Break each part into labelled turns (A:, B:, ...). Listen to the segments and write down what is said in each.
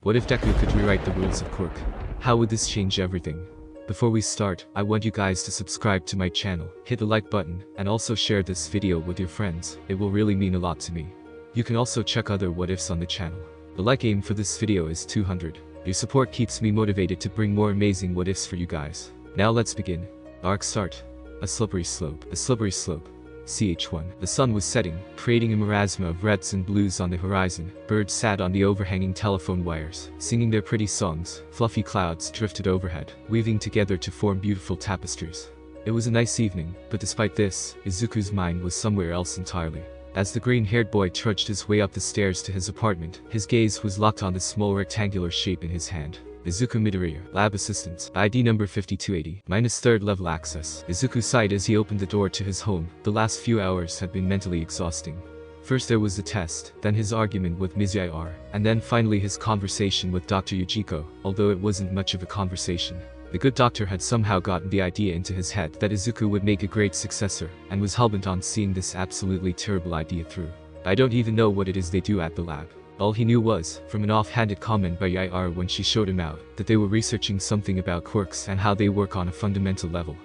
A: What if Deku could rewrite the rules of Quirk? How would this change everything? Before we start, I want you guys to subscribe to my channel, hit the like button, and also share this video with your friends. It will really mean a lot to me. You can also check other what ifs on the channel. The like aim for this video is 200. Your support keeps me motivated to bring more amazing what ifs for you guys. Now let's begin. Arc start. A slippery slope. A slippery slope. Ch1. The sun was setting, creating a marasma of reds and blues on the horizon. Birds sat on the overhanging telephone wires, singing their pretty songs. Fluffy clouds drifted overhead, weaving together to form beautiful tapestries. It was a nice evening, but despite this, Izuku's mind was somewhere else entirely. As the green-haired boy trudged his way up the stairs to his apartment, his gaze was locked on the small rectangular shape in his hand. Izuku Midoriya, Lab Assistant, ID number 5280, -3rd level access. Izuku sighed as he opened the door to his home. The last few hours had been mentally exhausting. First there was the test, then his argument with Nighteye, and then finally his conversation with Dr. Yujiko, although it wasn't much of a conversation. The good doctor had somehow gotten the idea into his head that Izuku would make a great successor, and was hell-bent on seeing this absolutely terrible idea through. I don't even know what it is they do at the lab. All he knew was, from an offhanded comment by Nighteye when she showed him out, that they were researching something about quirks and how they work on a fundamental level.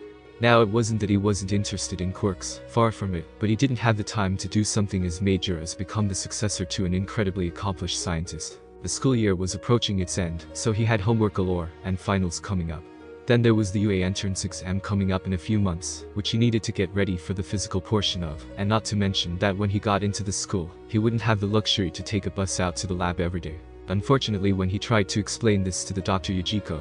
A: Now it wasn't that he wasn't interested in quirks, far from it, but he didn't have the time to do something as major as become the successor to an incredibly accomplished scientist. The school year was approaching its end, so he had homework galore, and finals coming up. Then there was the UA entrance exam coming up in a few months, which he needed to get ready for the physical portion of, and not to mention that when he got into the school, he wouldn't have the luxury to take a bus out to the lab every day. Unfortunately, when he tried to explain this to the Dr. Yujiko,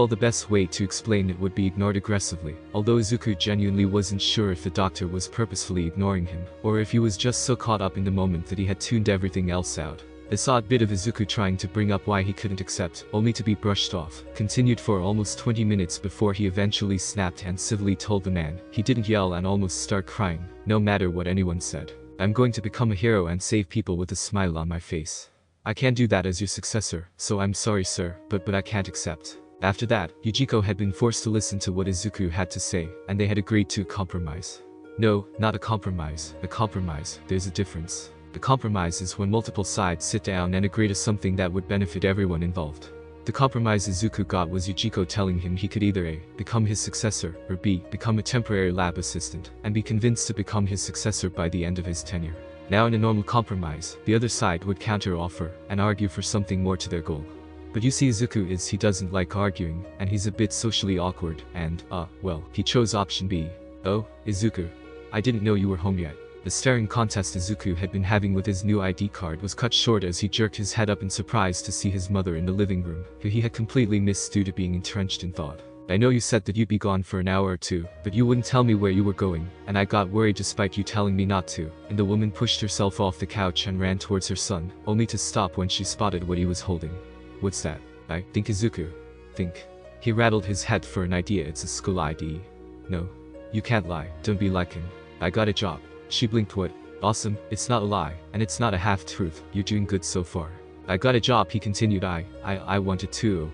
A: the best way to explain it would be ignored aggressively, although Izuku genuinely wasn't sure if the doctor was purposefully ignoring him, or if he was just so caught up in the moment that he had tuned everything else out. This odd bit of Izuku trying to bring up why he couldn't accept, only to be brushed off, continued for almost 20 minutes before he eventually snapped and civilly told the man. He didn't yell and almost start crying, no matter what anyone said. "I'm going to become a hero and save people with a smile on my face. I can't do that as your successor, so I'm sorry sir, but I can't accept." After that, Yujiko had been forced to listen to what Izuku had to say, and they had agreed to a compromise. No, not a compromise. A compromise, there's a difference. The compromise is when multiple sides sit down and agree to something that would benefit everyone involved. The compromise Izuku got was Yujiko telling him he could either A. become his successor, or B. become a temporary lab assistant, and be convinced to become his successor by the end of his tenure. Now in a normal compromise, the other side would counter-offer, and argue for something more to their goal. But you see Izuku he doesn't like arguing, and he's a bit socially awkward, and, well, he chose option B. "Oh, Izuku. I didn't know you were home yet." The staring contest Izuku had been having with his new ID card was cut short as he jerked his head up in surprise to see his mother in the living room, who he had completely missed due to being entrenched in thought. "I know you said that you'd be gone for an hour or two, but you wouldn't tell me where you were going, and I got worried despite you telling me not to." And the woman pushed herself off the couch and ran towards her son, only to stop when she spotted what he was holding. "What's that?" "I think Izuku. Think." He rattled his head for an idea. "It's a school ID. No. You can't lie. Don't be like him. I got a job." She blinked. "What? Awesome. It's not a lie, and it's not a half-truth. You're doing good so far." "I got a job," he continued. I wanted to.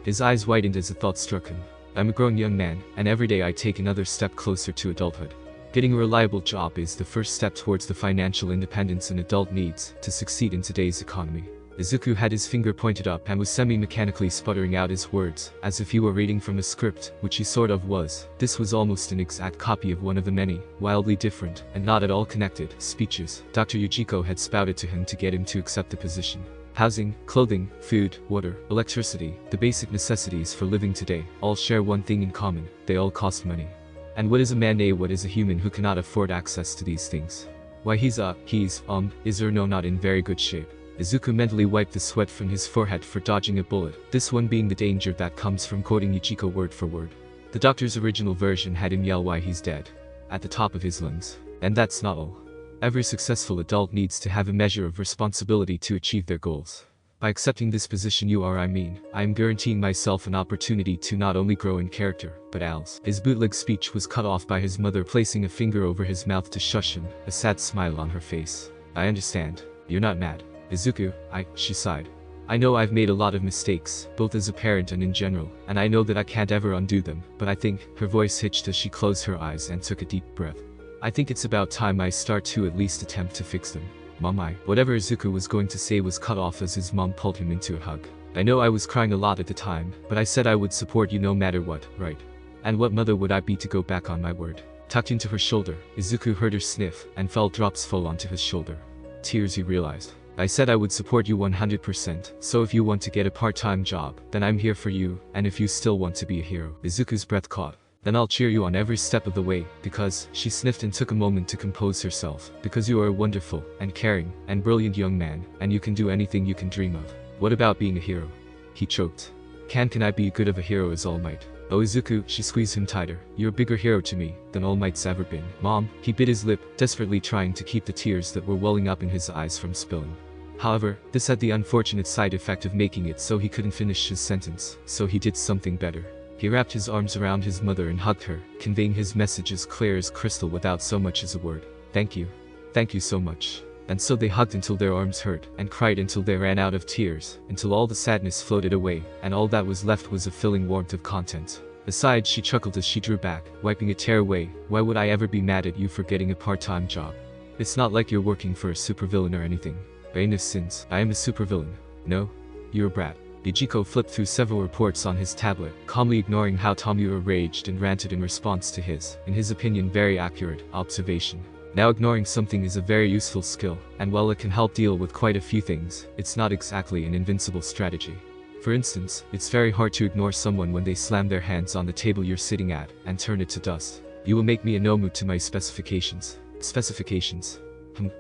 A: His eyes widened as a thought struck him. "I'm a grown young man, and every day I take another step closer to adulthood. Getting a reliable job is the first step towards the financial independence an adult needs to succeed in today's economy." Izuku had his finger pointed up and was semi-mechanically sputtering out his words, as if he were reading from a script, which he sort of was. This was almost an exact copy of one of the many, wildly different, and not at all connected, speeches Dr. Yujiko had spouted to him to get him to accept the position. Housing, clothing, food, water, electricity, the basic necessities for living today, all share one thing in common: they all cost money. And what is a man, what is a human who cannot afford access to these things? Why is or no not in very good shape. Izuku mentally wiped the sweat from his forehead for dodging a bullet, this one being the danger that comes from quoting Yujiko word for word. The doctor's original version had him yell "Why he's dead" at the top of his lungs. And that's not all. Every successful adult needs to have a measure of responsibility to achieve their goals. By accepting this position I am guaranteeing myself an opportunity to not only grow in character, but else. His bootleg speech was cut off by his mother placing a finger over his mouth to shush him, a sad smile on her face. "I understand. You're not mad. Izuku, she sighed. "I know I've made a lot of mistakes, both as a parent and in general, and I know that I can't ever undo them, but I think," her voice hitched as she closed her eyes and took a deep breath, "I think it's about time I start to at least attempt to fix them." Mom, whatever Izuku was going to say was cut off as his mom pulled him into a hug. I know I was crying a lot at the time, but I said I would support you no matter what, right? And what mother would I be to go back on my word? Tucked into her shoulder, Izuku heard her sniff and fell drops full onto his shoulder. Tears, he realized. I said I would support you 100%, so if you want to get a part-time job, then I'm here for you, and if you still want to be a hero. Izuku's breath caught. Then I'll cheer you on every step of the way, because, she sniffed and took a moment to compose herself, because you are a wonderful, and caring, and brilliant young man, and you can do anything you can dream of. What about being a hero? He choked. Can I be good of a hero as All Might? Oh Izuku, she squeezed him tighter. You're a bigger hero to me than All Might's ever been. Mom, he bit his lip, desperately trying to keep the tears that were welling up in his eyes from spilling. However, this had the unfortunate side effect of making it so he couldn't finish his sentence, so he did something better. He wrapped his arms around his mother and hugged her, conveying his message as clear as crystal without so much as a word. Thank you. Thank you so much. And so they hugged until their arms hurt, and cried until they ran out of tears, until all the sadness floated away, and all that was left was a filling warmth of content. Aside, she chuckled as she drew back, wiping a tear away. Why would I ever be mad at you for getting a part-time job? It's not like you're working for a supervillain or anything. Bane of sins, I am a supervillain. No? You're a brat. Izuku flipped through several reports on his tablet, calmly ignoring how Tomura raged and ranted in response to his, in his opinion very accurate, observation. Now ignoring something is a very useful skill, and while it can help deal with quite a few things, it's not exactly an invincible strategy. For instance, it's very hard to ignore someone when they slam their hands on the table you're sitting at, and turn it to dust. You will make me a Nomu to my specifications. Specifications.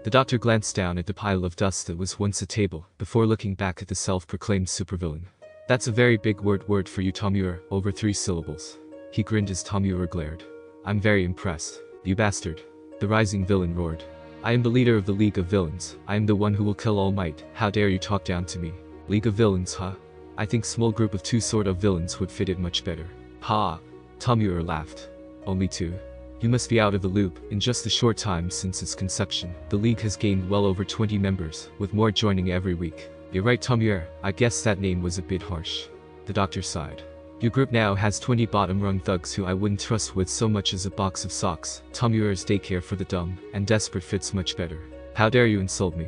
A: The doctor glanced down at the pile of dust that was once a table, before looking back at the self-proclaimed supervillain. That's a very big word for you, Tomura, over 3 syllables. He grinned as Tomura glared. I'm very impressed. You bastard. The rising villain roared. I am the leader of the League of Villains. I am the one who will kill All Might. How dare you talk down to me? League of Villains, huh? I think small group of 2 sort of villains would fit it much better. Ha! Tomura laughed. Only 2? You must be out of the loop. In just a short time since its conception, the League has gained well over 20 members, with more joining every week. You're right, Tomura, I guess that name was a bit harsh. The doctor sighed. Your group now has 20 bottom-rung thugs who I wouldn't trust with so much as a box of socks. Tomura's daycare for the dumb and desperate fits much better. How dare you insult me?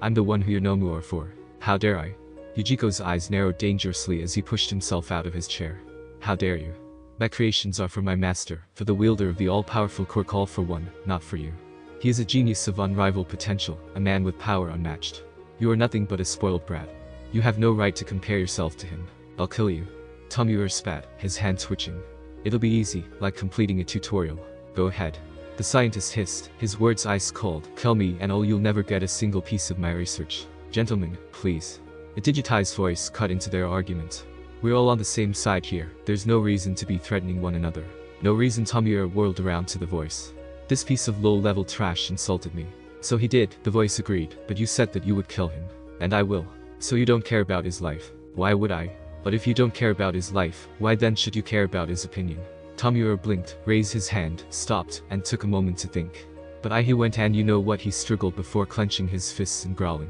A: I'm the one who your Nomu are for. How dare I? Yujiko's eyes narrowed dangerously as he pushed himself out of his chair. How dare you? My creations are for my master, for the wielder of the all-powerful Quirk, all for one, not for you. He is a genius of unrivaled potential, a man with power unmatched. You are nothing but a spoiled brat. You have no right to compare yourself to him. I'll kill you. Tomura spat, his hand twitching. It'll be easy, like completing a tutorial. Go ahead. The scientist hissed, his words ice cold. Kill me and you'll never get a single piece of my research. Gentlemen, please. A digitized voice cut into their argument. We're all on the same side here. There's no reason to be threatening one another. No reason. Tomura whirled around to the voice. This piece of low-level trash insulted me. So he did, the voice agreed, but you said that you would kill him. And I will. So you don't care about his life. Why would I? But if you don't care about his life, why then should you care about his opinion? Tomura blinked, raised his hand, stopped, and took a moment to think. But he went, and you know what? He struggled before clenching his fists and growling.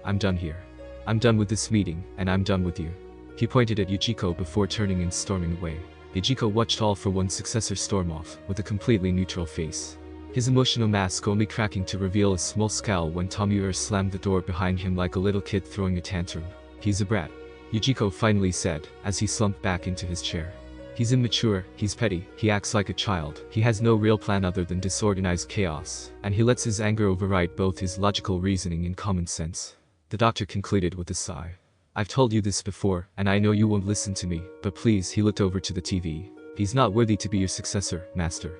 A: I'm done here. I'm done with this meeting, and I'm done with you. He pointed at Yujiko before turning and storming away. Yujiko watched All for One successor storm off, with a completely neutral face. His emotional mask only cracking to reveal a small scowl when Tomura slammed the door behind him like a little kid throwing a tantrum. He's a brat. Yujiko finally said, as he slumped back into his chair. He's immature, he's petty, he acts like a child, he has no real plan other than disorganized chaos, and he lets his anger override both his logical reasoning and common sense. The doctor concluded with a sigh. I've told you this before, and I know you won't listen to me, but please. He looked over to the TV. He's not worthy to be your successor, master.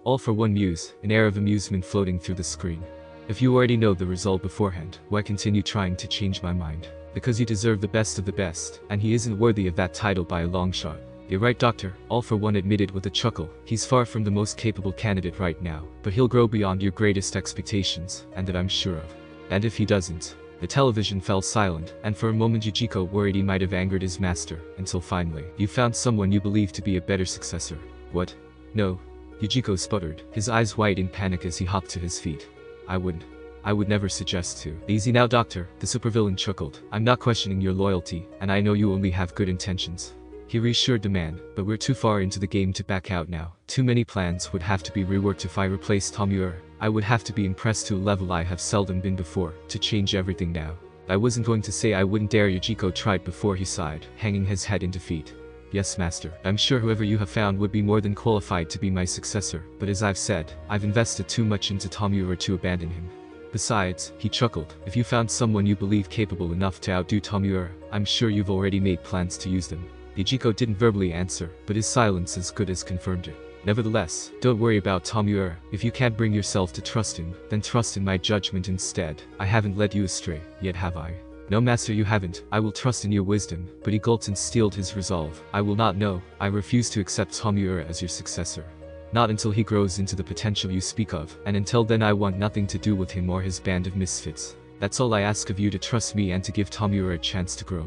A: All for One mused, an air of amusement floating through the screen. If you already know the result beforehand, why continue trying to change my mind? Because you deserve the best of the best, and he isn't worthy of that title by a long shot. You're right, Doctor, All for One admitted with a chuckle. He's far from the most capable candidate right now, but he'll grow beyond your greatest expectations, and that I'm sure of. And if he doesn't? The television fell silent, and for a moment Yujiko worried he might have angered his master, until finally, you found someone you believe to be a better successor. What? No. Yujiko sputtered, his eyes wide in panic as he hopped to his feet. I would never suggest to. Easy now, Doctor, the supervillain chuckled. I'm not questioning your loyalty, and I know you only have good intentions. He reassured the man, but we're too far into the game to back out now. Too many plans would have to be reworked if I replaced Tomura, I would have to be impressed to a level I have seldom been before, to change everything now. I wasn't going to say I wouldn't dare. Yujiko tried before he sighed, hanging his head in defeat. Yes, master. I'm sure whoever you have found would be more than qualified to be my successor, but as I've said, I've invested too much into Tomiura to abandon him. Besides, he chuckled, if you found someone you believe capable enough to outdo Tomiura, I'm sure you've already made plans to use them. Yujiko didn't verbally answer, but his silence as good as confirmed it. Nevertheless, don't worry about Tomiura. If you can't bring yourself to trust him, then trust in my judgment instead. I haven't led you astray, yet have I? No, master, you haven't. I will trust in your wisdom. But he gulped and steeled his resolve. I will not know. I refuse to accept Tomiura as your successor. Not until he grows into the potential you speak of, and until then I want nothing to do with him or his band of misfits. That's all I ask of you, to trust me and to give Tomiura a chance to grow.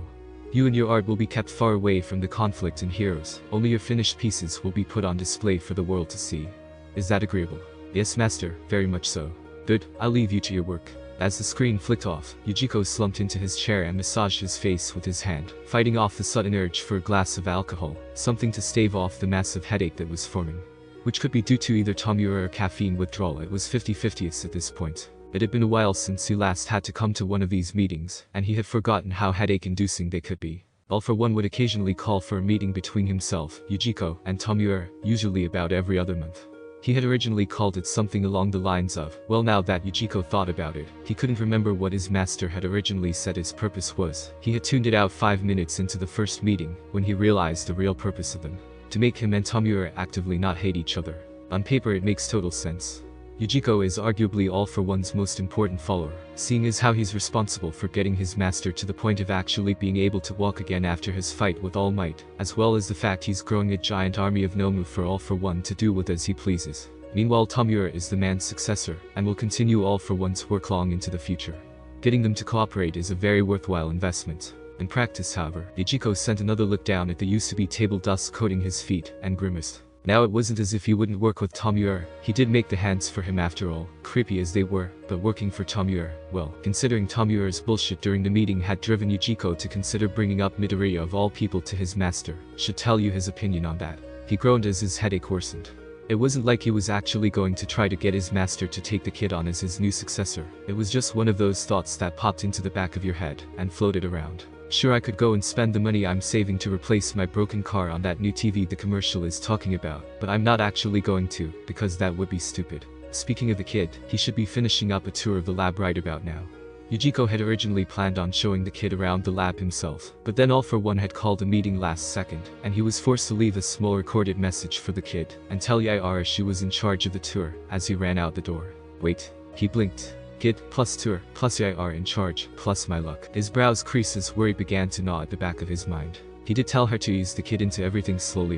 A: You and your art will be kept far away from the conflict and heroes. Only your finished pieces will be put on display for the world to see. Is that agreeable? Yes, master, very much so. Good, I'll leave you to your work. As the screen flicked off, Yujiko slumped into his chair and massaged his face with his hand, fighting off the sudden urge for a glass of alcohol, something to stave off the massive headache that was forming. Which could be due to either Tomiura or caffeine withdrawal. It was 50-50 at this point. It had been a while since he last had to come to one of these meetings, and he had forgotten how headache-inducing they could be. All for One would occasionally call for a meeting between himself, Yujiko, and Tomiura, usually about every other month. He had originally called it something along the lines of, well, now that Yujiko thought about it, he couldn't remember what his master had originally said his purpose was. He had tuned it out 5 minutes into the first meeting, when he realized the real purpose of them. To make him and Tomiura actively not hate each other. On paper it makes total sense. Yujiko is arguably All for One's most important follower, seeing as how he's responsible for getting his master to the point of actually being able to walk again after his fight with All Might, as well as the fact he's growing a giant army of Nomu for All for One to do with as he pleases. Meanwhile, Tomiura is the man's successor, and will continue All for One's work long into the future. Getting them to cooperate is a very worthwhile investment. In practice, however, Yujiko sent another look down at the used-to-be table dust coating his feet, and grimaced. Now it wasn't as if he wouldn't work with Tomiura. He did make the hands for him after all, creepy as they were, but working for Tomiura, well, considering Tomiura's bullshit during the meeting had driven Yujiko to consider bringing up Midoriya of all people to his master, should tell you his opinion on that. He groaned as his headache worsened. It wasn't like he was actually going to try to get his master to take the kid on as his new successor. It was just one of those thoughts that popped into the back of your head, and floated around. Sure, I could go and spend the money I'm saving to replace my broken car on that new TV the commercial is talking about, but I'm not actually going to, because that would be stupid. Speaking of the kid, he should be finishing up a tour of the lab right about now. Yujiko had originally planned on showing the kid around the lab himself, but then All for One had called a meeting last second, and he was forced to leave a small recorded message for the kid, and tell Yaira she was in charge of the tour, as he ran out the door. Wait, he blinked. Kid, plus tour, plus Yaira in charge, plus my luck. His brows creased as worry began to gnaw at the back of his mind. He did tell her to ease the kid into everything slowly,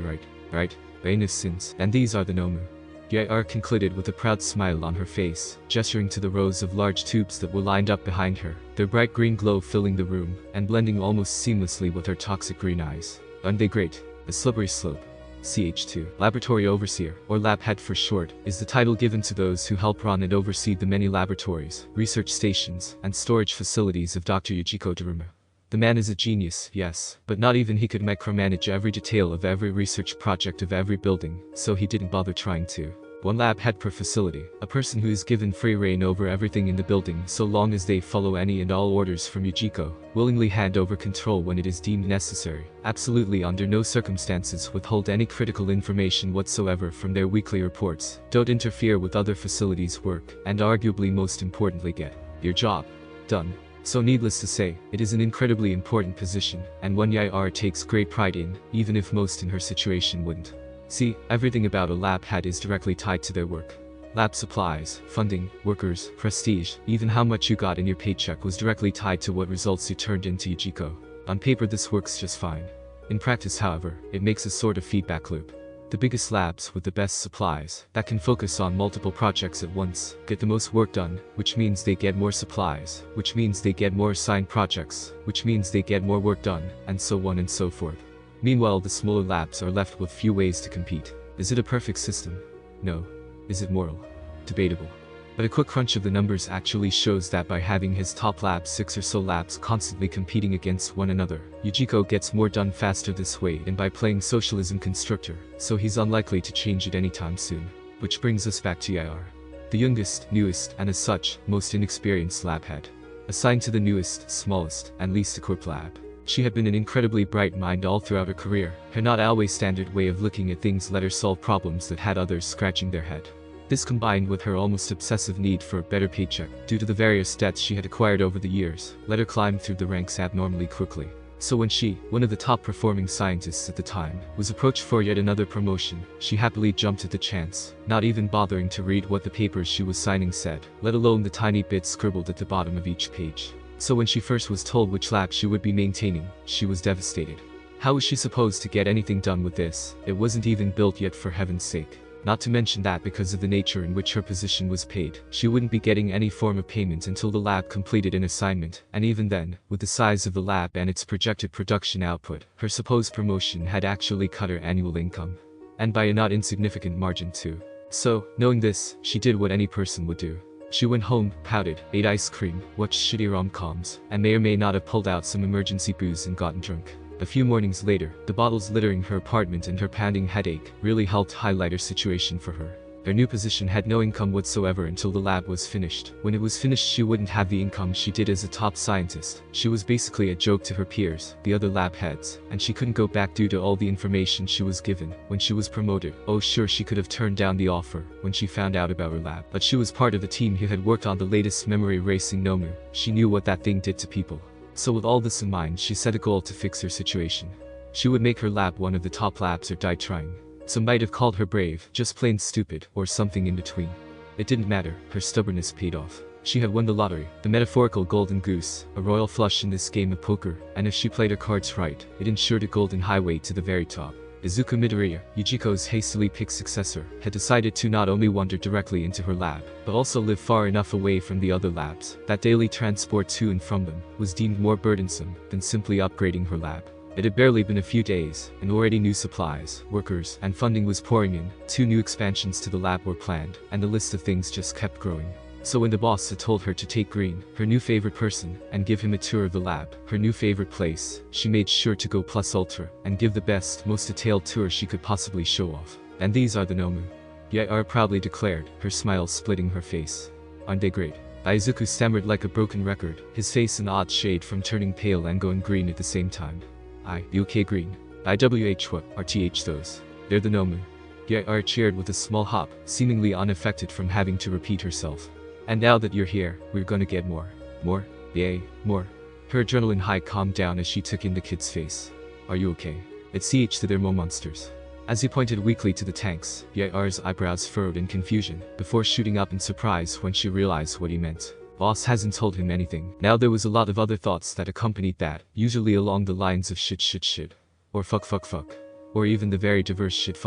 A: right? Bainus sins, and these are the Nomu. Yaira concluded with a proud smile on her face, gesturing to the rows of large tubes that were lined up behind her, their bright green glow filling the room, and blending almost seamlessly with her toxic green eyes. Aren't they great? A slippery slope. CH2, Laboratory Overseer, or Lab Head for short, is the title given to those who help run and oversee the many laboratories, research stations, and storage facilities of Dr. Yujiko Daruma. The man is a genius, yes, but not even he could micromanage every detail of every research project of every building, so he didn't bother trying to. One lab head per facility, a person who is given free reign over everything in the building so long as they follow any and all orders from Yujiko, willingly hand over control when it is deemed necessary, absolutely under no circumstances withhold any critical information whatsoever from their weekly reports, don't interfere with other facilities' work, and arguably most importantly get your job done. So needless to say, it is an incredibly important position, and one Yaira takes great pride in, even if most in her situation wouldn't. See, everything about a lab head is directly tied to their work. Lab supplies, funding, workers, prestige, even how much you got in your paycheck was directly tied to what results you turned into Yujiko. On paper this works just fine. In practice, however, it makes a sort of feedback loop. The biggest labs with the best supplies, that can focus on multiple projects at once, get the most work done, which means they get more supplies, which means they get more assigned projects, which means they get more work done, and so on and so forth. Meanwhile, the smaller labs are left with few ways to compete. Is it a perfect system? No. Is it moral? Debatable. But a quick crunch of the numbers actually shows that by having his top labs, 6 or so labs constantly competing against one another, Yujiko gets more done faster this way than by playing socialism constructor, so he's unlikely to change it anytime soon. Which brings us back to Yaira. The youngest, newest, and as such, most inexperienced lab head. Assigned to the newest, smallest, and least equipped lab. She had been an incredibly bright mind all throughout her career. Her not always standard way of looking at things let her solve problems that had others scratching their head. This combined with her almost obsessive need for a better paycheck, due to the various debts she had acquired over the years, let her climb through the ranks abnormally quickly. So when she, one of the top performing scientists at the time, was approached for yet another promotion, she happily jumped at the chance, not even bothering to read what the papers she was signing said, let alone the tiny bits scribbled at the bottom of each page. So when she first was told which lab she would be maintaining, she was devastated. How was she supposed to get anything done with this? It wasn't even built yet, for heaven's sake. Not to mention that because of the nature in which her position was paid, she wouldn't be getting any form of payment until the lab completed an assignment, and even then, with the size of the lab and its projected production output, her supposed promotion had actually cut her annual income. And by a not insignificant margin too. So, knowing this, she did what any person would do. She went home, pouted, ate ice cream, watched shitty rom-coms, and may or may not have pulled out some emergency booze and gotten drunk. A few mornings later, the bottles littering her apartment and her pounding headache really helped highlight her situation for her. Her new position had no income whatsoever until the lab was finished. When it was finished, she wouldn't have the income she did as a top scientist. She was basically a joke to her peers, the other lab heads, and she couldn't go back due to all the information she was given. When she was promoted, oh sure, she could have turned down the offer when she found out about her lab. But she was part of the team who had worked on the latest memory racing Nomu. She knew what that thing did to people. So with all this in mind, she set a goal to fix her situation. She would make her lab one of the top labs or die trying. Some might have called her brave, just plain stupid, or something in between. It didn't matter, her stubbornness paid off. She had won the lottery, the metaphorical golden goose, a royal flush in this game of poker, and if she played her cards right, it ensured a golden highway to the very top. Izuku Midoriya, Yujiko's hastily picked successor, had decided to not only wander directly into her lab, but also live far enough away from the other labs, that daily transport to and from them was deemed more burdensome than simply upgrading her lab. It had barely been a few days, and already new supplies, workers, and funding was pouring in. 2 new expansions to the lab were planned, and the list of things just kept growing. So when the boss had told her to take Green, her new favorite person, and give him a tour of the lab, her new favorite place, she made sure to go plus ultra, and give the best, most detailed tour she could possibly show off. And these are the Nomu. Nighteye proudly declared, her smile splitting her face. Aren't they great? Izuku stammered like a broken record, his face an odd shade from turning pale and going green at the same time. You okay, Green? IWH what, RTH those. They're the Nomu. Nighteye cheered with a small hop, seemingly unaffected from having to repeat herself. And now that you're here, we're gonna get more. More? Yay, more. Her adrenaline high calmed down as she took in the kid's face. Are you okay? It's CH to their Mo monsters. As he pointed weakly to the tanks, Nighteye's eyebrows furrowed in confusion, before shooting up in surprise when she realized what he meant. Boss hasn't told him anything. Now there was a lot of other thoughts that accompanied that, usually along the lines of shit. Or fuck. Or even the very diverse shit.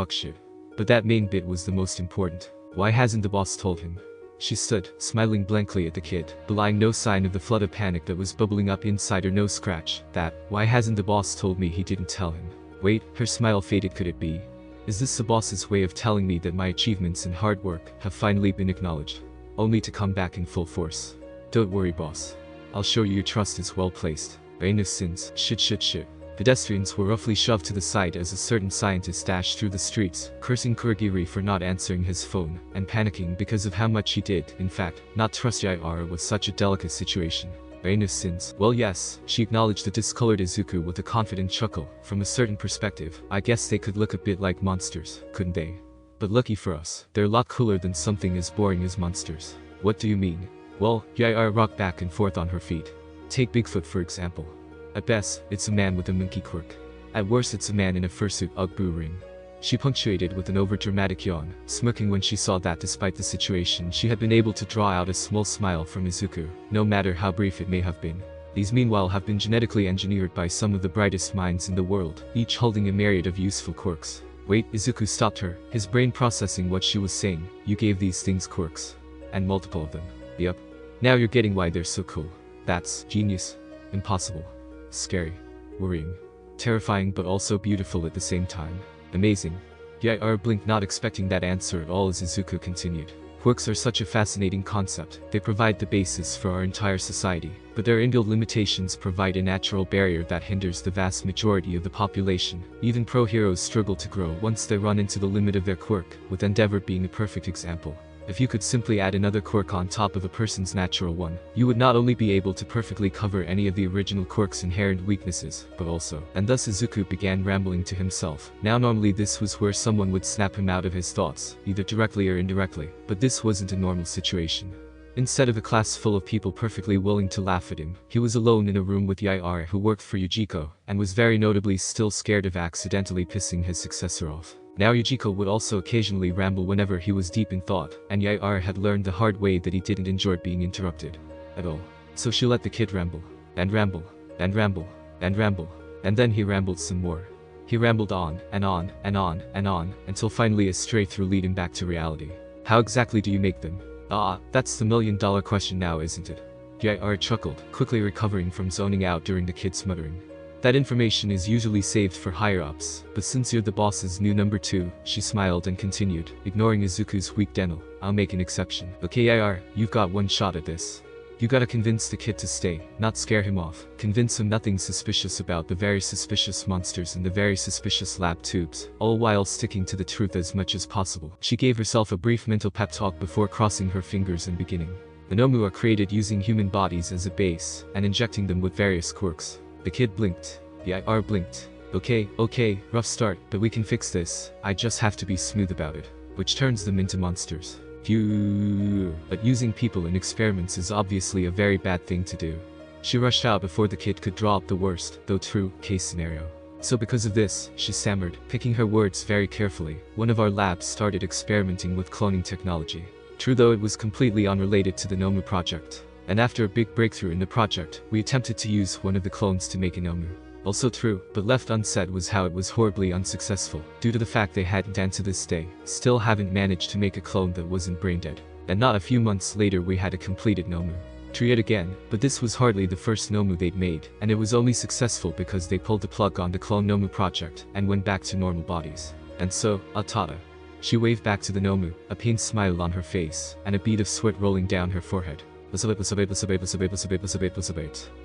A: But that main bit was the most important. Why hasn't the boss told him? She stood, smiling blankly at the kid, belying no sign of the flood of panic that was bubbling up inside her. No scratch. Why hasn't the boss told me he didn't tell him? Wait, her smile faded. Could it be? Is this the boss's way of telling me that my achievements and hard work have finally been acknowledged? Only to come back in full force. Don't worry, boss. I'll show you your trust is well placed. Rain of sins. Shit. Pedestrians were roughly shoved to the side as a certain scientist dashed through the streets, cursing Kurgiri for not answering his phone, and panicking because of how much he did, in fact, not trust Nighteye with such a delicate situation. Rain of sins. Well yes, she acknowledged the discolored Izuku with a confident chuckle. From a certain perspective, I guess they could look a bit like monsters, couldn't they? But lucky for us, they're a lot cooler than something as boring as monsters. What do you mean? Well, Nighteye rocked back and forth on her feet. Take Bigfoot for example. At best, it's a man with a monkey quirk. At worst, it's a man in a fursuit Ugg-boo ring. She punctuated with an overdramatic yawn, smirking when she saw that despite the situation she had been able to draw out a small smile from Izuku, no matter how brief it may have been. These meanwhile have been genetically engineered by some of the brightest minds in the world, each holding a myriad of useful quirks. Wait, Izuku stopped her, his brain processing what she was saying. You gave these things quirks. And multiple of them. Yup. Now you're getting why they're so cool. That's genius. Impossible. Scary. Worrying. Terrifying but also beautiful at the same time. Amazing. Nighteye blinked, not expecting that answer at all as Izuku continued. Quirks are such a fascinating concept. They provide the basis for our entire society, but their inbuilt limitations provide a natural barrier that hinders the vast majority of the population. Even pro heroes struggle to grow once they run into the limit of their quirk, with Endeavor being a perfect example. If you could simply add another quirk on top of a person's natural one, you would not only be able to perfectly cover any of the original quirk's inherent weaknesses, but also. And thus Izuku began rambling to himself. Now normally this was where someone would snap him out of his thoughts, either directly or indirectly, but this wasn't a normal situation. Instead of a class full of people perfectly willing to laugh at him, he was alone in a room with Yair, who worked for Yujiko, and was very notably still scared of accidentally pissing his successor off. Now Yujiko would also occasionally ramble whenever he was deep in thought, and Yair had learned the hard way that he didn't enjoy being interrupted at all. So she let the kid ramble, and ramble, and ramble, and ramble, and then he rambled some more. He rambled on, and on, and on, and on, until finally a stray through leading back to reality. How exactly do you make them? Ah, that's the million-dollar question now, isn't it? Yair chuckled, quickly recovering from zoning out during the kid's muttering. That information is usually saved for higher-ups, but since you're the boss's new number 2, she smiled and continued, ignoring Izuku's weak dental. I'll make an exception. Okay Yair, you've got one shot at this. You gotta convince the kid to stay, not scare him off. Convince him nothing's suspicious about the very suspicious monsters in the very suspicious lab tubes, all while sticking to the truth as much as possible. She gave herself a brief mental pep talk before crossing her fingers and beginning. The Nomu are created using human bodies as a base, and injecting them with various quirks. The kid blinked. The IR blinked. Okay, rough start, but we can fix this. I just have to be smooth about it. Which turns them into monsters. Phew. But using people in experiments is obviously a very bad thing to do. She rushed out before the kid could draw up the worst, though true, case scenario. So because of this, she stammered, picking her words very carefully, one of our labs started experimenting with cloning technology. True though it was completely unrelated to the Nomu project. And after a big breakthrough in the project, we attempted to use one of the clones to make a Nomu. Also true, but left unsaid was how it was horribly unsuccessful, due to the fact they hadn't and to this day, still haven't managed to make a clone that wasn't brain dead. And not a few months later we had a completed Nomu. True yet again, but this was hardly the first Nomu they'd made, and it was only successful because they pulled the plug on the clone Nomu project, and went back to normal bodies. And so, Atada. She waved back to the Nomu, a pained smile on her face, and a bead of sweat rolling down her forehead.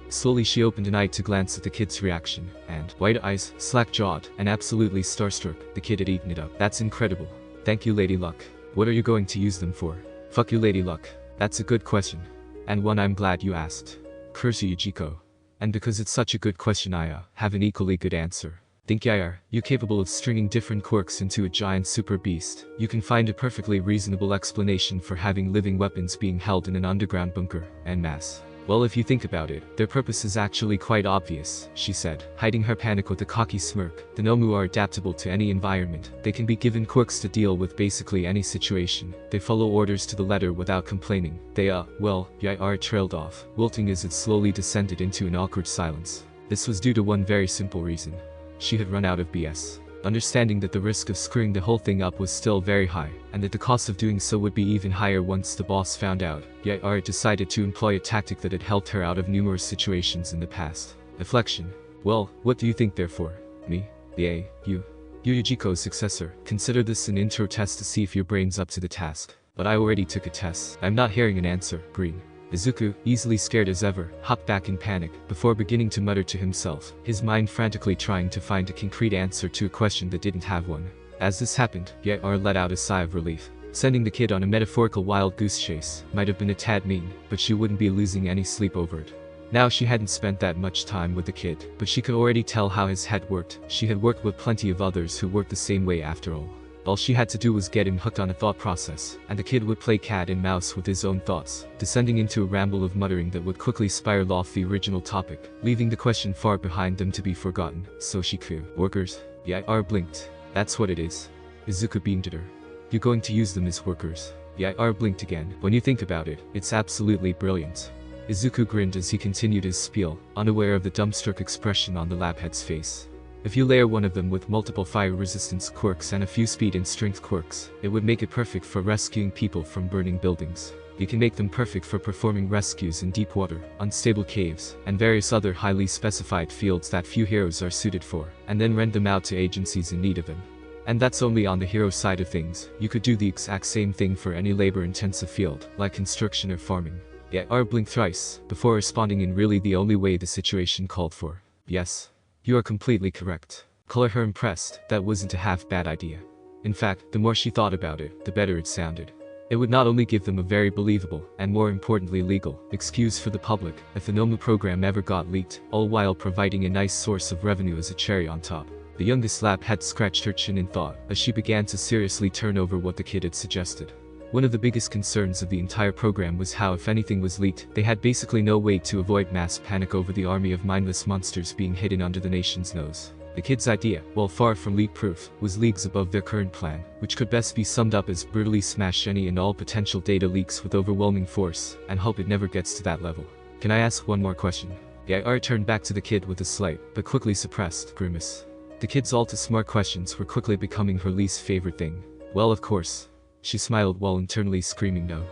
A: Slowly she opened an eye to glance at the kid's reaction, and, wide eyes, slack-jawed, and absolutely starstruck, the kid had eaten it up. That's incredible. Thank you Lady Luck. What are you going to use them for? Fuck you Lady Luck. That's a good question. And one I'm glad you asked. Curse you Yujiko. And because it's such a good question I have an equally good answer. Think Yair, you capable of stringing different quirks into a giant super beast. You can find a perfectly reasonable explanation for having living weapons being held in an underground bunker, en masse. Well if you think about it, their purpose is actually quite obvious, she said, hiding her panic with a cocky smirk. The Nomu are adaptable to any environment. They can be given quirks to deal with basically any situation. They follow orders to the letter without complaining. They well, Yair trailed off, wilting as it slowly descended into an awkward silence. This was due to one very simple reason. She had run out of BS. Understanding that the risk of screwing the whole thing up was still very high, and that the cost of doing so would be even higher once the boss found out, Yair decided to employ a tactic that had helped her out of numerous situations in the past. Deflection. Well, what do you think therefore? Me? You Yujiko's successor. Consider this an intro test to see if your brain's up to the task. But I already took a test. I'm not hearing an answer. Green. Izuku, easily scared as ever, hopped back in panic, before beginning to mutter to himself, his mind frantically trying to find a concrete answer to a question that didn't have one. As this happened, Yair let out a sigh of relief. Sending the kid on a metaphorical wild goose chase might have been a tad mean, but she wouldn't be losing any sleep over it. Now she hadn't spent that much time with the kid, but she could already tell how his head worked. She had worked with plenty of others who worked the same way after all. All she had to do was get him hooked on a thought process, and the kid would play cat and mouse with his own thoughts, descending into a ramble of muttering that would quickly spiral off the original topic, leaving the question far behind them to be forgotten. So she crew. Workers? Yair blinked. That's what it is. Izuku beamed at her. You're going to use them as workers. Yair blinked again. When you think about it, it's absolutely brilliant. Izuku grinned as he continued his spiel, unaware of the dumbstruck expression on the lab head's face. If you layer one of them with multiple fire resistance quirks and a few speed and strength quirks, it would make it perfect for rescuing people from burning buildings. You can make them perfect for performing rescues in deep water, unstable caves, and various other highly specified fields that few heroes are suited for, and then rent them out to agencies in need of them. And that's only on the hero side of things. You could do the exact same thing for any labor-intensive field, like construction or farming. Yair blinked thrice, before responding in really the only way the situation called for. Yes. You are completely correct. Color her impressed, that wasn't a half-bad idea. In fact, the more she thought about it, the better it sounded. It would not only give them a very believable, and more importantly legal, excuse for the public if the Nomu program ever got leaked, all while providing a nice source of revenue as a cherry on top. The youngest lab had scratched her chin in thought as she began to seriously turn over what the kid had suggested. One of the biggest concerns of the entire program was how if anything was leaked, they had basically no way to avoid mass panic over the army of mindless monsters being hidden under the nation's nose. The kid's idea, while far from leak-proof, was leagues above their current plan, which could best be summed up as brutally smash any and all potential data leaks with overwhelming force, and hope it never gets to that level. Can I ask one more question? Nighteye turned back to the kid with a slight, but quickly suppressed, grimace. The kid's all-too-smart questions were quickly becoming her least favorite thing. Well, of course. She smiled while internally screaming no.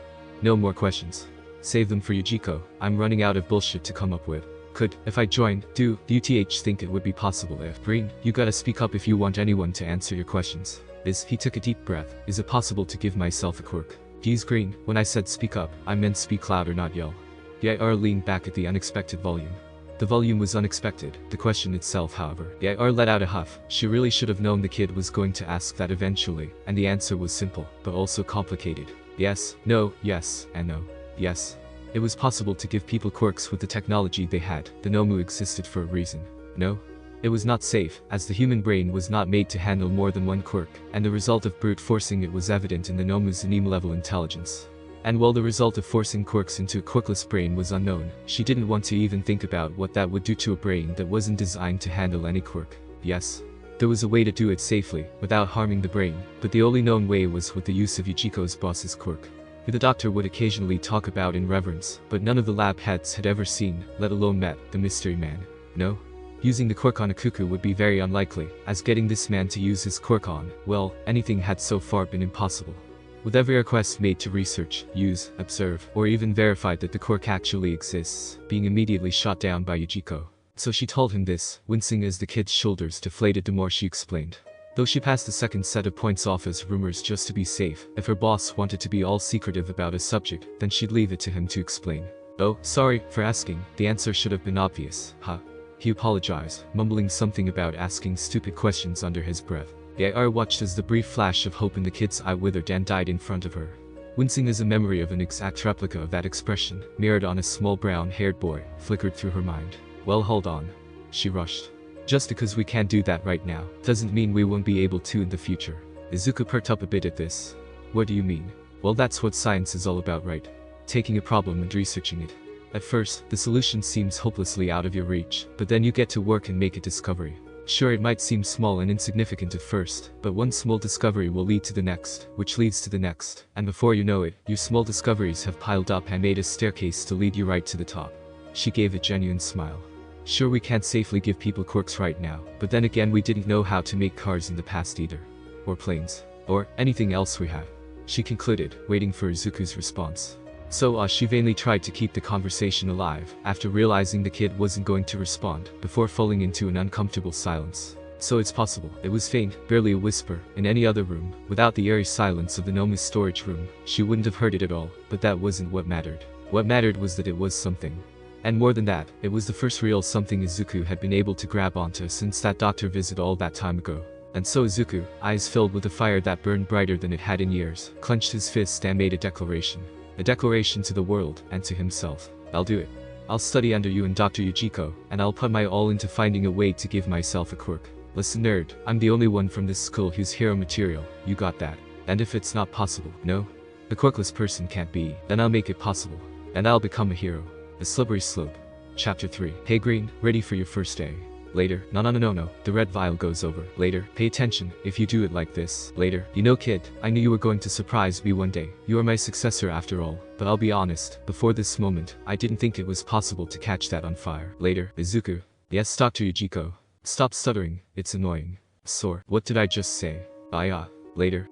A: No more questions. Save them for Yujiko. I'm running out of bullshit to come up with. Could, if I joined, do you think it would be possible if Green, you gotta speak up if you want anyone to answer your questions. He took a deep breath, is it possible to give myself a quirk? Geez Green, when I said speak up, I meant speak louder not yell. Nighteye leaned back at the unexpected volume. The volume was unexpected, the question itself however. Nighteye let out a huff. She really should have known the kid was going to ask that eventually, and the answer was simple, but also complicated. Yes, no, yes, and no. Yes. It was possible to give people quirks with the technology they had. The Nomu existed for a reason. No. It was not safe, as the human brain was not made to handle more than one quirk, and the result of brute forcing it was evident in the Nomu's anime-level intelligence. And while the result of forcing quirks into a quirkless brain was unknown, she didn't want to even think about what that would do to a brain that wasn't designed to handle any quirk. Yes. There was a way to do it safely, without harming the brain, but the only known way was with the use of Yujiko's boss's quirk, who the doctor would occasionally talk about in reverence, but none of the lab heads had ever seen, let alone met, the mystery man. No? Using the quirk on a cuckoo would be very unlikely, as getting this man to use his quirk on, well, anything had so far been impossible. With every request made to research, use, observe, or even verify that the quirk actually exists, being immediately shot down by Yujiko. So she told him this, wincing as the kid's shoulders deflated the more she explained. Though she passed the second set of points off as rumors just to be safe, if her boss wanted to be all secretive about a subject, then she'd leave it to him to explain. Oh, sorry for asking, the answer should have been obvious, huh? He apologized, mumbling something about asking stupid questions under his breath. Nighteye watched as the brief flash of hope in the kid's eye withered and died in front of her. Wincing as a memory of an exact replica of that expression, mirrored on a small brown-haired boy, flickered through her mind. Well, hold on. She rushed. Just because we can't do that right now, doesn't mean we won't be able to in the future. Izuku perked up a bit at this. What do you mean? Well, that's what science is all about, right? Taking a problem and researching it. At first, the solution seems hopelessly out of your reach, but then you get to work and make a discovery. Sure, it might seem small and insignificant at first, but one small discovery will lead to the next, which leads to the next, and before you know it, your small discoveries have piled up and made a staircase to lead you right to the top. She gave a genuine smile. Sure, we can't safely give people quirks right now, but then again we didn't know how to make cars in the past either. Or planes. Or anything else we have. She concluded, waiting for Izuku's response. So she vainly tried to keep the conversation alive, after realizing the kid wasn't going to respond, before falling into an uncomfortable silence. So it's possible. It was faint, barely a whisper, in any other room, without the eerie silence of the Nomu's storage room. She wouldn't have heard it at all, but that wasn't what mattered. What mattered was that it was something. And more than that, it was the first real something Izuku had been able to grab onto since that doctor visit all that time ago. And so Izuku, eyes filled with a fire that burned brighter than it had in years, clenched his fist and made a declaration. A declaration to the world, and to himself. I'll do it. I'll study under you and Dr. Yujiko, and I'll put my all into finding a way to give myself a quirk. Listen nerd, I'm the only one from this school who's hero material, you got that. And if it's not possible, no? The quirkless person can't be, then I'll make it possible. And I'll become a hero. The Slippery Slope. Chapter 3. Hey Green, ready for your first day. Later. No. The red vial goes over. Later. Pay attention, if you do it like this. Later. You know kid, I knew you were going to surprise me one day. You are my successor after all. But I'll be honest, before this moment, I didn't think it was possible to catch that on fire. Later. Izuku. Yes, Dr. Yujiko. Stop stuttering, it's annoying. Sore. What did I just say? Later.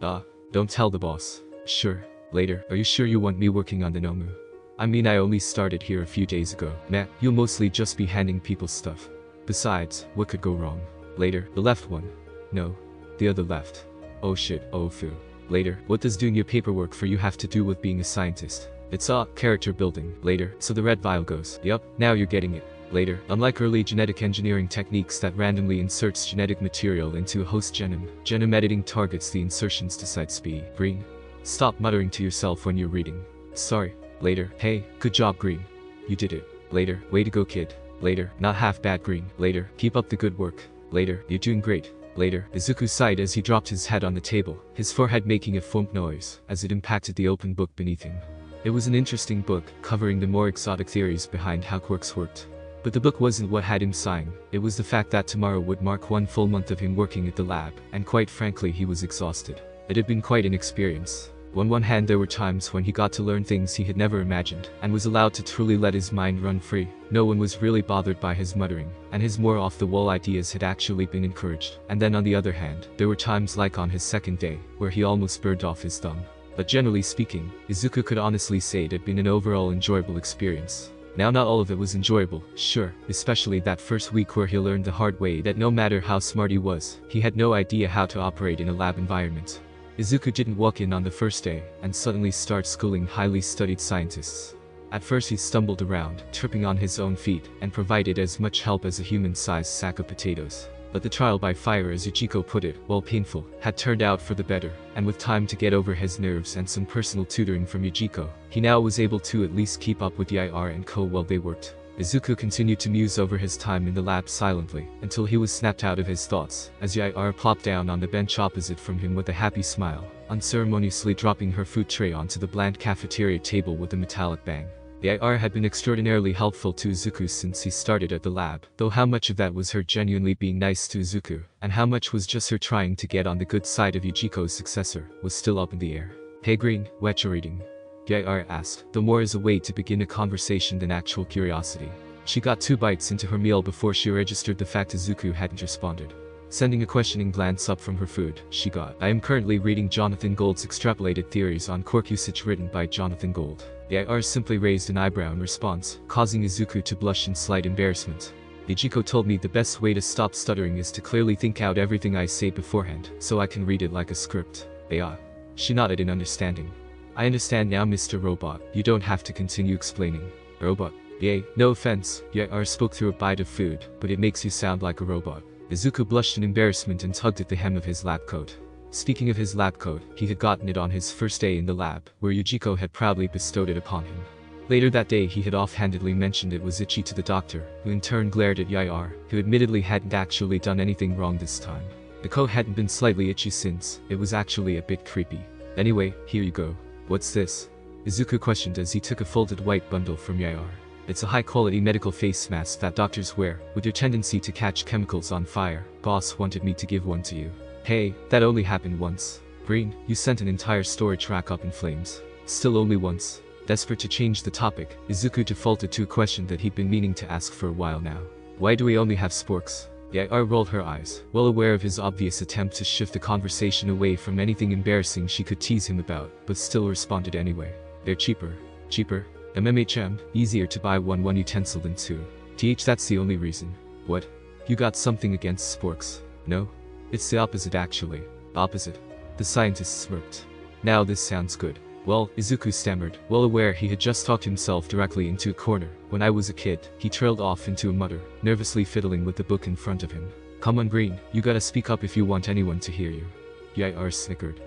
A: Don't tell the boss. Sure. Later. Are you sure you want me working on the Nomu? I mean, I only started here a few days ago. Meh, you'll mostly just be handing people stuff. Besides, what could go wrong? Later. The left one. No. The other left. Oh shit, oh foo. Later. What does doing your paperwork for you have to do with being a scientist? It's character building. Later. So the red vial goes. Yup, now you're getting it. Later. Unlike early genetic engineering techniques that randomly inserts genetic material into a host genome editing targets the insertions to site speed. Green. Stop muttering to yourself when you're reading. Sorry. Later. Hey, good job, Green. You did it. Later. Way to go, kid. Later. Not half bad, Green. Later. Keep up the good work. Later. You're doing great. Later. Izuku sighed as he dropped his head on the table, his forehead making a thump noise as it impacted the open book beneath him. It was an interesting book, covering the more exotic theories behind how quirks worked. But the book wasn't what had him sighing, it was the fact that tomorrow would mark 1 full month of him working at the lab, and quite frankly he was exhausted. It had been quite an experience. On one hand there were times when he got to learn things he had never imagined, and was allowed to truly let his mind run free. No one was really bothered by his muttering, and his more off-the-wall ideas had actually been encouraged. And then on the other hand, there were times like on his second day, where he almost burned off his thumb. But generally speaking, Izuku could honestly say it had been an overall enjoyable experience. Now not all of it was enjoyable, sure, especially that first week where he learned the hard way that no matter how smart he was, he had no idea how to operate in a lab environment. Izuku didn't walk in on the first day, and suddenly start schooling highly studied scientists. At first he stumbled around, tripping on his own feet, and provided as much help as a human-sized sack of potatoes. But the trial by fire, as Ichiko put it, while painful, had turned out for the better, and with time to get over his nerves and some personal tutoring from Ichiko, he now was able to at least keep up with Yair and Co while they worked. Izuku continued to muse over his time in the lab silently, until he was snapped out of his thoughts, as Yair plopped down on the bench opposite from him with a happy smile, unceremoniously dropping her food tray onto the bland cafeteria table with a metallic bang. Yair had been extraordinarily helpful to Izuku since he started at the lab, though how much of that was her genuinely being nice to Izuku, and how much was just her trying to get on the good side of Yujiko's successor, was still up in the air. Hey Green, what you reading? Yair asked, though more as a way to begin a conversation than actual curiosity. She got 2 bites into her meal before she registered the fact Izuku hadn't responded. Sending a questioning glance up from her food, she got, I am currently reading Jonathan Gold's Extrapolated Theories on Quirk Usage written by Jonathan Gold. Yair simply raised an eyebrow in response, causing Izuku to blush in slight embarrassment. Ichiko told me the best way to stop stuttering is to clearly think out everything I say beforehand, so I can read it like a script. Yeah. She nodded in understanding. I understand now, Mr. Robot, you don't have to continue explaining. Robot. Yay, no offense, Yair spoke through a bite of food, but it makes you sound like a robot. Izuku blushed in embarrassment and tugged at the hem of his lab coat. Speaking of his lab coat, he had gotten it on his first day in the lab, where Yujiko had proudly bestowed it upon him. Later that day he had offhandedly mentioned it was itchy to the doctor, who in turn glared at Yair, who admittedly hadn't actually done anything wrong this time. The coat hadn't been slightly itchy since, it was actually a bit creepy. Anyway, here you go. What's this? Izuku questioned as he took a folded white bundle from Yair. It's a high-quality medical face mask that doctors wear, with your tendency to catch chemicals on fire. Boss wanted me to give one to you. Hey, that only happened once. Green, you sent an entire storage rack up in flames. Still only once. Desperate to change the topic, Izuku defaulted to a question that he'd been meaning to ask for a while now. Why do we only have sporks? Yair rolled her eyes, well aware of his obvious attempt to shift the conversation away from anything embarrassing she could tease him about, but still responded anyway. They're cheaper. Cheaper? MMHM, easier to buy one utensil than 2. That's the only reason. What? You got something against sporks? No? It's the opposite actually. Opposite? The scientist smirked. Now this sounds good. Well, Izuku stammered, well aware he had just talked himself directly into a corner. When I was a kid, he trailed off into a mutter, nervously fiddling with the book in front of him. Come on Green, you gotta speak up if you want anyone to hear you. Yair snickered.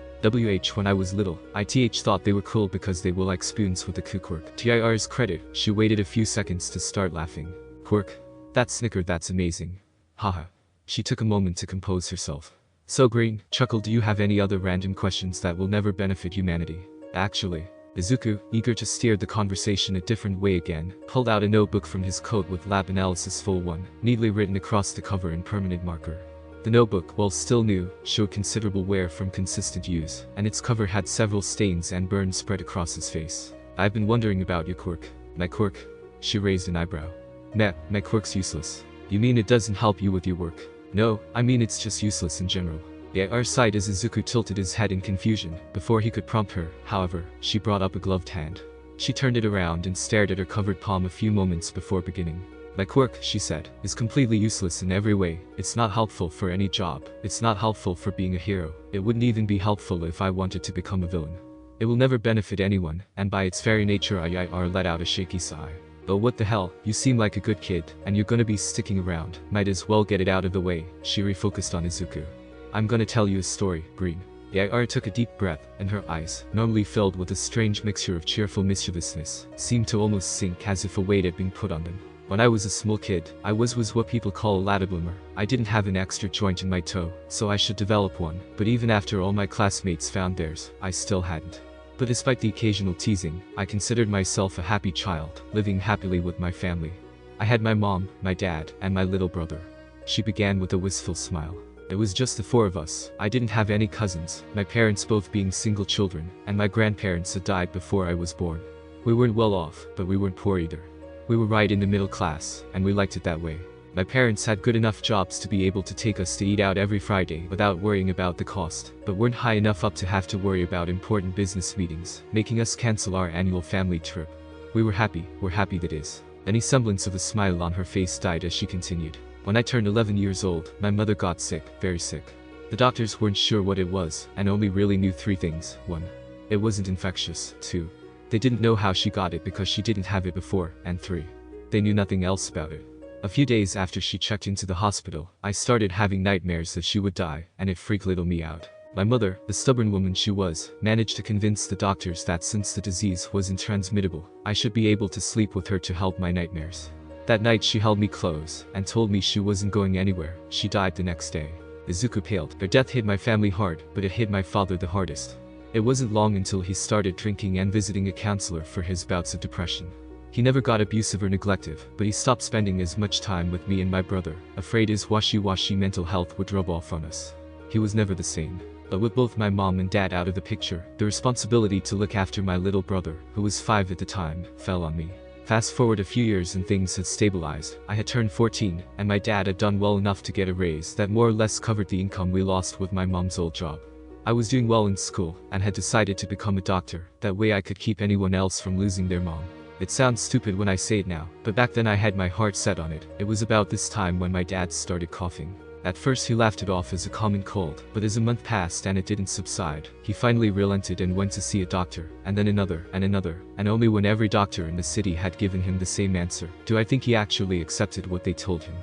A: When I was little, I thought they were cool because they were like spoons with a Quirk. To Yair's credit, she waited a few seconds to start laughing. Quirk? That snicker, that's amazing. Haha. She took a moment to compose herself. So Green, chuckled, do you have any other random questions that will never benefit humanity? Actually. Izuku, eager to steer the conversation a different way again, pulled out a notebook from his coat with Lab Analysis Full 1, neatly written across the cover in permanent marker. The notebook, while still new, showed considerable wear from consistent use, and its cover had several stains and burns spread across his face. I've been wondering about your quirk. My quirk? She raised an eyebrow. Meh, my quirk's useless. You mean it doesn't help you with your work? No, I mean it's just useless in general. Yair sighed as Izuku tilted his head in confusion. Before he could prompt her, however, she brought up a gloved hand. She turned it around and stared at her covered palm a few moments before beginning. My quirk, she said, is completely useless in every way. It's not helpful for any job. It's not helpful for being a hero. It wouldn't even be helpful if I wanted to become a villain. It will never benefit anyone, and by its very nature Yair let out a shaky sigh. Oh what the hell, you seem like a good kid, and you're gonna be sticking around. Might as well get it out of the way. She refocused on Izuku. I'm gonna tell you a story, Green. Nighteye took a deep breath, and her eyes, normally filled with a strange mixture of cheerful mischievousness, seemed to almost sink as if a weight had been put on them. When I was a small kid, I was what people call a ladder bloomer. I didn't have an extra joint in my toe, so I should develop one, but even after all my classmates found theirs, I still hadn't. But despite the occasional teasing, I considered myself a happy child, living happily with my family. I had my mom, my dad, and my little brother. She began with a wistful smile. It was just the four of us. I didn't have any cousins, my parents both being single children, and my grandparents had died before I was born. We weren't well off, but we weren't poor either. We were right in the middle class, and we liked it that way. My parents had good enough jobs to be able to take us to eat out every Friday without worrying about the cost, but weren't high enough up to have to worry about important business meetings, making us cancel our annual family trip. We're happy that is. Any semblance of a smile on her face died as she continued. When I turned 11 years old, my mother got sick, very sick. The doctors weren't sure what it was, and only really knew 3 things. 1. It wasn't infectious. 2. They didn't know how she got it because she didn't have it before, and 3. They knew nothing else about it. A few days after she checked into the hospital, I started having nightmares that she would die, and it freaked little me out. My mother, the stubborn woman she was, managed to convince the doctors that since the disease wasn't transmittable, I should be able to sleep with her to help my nightmares. That night she held me close, and told me she wasn't going anywhere. She died the next day. Izuku paled. Their death hit my family hard, but it hit my father the hardest. It wasn't long until he started drinking and visiting a counselor for his bouts of depression. He never got abusive or neglective, but he stopped spending as much time with me and my brother, afraid his wishy-washy mental health would rub off on us. He was never the same. But with both my mom and dad out of the picture, the responsibility to look after my little brother, who was 5 at the time, fell on me. Fast forward a few years and things had stabilized. I had turned 14, and my dad had done well enough to get a raise that more or less covered the income we lost with my mom's old job. I was doing well in school, and had decided to become a doctor, that way I could keep anyone else from losing their mom. It sounds stupid when I say it now, but back then I had my heart set on it. It was about this time when my dad started coughing. At first he laughed it off as a common cold, but as a month passed and it didn't subside, he finally relented and went to see a doctor, and then another, and only when every doctor in the city had given him the same answer, do I think he actually accepted what they told him.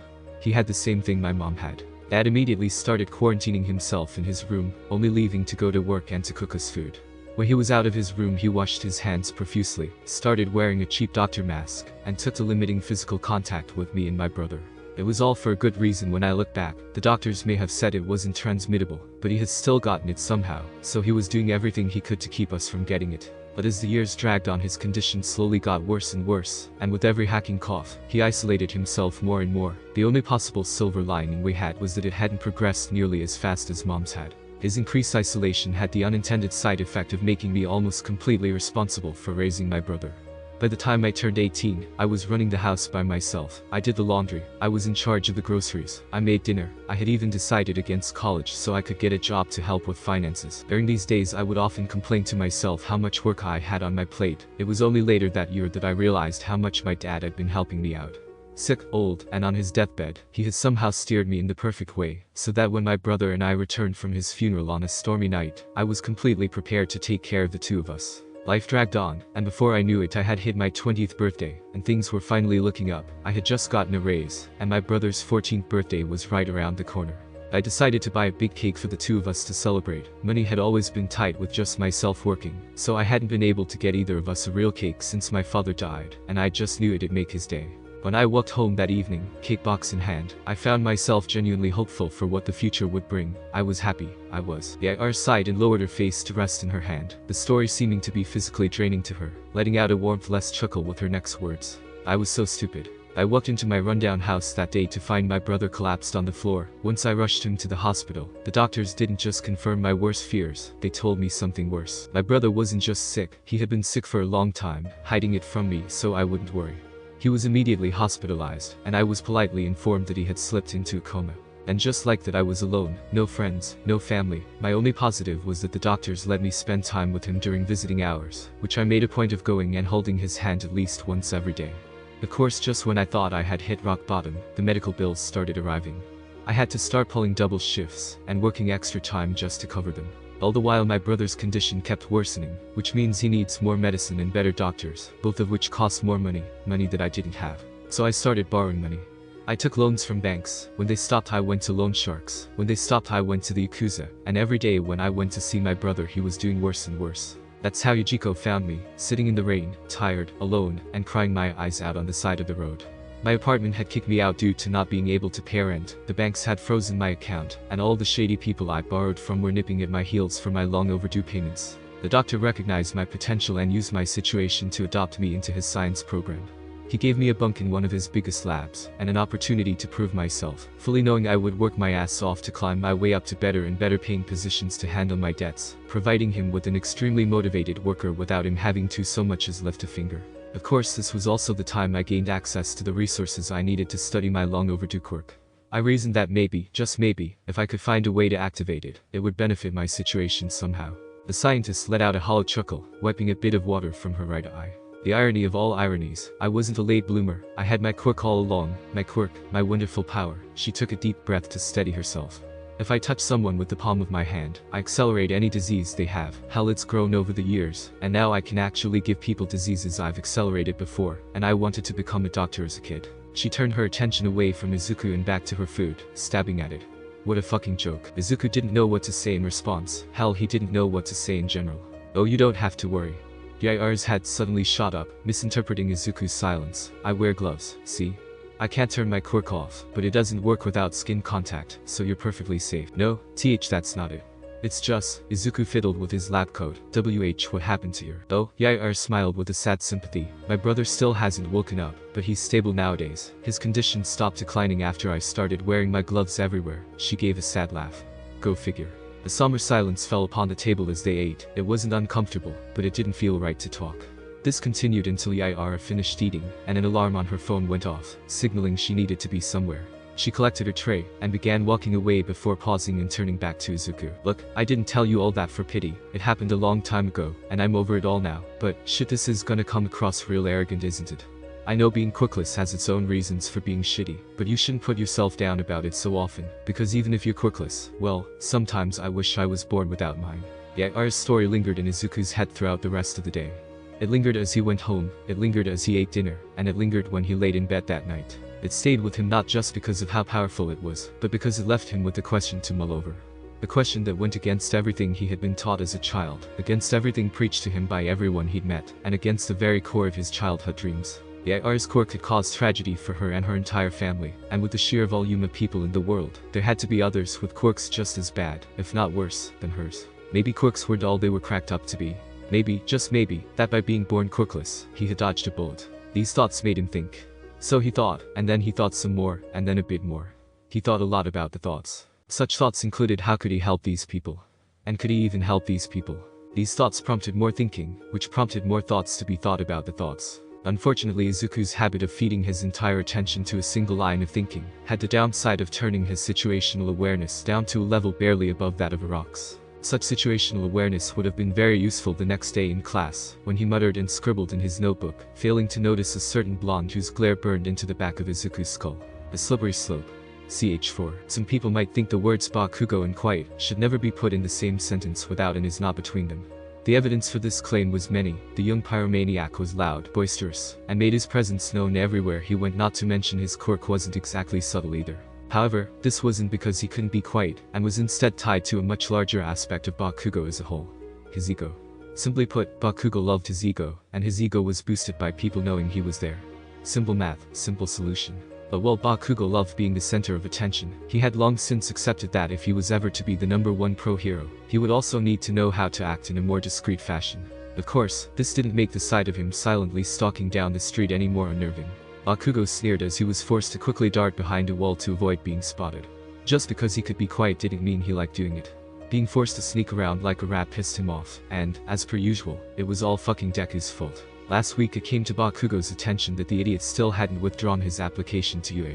A: He had the same thing my mom had. Dad immediately started quarantining himself in his room, only leaving to go to work and to cook us food. When he was out of his room he washed his hands profusely, started wearing a cheap doctor mask, and took to limiting physical contact with me and my brother. It was all for a good reason when I look back. The doctors may have said it wasn't transmittable, but he had still gotten it somehow, so he was doing everything he could to keep us from getting it. But as the years dragged on his condition slowly got worse and worse, and with every hacking cough, he isolated himself more and more. The only possible silver lining we had was that it hadn't progressed nearly as fast as mom's had. His increased isolation had the unintended side effect of making me almost completely responsible for raising my brother. By the time I turned 18, I was running the house by myself. I did the laundry, I was in charge of the groceries, I made dinner, I had even decided against college so I could get a job to help with finances. During these days I would often complain to myself how much work I had on my plate. It was only later that year that I realized how much my dad had been helping me out. Sick, old, and on his deathbed, he had somehow steered me in the perfect way, so that when my brother and I returned from his funeral on a stormy night, I was completely prepared to take care of the two of us. Life dragged on, and before I knew it I had hit my 20th birthday, and things were finally looking up. I had just gotten a raise, and my brother's 14th birthday was right around the corner. I decided to buy a big cake for the two of us to celebrate. Money had always been tight with just myself working, so I hadn't been able to get either of us a real cake since my father died, and I just knew it'd make his day. When I walked home that evening, cake box in hand, I found myself genuinely hopeful for what the future would bring. I was happy. I was. Nighteye sighed and lowered her face to rest in her hand, the story seeming to be physically draining to her, letting out a warmth-less chuckle with her next words. I was so stupid. I walked into my rundown house that day to find my brother collapsed on the floor. Once I rushed him to the hospital, the doctors didn't just confirm my worst fears, they told me something worse. My brother wasn't just sick, he had been sick for a long time, hiding it from me so I wouldn't worry. He was immediately hospitalized, and I was politely informed that he had slipped into a coma. And just like that I was alone, no friends, no family. My only positive was that the doctors let me spend time with him during visiting hours, which I made a point of going and holding his hand at least once every day. Of course, just when I thought I had hit rock bottom, the medical bills started arriving. I had to start pulling double shifts, and working extra time just to cover them. All the while my brother's condition kept worsening, which means he needs more medicine and better doctors, both of which cost more money that I didn't have. So I started borrowing money. I took loans from banks. When they stopped, I went to loan sharks. When they stopped, I went to the Yakuza. And every day when I went to see my brother, he was doing worse and worse. That's how Yujiko found me, sitting in the rain, tired, alone, and crying my eyes out on the side of the road. My apartment had kicked me out due to not being able to pay rent, the banks had frozen my account, and all the shady people I borrowed from were nipping at my heels for my long overdue payments. The doctor recognized my potential and used my situation to adopt me into his science program. He gave me a bunk in one of his biggest labs, and an opportunity to prove myself, fully knowing I would work my ass off to climb my way up to better and better paying positions to handle my debts, providing him with an extremely motivated worker without him having to so much as lift a finger. Of course, this was also the time I gained access to the resources I needed to study my long overdue quirk. I reasoned that maybe, just maybe, if I could find a way to activate it, it would benefit my situation somehow. The scientist let out a hollow chuckle, wiping a bit of water from her right eye. The irony of all ironies, I wasn't a late bloomer, I had my quirk all along, my quirk, my wonderful power. She took a deep breath to steady herself. If I touch someone with the palm of my hand, I accelerate any disease they have. Hell, it's grown over the years, and now I can actually give people diseases I've accelerated before, and I wanted to become a doctor as a kid. She turned her attention away from Izuku and back to her food, stabbing at it. What a fucking joke. Izuku didn't know what to say in response. Hell, he didn't know what to say in general. Oh, you don't have to worry. Yai's head suddenly shot up, misinterpreting Izuku's silence. I wear gloves, see? I can't turn my quirk off, but it doesn't work without skin contact, so you're perfectly safe. No, that's not it. It's just, Izuku fiddled with his lab coat. What happened to your— Oh, Yair smiled with a sad sympathy. My brother still hasn't woken up, but he's stable nowadays. His condition stopped declining after I started wearing my gloves everywhere. She gave a sad laugh. Go figure. A somber silence fell upon the table as they ate. It wasn't uncomfortable, but it didn't feel right to talk. This continued until Yair finished eating, and an alarm on her phone went off, signaling she needed to be somewhere. She collected her tray, and began walking away before pausing and turning back to Izuku. Look, I didn't tell you all that for pity. It happened a long time ago, and I'm over it all now. But, shit, this is gonna come across real arrogant, isn't it? I know being quirkless has its own reasons for being shitty, but you shouldn't put yourself down about it so often, because even if you're quirkless, well, sometimes I wish I was born without mine. Yair's story lingered in Izuku's head throughout the rest of the day. It lingered as he went home, it lingered as he ate dinner, and it lingered when he laid in bed that night. It stayed with him not just because of how powerful it was, but because it left him with a question to mull over. A question that went against everything he had been taught as a child, against everything preached to him by everyone he'd met, and against the very core of his childhood dreams. Yair's quirk had caused tragedy for her and her entire family, and with the sheer volume of people in the world, there had to be others with quirks just as bad, if not worse, than hers. Maybe quirks weren't all they were cracked up to be. Maybe, just maybe, that by being born quirkless, he had dodged a bullet. These thoughts made him think. So he thought, and then he thought some more, and then a bit more. He thought a lot about the thoughts. Such thoughts included how could he help these people? And could he even help these people? These thoughts prompted more thinking, which prompted more thoughts to be thought about the thoughts. Unfortunately, Izuku's habit of feeding his entire attention to a single line of thinking had the downside of turning his situational awareness down to a level barely above that of a rock's. Such situational awareness would have been very useful the next day in class, when he muttered and scribbled in his notebook, failing to notice a certain blonde whose glare burned into the back of Izuku's skull. A slippery slope. Ch4. Some people might think the words Bakugo and quiet should never be put in the same sentence without an is not between them. The evidence for this claim was many. The young pyromaniac was loud, boisterous, and made his presence known everywhere he went, not to mention his quirk wasn't exactly subtle either. However, this wasn't because he couldn't be quiet, and was instead tied to a much larger aspect of Bakugo as a whole. His ego. Simply put, Bakugo loved his ego, and his ego was boosted by people knowing he was there. Simple math, simple solution. But while Bakugo loved being the center of attention, he had long since accepted that if he was ever to be the #1 pro-hero, he would also need to know how to act in a more discreet fashion. Of course, this didn't make the sight of him silently stalking down the street any more unnerving. Bakugo sneered as he was forced to quickly dart behind a wall to avoid being spotted. Just because he could be quiet didn't mean he liked doing it. Being forced to sneak around like a rat pissed him off, and, as per usual, it was all fucking Deku's fault. Last week it came to Bakugo's attention that the idiot still hadn't withdrawn his application to UA.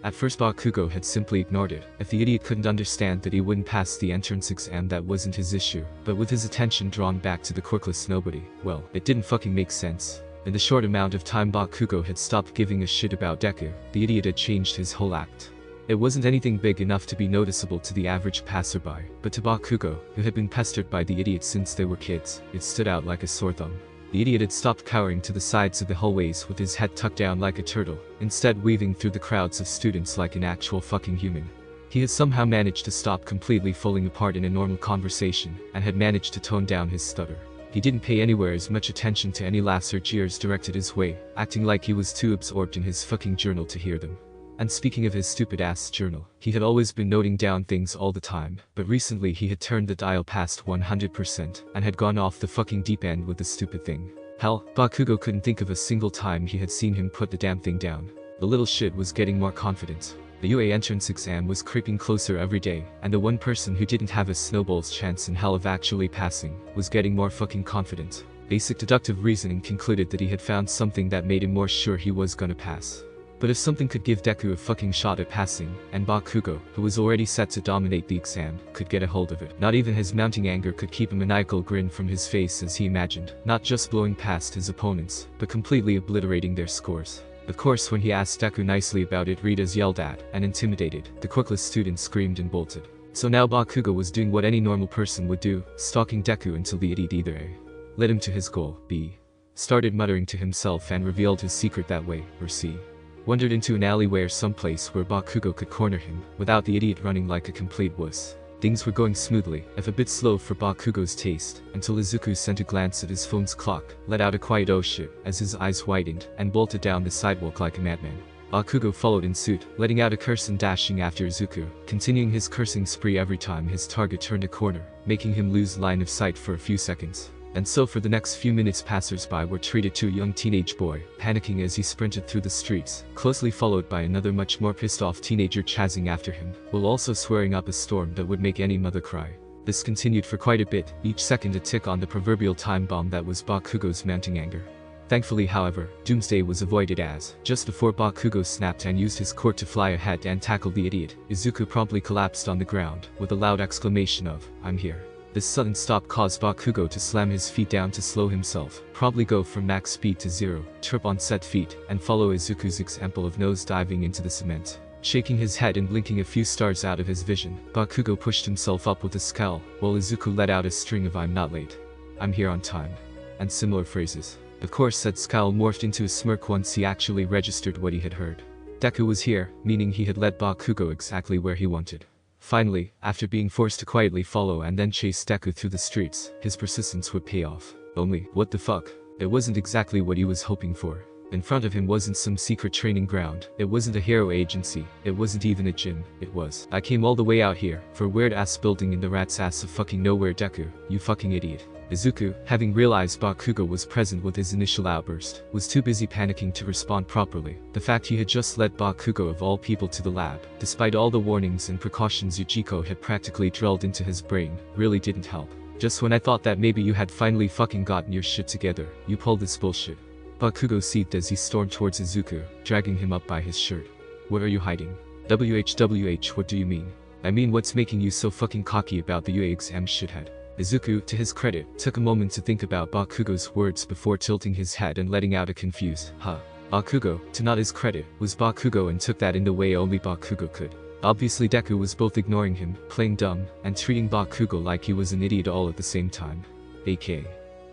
A: At first Bakugo had simply ignored it. If the idiot couldn't understand that he wouldn't pass the entrance exam, that wasn't his issue. But with his attention drawn back to the quirkless nobody, well, it didn't fucking make sense. In the short amount of time Bakugo had stopped giving a shit about Deku, the idiot had changed his whole act. It wasn't anything big enough to be noticeable to the average passerby, but to Bakugo, who had been pestered by the idiot since they were kids, it stood out like a sore thumb. The idiot had stopped cowering to the sides of the hallways with his head tucked down like a turtle, instead weaving through the crowds of students like an actual fucking human. He had somehow managed to stop completely falling apart in a normal conversation, and had managed to tone down his stutter. He didn't pay anywhere as much attention to any laughs or jeers directed his way, acting like he was too absorbed in his fucking journal to hear them. And speaking of his stupid ass journal, he had always been noting down things all the time, but recently he had turned the dial past 100% and had gone off the fucking deep end with the stupid thing. Hell, Bakugo couldn't think of a single time he had seen him put the damn thing down. The little shit was getting more confident. The UA entrance exam was creeping closer every day, and the one person who didn't have a snowball's chance in hell of actually passing was getting more fucking confident. Basic deductive reasoning concluded that he had found something that made him more sure he was gonna pass. But if something could give Deku a fucking shot at passing, and Bakugo, who was already set to dominate the exam, could get a hold of it, not even his mounting anger could keep a maniacal grin from his face as he imagined, not just blowing past his opponents, but completely obliterating their scores. Of course, when he asked Deku nicely about it, Rita's yelled at, and intimidated, the quirkless student screamed and bolted. So now Bakugo was doing what any normal person would do, stalking Deku until the idiot either A. led him to his goal, B. started muttering to himself and revealed his secret that way, or C. wandered into an alleyway or someplace where Bakugo could corner him, without the idiot running like a complete wuss. Things were going smoothly, if a bit slow for Bakugo's taste, until Izuku sent a glance at his phone's clock, let out a quiet "oh shit" as his eyes widened, and bolted down the sidewalk like a madman. Bakugo followed in suit, letting out a curse and dashing after Izuku, continuing his cursing spree every time his target turned a corner, making him lose line of sight for a few seconds. And so for the next few minutes passers-by were treated to a young teenage boy, panicking as he sprinted through the streets, closely followed by another much more pissed-off teenager chasing after him, while also swearing up a storm that would make any mother cry. This continued for quite a bit, each second a tick on the proverbial time bomb that was Bakugo's mounting anger. Thankfully, however, doomsday was avoided as, just before Bakugo snapped and used his quirk to fly ahead and tackle the idiot, Izuku promptly collapsed on the ground, with a loud exclamation of, "I'm here." This sudden stop caused Bakugo to slam his feet down to slow himself, probably go from max speed to 0, trip on set feet, and follow Izuku's example of nose diving into the cement. Shaking his head and blinking a few stars out of his vision, Bakugo pushed himself up with a scowl, while Izuku let out a string of "I'm not late," "I'm here on time," and similar phrases. Of course, said scowl morphed into a smirk once he actually registered what he had heard. Deku was here, meaning he had led Bakugo exactly where he wanted. Finally, after being forced to quietly follow and then chase Deku through the streets, his persistence would pay off. Only, what the fuck? It wasn't exactly what he was hoping for. In front of him wasn't some secret training ground, it wasn't a hero agency, it wasn't even a gym, it was, "I came all the way out here, for a weird-ass building in the rat's ass of fucking nowhere, Deku, you fucking idiot." Izuku, having realized Bakugo was present with his initial outburst, was too busy panicking to respond properly. The fact he had just led Bakugo of all people to the lab, despite all the warnings and precautions Yujiko had practically drilled into his brain, really didn't help. "Just when I thought that maybe you had finally fucking gotten your shit together, you pulled this bullshit." Bakugo seethed as he stormed towards Izuku, dragging him up by his shirt. "What are you hiding?" "WH, what do you mean?" "I mean, what's making you so fucking cocky about the UA exam, shithead?" Izuku, to his credit, took a moment to think about Bakugo's words before tilting his head and letting out a confused, "Huh." Bakugo, to not his credit, was Bakugo and took that in the way only Bakugo could. Obviously Deku was both ignoring him, playing dumb, and treating Bakugo like he was an idiot all at the same time. AKA.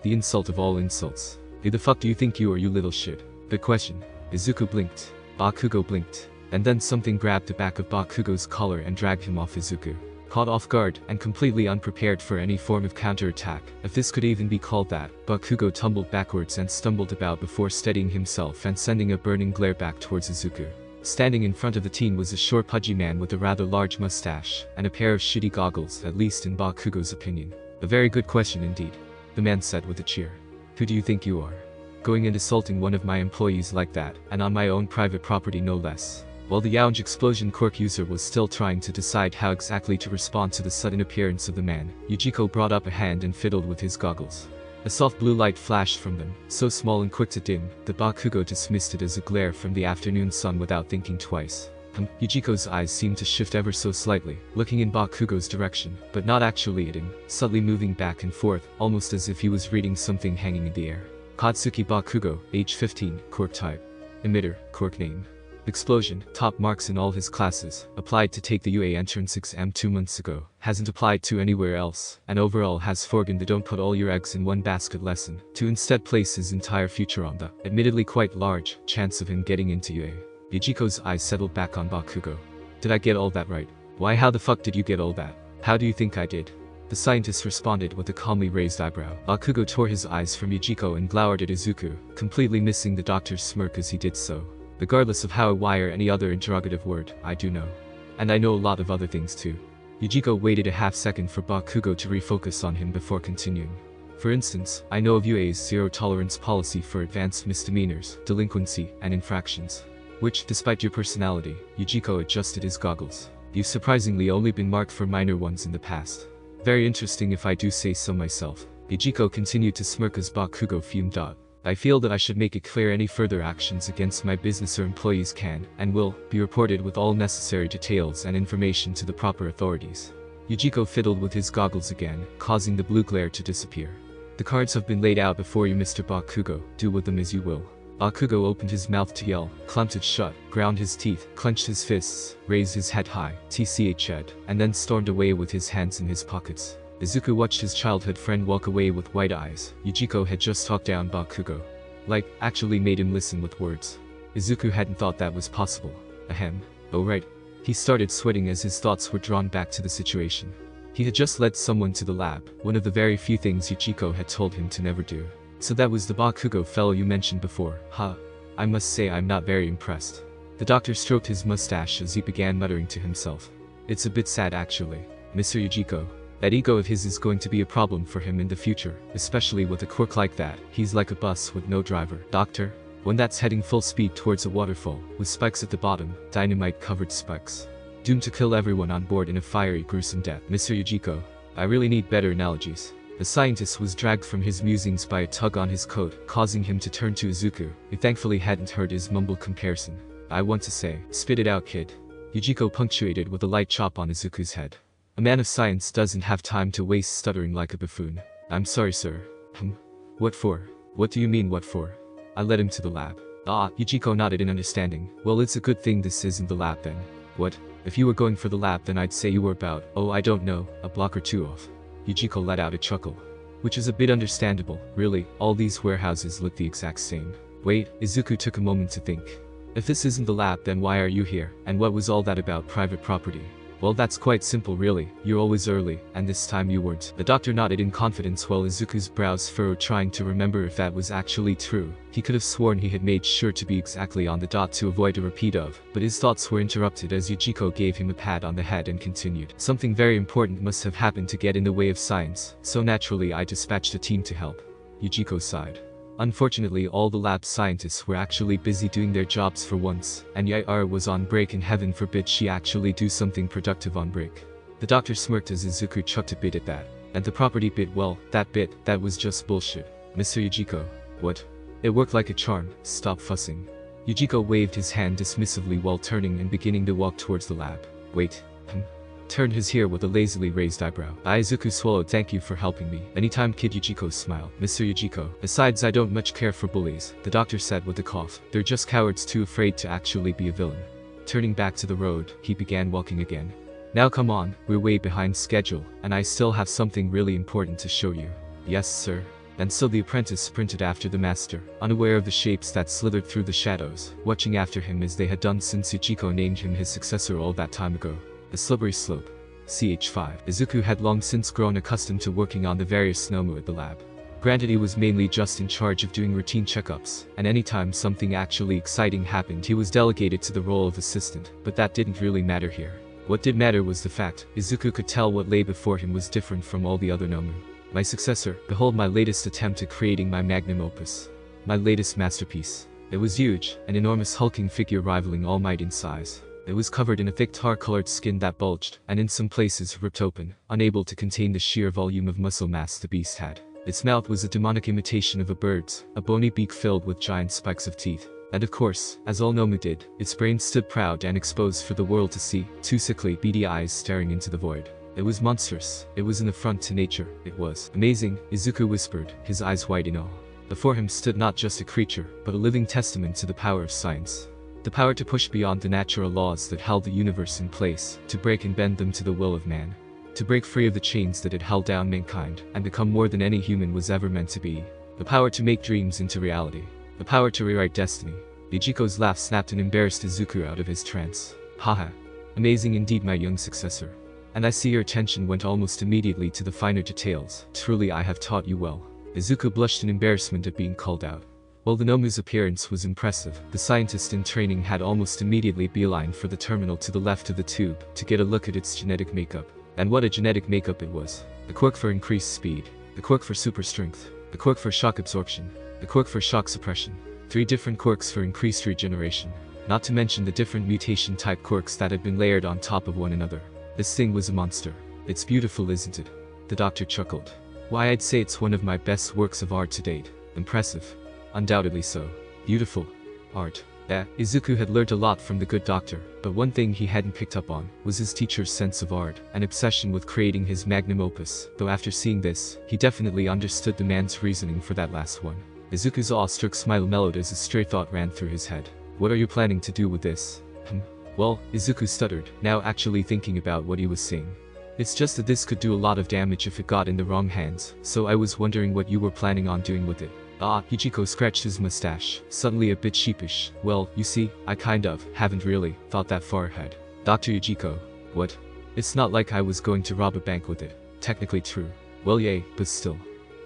A: The insult of all insults. "Who the fuck do you think you are, you little shit?" Good question. Izuku blinked. Bakugo blinked. And then something grabbed the back of Bakugo's collar and dragged him off Izuku. Caught off guard, and completely unprepared for any form of counterattack, if this could even be called that, Bakugo tumbled backwards and stumbled about before steadying himself and sending a burning glare back towards Izuku. Standing in front of the teen was a short pudgy man with a rather large mustache, and a pair of shitty goggles, at least in Bakugo's opinion. "A very good question indeed," the man said with a cheer. "Who do you think you are? Going and assaulting one of my employees like that, and on my own private property no less." While the Younge Explosion Quirk user was still trying to decide how exactly to respond to the sudden appearance of the man, Yujiko brought up a hand and fiddled with his goggles. A soft blue light flashed from them, so small and quick to dim, that Bakugo dismissed it as a glare from the afternoon sun without thinking twice. Yujiko's eyes seemed to shift ever so slightly, looking in Bakugo's direction, but not actually at him, subtly moving back and forth, almost as if he was reading something hanging in the air. Katsuki Bakugo, age 15, Quirk type. Emitter, Quirk name. Explosion, top marks in all his classes, applied to take the UA entrance exam 2 months ago, hasn't applied to anywhere else, and overall has forgotten the don't put all your eggs in one basket lesson, to instead place his entire future on the, admittedly quite large, chance of him getting into UA. Yujiko's eyes settled back on Bakugo. Did I get all that right? Why, how the fuck did you get all that? How do you think I did? The scientist responded with a calmly raised eyebrow. Bakugo tore his eyes from Yujiko and glowered at Izuku, completely missing the doctor's smirk as he did so. Regardless of how, why, or any other interrogative word, I do know. And I know a lot of other things too. Yujiko waited a half-second for Bakugo to refocus on him before continuing. For instance, I know of UA's zero-tolerance policy for advanced misdemeanors, delinquency, and infractions. Which, despite your personality, Yujiko adjusted his goggles. You've surprisingly only been marked for minor ones in the past. Very interesting if I do say so myself. Yujiko continued to smirk as Bakugo fumed. I feel that I should make it clear any further actions against my business or employees can, and will, be reported with all necessary details and information to the proper authorities. Yujiko fiddled with his goggles again, causing the blue glare to disappear. The cards have been laid out before you, Mr. Bakugo, do with them as you will. Bakugo opened his mouth to yell, clamped it shut, ground his teeth, clenched his fists, raised his head high, tched, and then stormed away with his hands in his pockets. Izuku watched his childhood friend walk away with wide eyes. Yujiko had just talked down Bakugo. Like, actually made him listen with words. Izuku hadn't thought that was possible. Ahem. Oh right. He started sweating as his thoughts were drawn back to the situation. He had just led someone to the lab, one of the very few things Yujiko had told him to never do. So that was the Bakugo fellow you mentioned before, huh? I must say I'm not very impressed. The doctor stroked his mustache as he began muttering to himself. It's a bit sad actually, Mr. Yujiko. That ego of his is going to be a problem for him in the future, especially with a quirk like that. He's like a bus with no driver. Doctor? One that's heading full speed towards a waterfall, with spikes at the bottom, dynamite-covered spikes. Doomed to kill everyone on board in a fiery, gruesome death. Mr. Yujiko, I really need better analogies. The scientist was dragged from his musings by a tug on his coat, causing him to turn to Izuku, who thankfully hadn't heard his mumbled comparison. I want to say, spit it out, kid. Yujiko punctuated with a light chop on Izuku's head. A man of science doesn't have time to waste stuttering like a buffoon. I'm sorry, sir. What for? What do you mean, what for? I led him to the lab. Ah, Yujiko nodded in understanding. Well, it's a good thing this isn't the lab then. What? If you were going for the lab, then I'd say you were about, oh I don't know, a block or two off. Yujiko let out a chuckle. Which is a bit understandable, really, all these warehouses look the exact same. Wait, Izuku took a moment to think. If this isn't the lab, then why are you here, and what was all that about private property? Well, that's quite simple really, you're always early, and this time you weren't. The doctor nodded in confidence while Izuku's brows furrowed, trying to remember if that was actually true. He could have sworn he had made sure to be exactly on the dot to avoid a repeat of, but his thoughts were interrupted as Yujiko gave him a pat on the head and continued. Something very important must have happened to get in the way of science, so naturally I dispatched a team to help. Yujiko sighed. Unfortunately, all the lab scientists were actually busy doing their jobs for once, and Yair was on break, and heaven forbid she actually do something productive on break. The doctor smirked as Izuku chucked a bit at that. And the property bit, well, that was just bullshit. Mr. Yujiko. What? It worked like a charm, stop fussing. Yujiko waved his hand dismissively while turning and beginning to walk towards the lab. Wait. Turned his hair with a lazily raised eyebrow. Izuku swallowed. Thank you for helping me. Anytime, kid. Yujiko smiled. Mr. Yujiko. Besides, I don't much care for bullies, the doctor said with a cough. They're just cowards too afraid to actually be a villain. Turning back to the road, he began walking again. Now come on, we're way behind schedule, and I still have something really important to show you. Yes, sir. And so the apprentice sprinted after the master, unaware of the shapes that slithered through the shadows, watching after him as they had done since Yujiko named him his successor all that time ago. The slippery slope. Ch5. Izuku had long since grown accustomed to working on the various Snomu at the lab. Granted, he was mainly just in charge of doing routine checkups, and anytime something actually exciting happened he was delegated to the role of assistant, but that didn't really matter here. What did matter was the fact, Izuku could tell what lay before him was different from all the other Nomu. My successor, behold my latest attempt at creating my magnum opus. My latest masterpiece. It was huge, an enormous hulking figure rivaling All Might in size. It was covered in a thick tar-colored skin that bulged, and in some places ripped open, unable to contain the sheer volume of muscle mass the beast had. Its mouth was a demonic imitation of a bird's, a bony beak filled with giant spikes of teeth. And of course, as all Nomu did, its brain stood proud and exposed for the world to see, two sickly, beady eyes staring into the void. It was monstrous, it was an affront to nature, it was amazing, Izuku whispered, his eyes wide in awe. Before him stood not just a creature, but a living testament to the power of science. The power to push beyond the natural laws that held the universe in place, to break and bend them to the will of man. To break free of the chains that had held down mankind, and become more than any human was ever meant to be. The power to make dreams into reality. The power to rewrite destiny. Izuku's laugh snapped and embarrassed Izuku out of his trance. Haha. Amazing indeed, my young successor. And I see your attention went almost immediately to the finer details. Truly I have taught you well. Izuku blushed in embarrassment at being called out. While the Nomu's appearance was impressive, the scientist in training had almost immediately beelined for the terminal to the left of the tube to get a look at its genetic makeup. And what a genetic makeup it was. The quirk for increased speed. The quirk for super strength. The quirk for shock absorption. The quirk for shock suppression. 3 different quirks for increased regeneration. Not to mention the different mutation type quirks that had been layered on top of one another. This thing was a monster. It's beautiful, isn't it? The doctor chuckled. Why, I'd say it's one of my best works of art to date. Impressive. Undoubtedly so. Beautiful. Art. Izuku had learned a lot from the good doctor, but one thing he hadn't picked up on was his teacher's sense of art, an obsession with creating his magnum opus, though after seeing this, he definitely understood the man's reasoning for that last one. Izuku's awestruck smile mellowed as a stray thought ran through his head. What are you planning to do with this? Well, Izuku stuttered, now actually thinking about what he was saying. It's just that this could do a lot of damage if it got in the wrong hands, so I was wondering what you were planning on doing with it. Ichigo scratched his mustache, suddenly a bit sheepish. Well, you see, I haven't really thought that far ahead. Dr. Ichigo. What? It's not like I was going to rob a bank with it. Technically true. Well, yay, but still.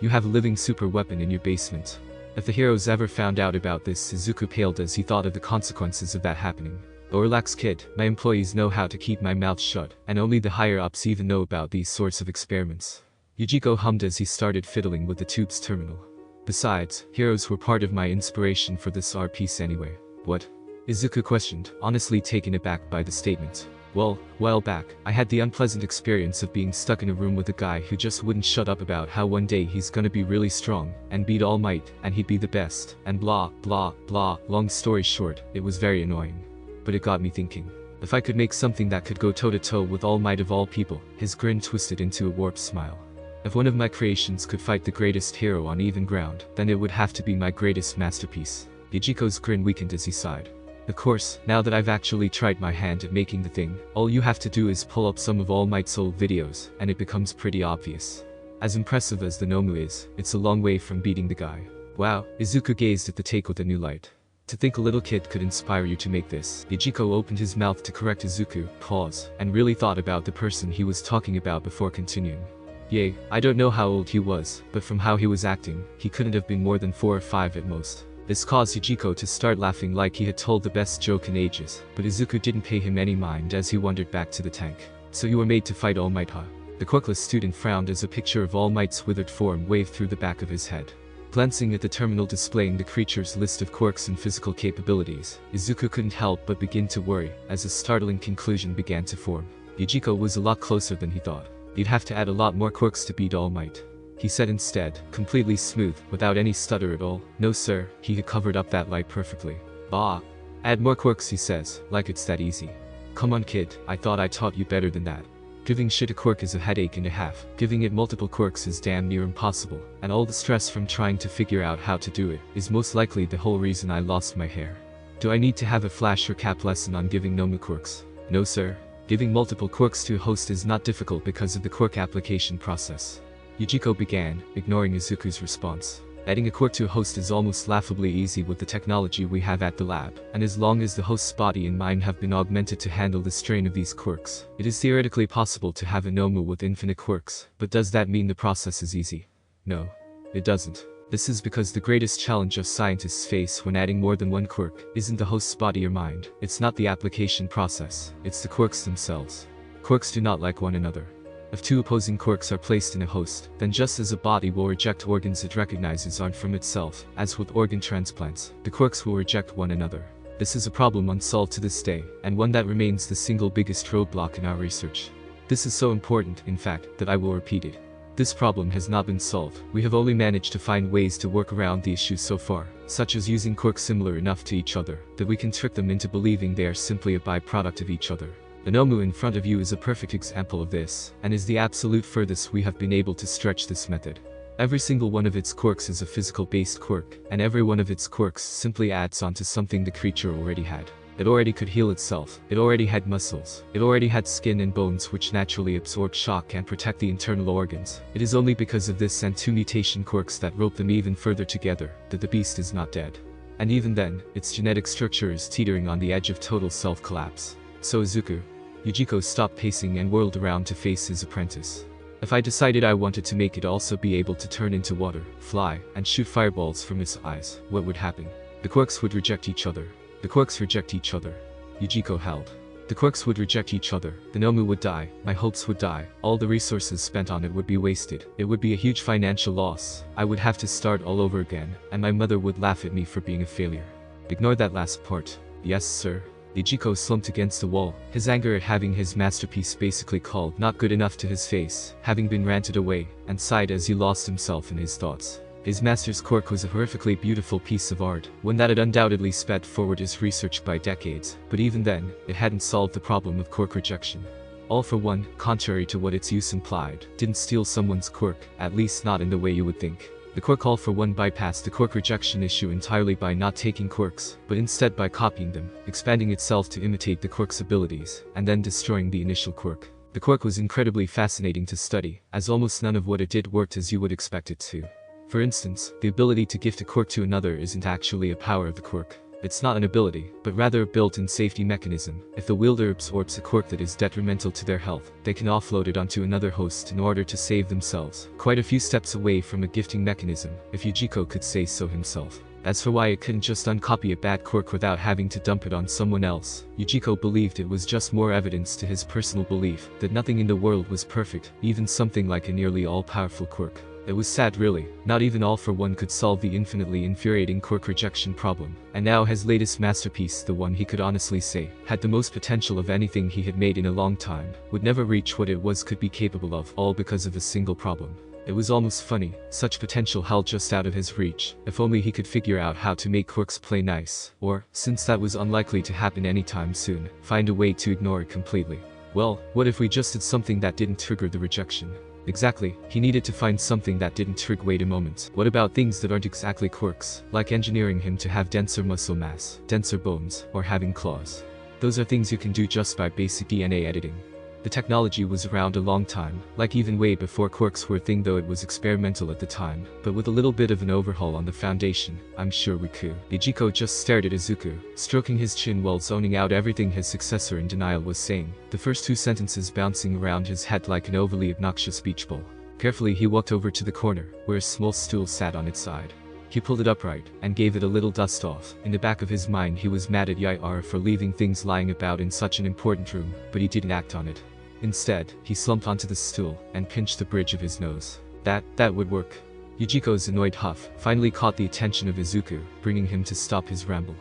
A: You have a living super weapon in your basement. If the heroes ever found out about this, Izuku paled as he thought of the consequences of that happening. Oh, relax, kid, my employees know how to keep my mouth shut, and only the higher-ups even know about these sorts of experiments. Ichigo hummed as he started fiddling with the tube's terminal. Besides, heroes were part of my inspiration for this art piece anyway. What? Izuku questioned, honestly taken aback by the statement. Well, a while back, I had the unpleasant experience of being stuck in a room with a guy who just wouldn't shut up about how one day he's gonna be really strong, and beat All Might, and he'd be the best, and blah, blah, blah. Long story short, it was very annoying. But it got me thinking. If I could make something that could go toe-to-toe with All Might of all people, his grin twisted into a warped smile. If one of my creations could fight the greatest hero on even ground, then it would have to be my greatest masterpiece. Ichigo's grin weakened as he sighed. Of course, now that I've actually tried my hand at making the thing, all you have to do is pull up some of All Might's old videos, and it becomes pretty obvious. As impressive as the Nomu is, it's a long way from beating the guy. Wow, Izuku gazed at the take with a new light. To think a little kid could inspire you to make this. Ichigo opened his mouth to correct Izuku, pause, and really thought about the person he was talking about before continuing. Yay, I don't know how old he was, but from how he was acting, he couldn't have been more than 4 or 5 at most. This caused Ichigo to start laughing like he had told the best joke in ages, but Izuku didn't pay him any mind as he wandered back to the tank. So you were made to fight All Might, huh? The quirkless student frowned as a picture of All Might's withered form waved through the back of his head. Glancing at the terminal displaying the creature's list of quirks and physical capabilities, Izuku couldn't help but begin to worry, as a startling conclusion began to form. Ichigo was a lot closer than he thought. You'd have to add a lot more quirks to beat All Might. He said instead, completely smooth, without any stutter at all. No sir, he had covered up that light perfectly. Add more quirks, he says, like it's that easy. Come on kid, I thought I taught you better than that. Giving shit a quirk is a headache and a half, giving it multiple quirks is damn near impossible, and all the stress from trying to figure out how to do it is most likely the whole reason I lost my hair. Do I need to have a flash recap lesson on giving Nomu quirks? No sir. Giving multiple quirks to a host is not difficult because of the quirk application process. Ichigo began, ignoring Izuku's response. Adding a quirk to a host is almost laughably easy with the technology we have at the lab, and as long as the host's body and mind have been augmented to handle the strain of these quirks, it is theoretically possible to have a Nomu with infinite quirks. But does that mean the process is easy? No. It doesn't. This is because the greatest challenge us scientists face when adding more than one quirk isn't the host's body or mind. It's not the application process, it's the quirks themselves. Quirks do not like one another. If 2 opposing quirks are placed in a host, then just as a body will reject organs it recognizes aren't from itself, as with organ transplants, the quirks will reject one another. This is a problem unsolved to this day, and one that remains the single biggest roadblock in our research. This is so important, in fact, that I will repeat it. This problem has not been solved. We have only managed to find ways to work around the issue so far, such as using quirks similar enough to each other that we can trick them into believing they are simply a byproduct of each other. The Nomu in front of you is a perfect example of this, and is the absolute furthest we have been able to stretch this method. Every single one of its quirks is a physical-based quirk, and every one of its quirks simply adds on to something the creature already had. It already could heal itself. It already had muscles. It already had skin and bones which naturally absorb shock and protect the internal organs. It is only because of this and 2 mutation quirks that rope them even further together that the beast is not dead. And even then, its genetic structure is teetering on the edge of total self-collapse. So Izuku, Yujiko stopped pacing and whirled around to face his apprentice. If I decided I wanted to make it also be able to turn into water, fly, and shoot fireballs from its eyes, what would happen? The quirks would reject each other. The quirks reject each other. Yujiko held. The quirks would reject each other. The Nomu would die. My hopes would die. All the resources spent on it would be wasted. It would be a huge financial loss. I would have to start all over again, and my mother would laugh at me for being a failure. Ignore that last part. Yes, sir. Izuku slumped against the wall, his anger at having his masterpiece basically called not good enough to his face, having been ranted away, and sighed as he lost himself in his thoughts. His master's quirk was a horrifically beautiful piece of art, one that had undoubtedly sped forward his research by decades, but even then, it hadn't solved the problem of quirk rejection. All for One, contrary to what its use implied, didn't steal someone's quirk, at least not in the way you would think. The quirk All for One bypassed the quirk rejection issue entirely by not taking quirks, but instead by copying them, expanding itself to imitate the quirk's abilities, and then destroying the initial quirk. The quirk was incredibly fascinating to study, as almost none of what it did worked as you would expect it to. For instance, the ability to gift a quirk to another isn't actually a power of the quirk. It's not an ability, but rather a built-in safety mechanism. If the wielder absorbs a quirk that is detrimental to their health, they can offload it onto another host in order to save themselves, quite a few steps away from a gifting mechanism, if Yujiko could say so himself. As for why it couldn't just uncopy a bad quirk without having to dump it on someone else, Yujiko believed it was just more evidence to his personal belief that nothing in the world was perfect, even something like a nearly all-powerful quirk. It was sad really, not even All for One could solve the infinitely infuriating quirk rejection problem, and now his latest masterpiece, the one he could honestly say had the most potential of anything he had made in a long time, would never reach what it was could be capable of, all because of a single problem. It was almost funny, such potential held just out of his reach, if only he could figure out how to make quirks play nice, or, since that was unlikely to happen anytime soon, find a way to ignore it completely. Well, what if we just did something that didn't trigger the rejection? Exactly, he needed to find something that didn't trigger. Wait a moment. What about things that aren't exactly quirks, like engineering him to have denser muscle mass, denser bones, or having claws? Those are things you can do just by basic DNA editing. The technology was around a long time, like even way before quirks were a thing, though it was experimental at the time, but with a little bit of an overhaul on the foundation, I'm sure we could. Izuku just stared at Izuku, stroking his chin while zoning out everything his successor in denial was saying, the first 2 sentences bouncing around his head like an overly obnoxious beach ball. Carefully he walked over to the corner, where a small stool sat on its side. He pulled it upright, and gave it a little dust off. In the back of his mind he was mad at Nighteye for leaving things lying about in such an important room, but he didn't act on it. Instead, he slumped onto the stool, and pinched the bridge of his nose. That would work. Yujiko's annoyed huff finally caught the attention of Izuku, bringing him to stop his ramble.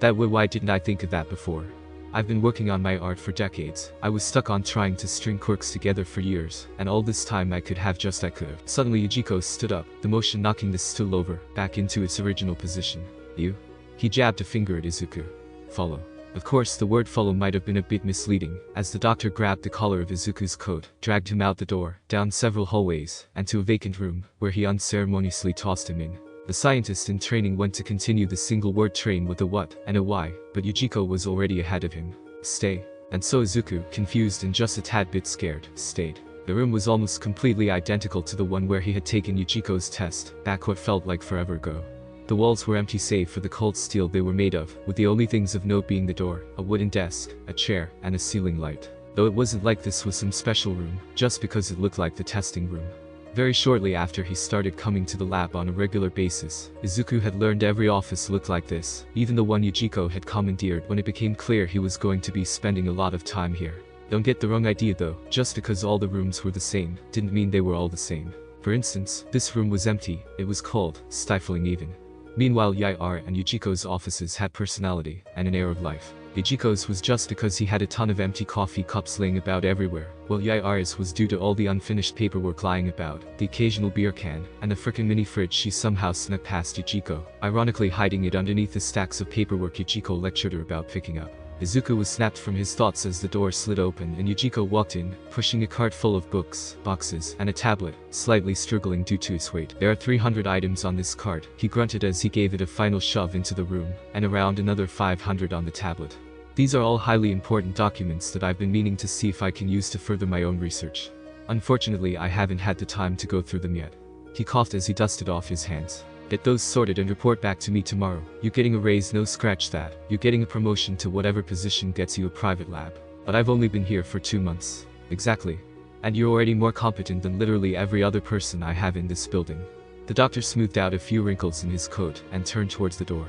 A: Why didn't I think of that before? I've been working on my art for decades. I was stuck on trying to string quirks together for years, and all this time I could have. Suddenly Yujiko stood up, the motion knocking the stool over, back into its original position. You? He jabbed a finger at Izuku. Follow. Of course the word follow might have been a bit misleading, as the doctor grabbed the collar of Izuku's coat, dragged him out the door, down several hallways, and to a vacant room, where he unceremoniously tossed him in. The scientist in training went to continue the single-word train with a what and a why, but Yujiko was already ahead of him. Stay. And so Izuku, confused and just a tad bit scared, stayed. The room was almost completely identical to the one where he had taken Yujiko's test, back what felt like forever ago. The walls were empty save for the cold steel they were made of, with the only things of note being the door, a wooden desk, a chair, and a ceiling light. Though it wasn't like this was some special room, just because it looked like the testing room. Very shortly after he started coming to the lab on a regular basis, Izuku had learned every office looked like this, even the one Yujiko had commandeered when it became clear he was going to be spending a lot of time here. Don't get the wrong idea though, just because all the rooms were the same, didn't mean they were all the same. For instance, this room was empty, it was cold, stifling even. Meanwhile Nighteye and Yujiko's offices had personality, and an air of life. Yujiko's was just because he had a ton of empty coffee cups laying about everywhere, while Nighteye's was due to all the unfinished paperwork lying about, the occasional beer can, and the frickin' mini fridge she somehow snuck past Yujiko, ironically hiding it underneath the stacks of paperwork Yujiko lectured her about picking up. Izuku was snapped from his thoughts as the door slid open and Yujiko walked in, pushing a cart full of books, boxes, and a tablet, slightly struggling due to its weight. There are 300 items on this cart, he grunted as he gave it a final shove into the room, and around another 500 on the tablet. These are all highly important documents that I've been meaning to see if I can use to further my own research. Unfortunately, I haven't had the time to go through them yet. He coughed as he dusted off his hands. Get those sorted and report back to me tomorrow. You getting a raise, no scratch that. You getting a promotion to whatever position gets you a private lab. But I've only been here for 2 months. Exactly. And you're already more competent than literally every other person I have in this building. The doctor smoothed out a few wrinkles in his coat and turned towards the door.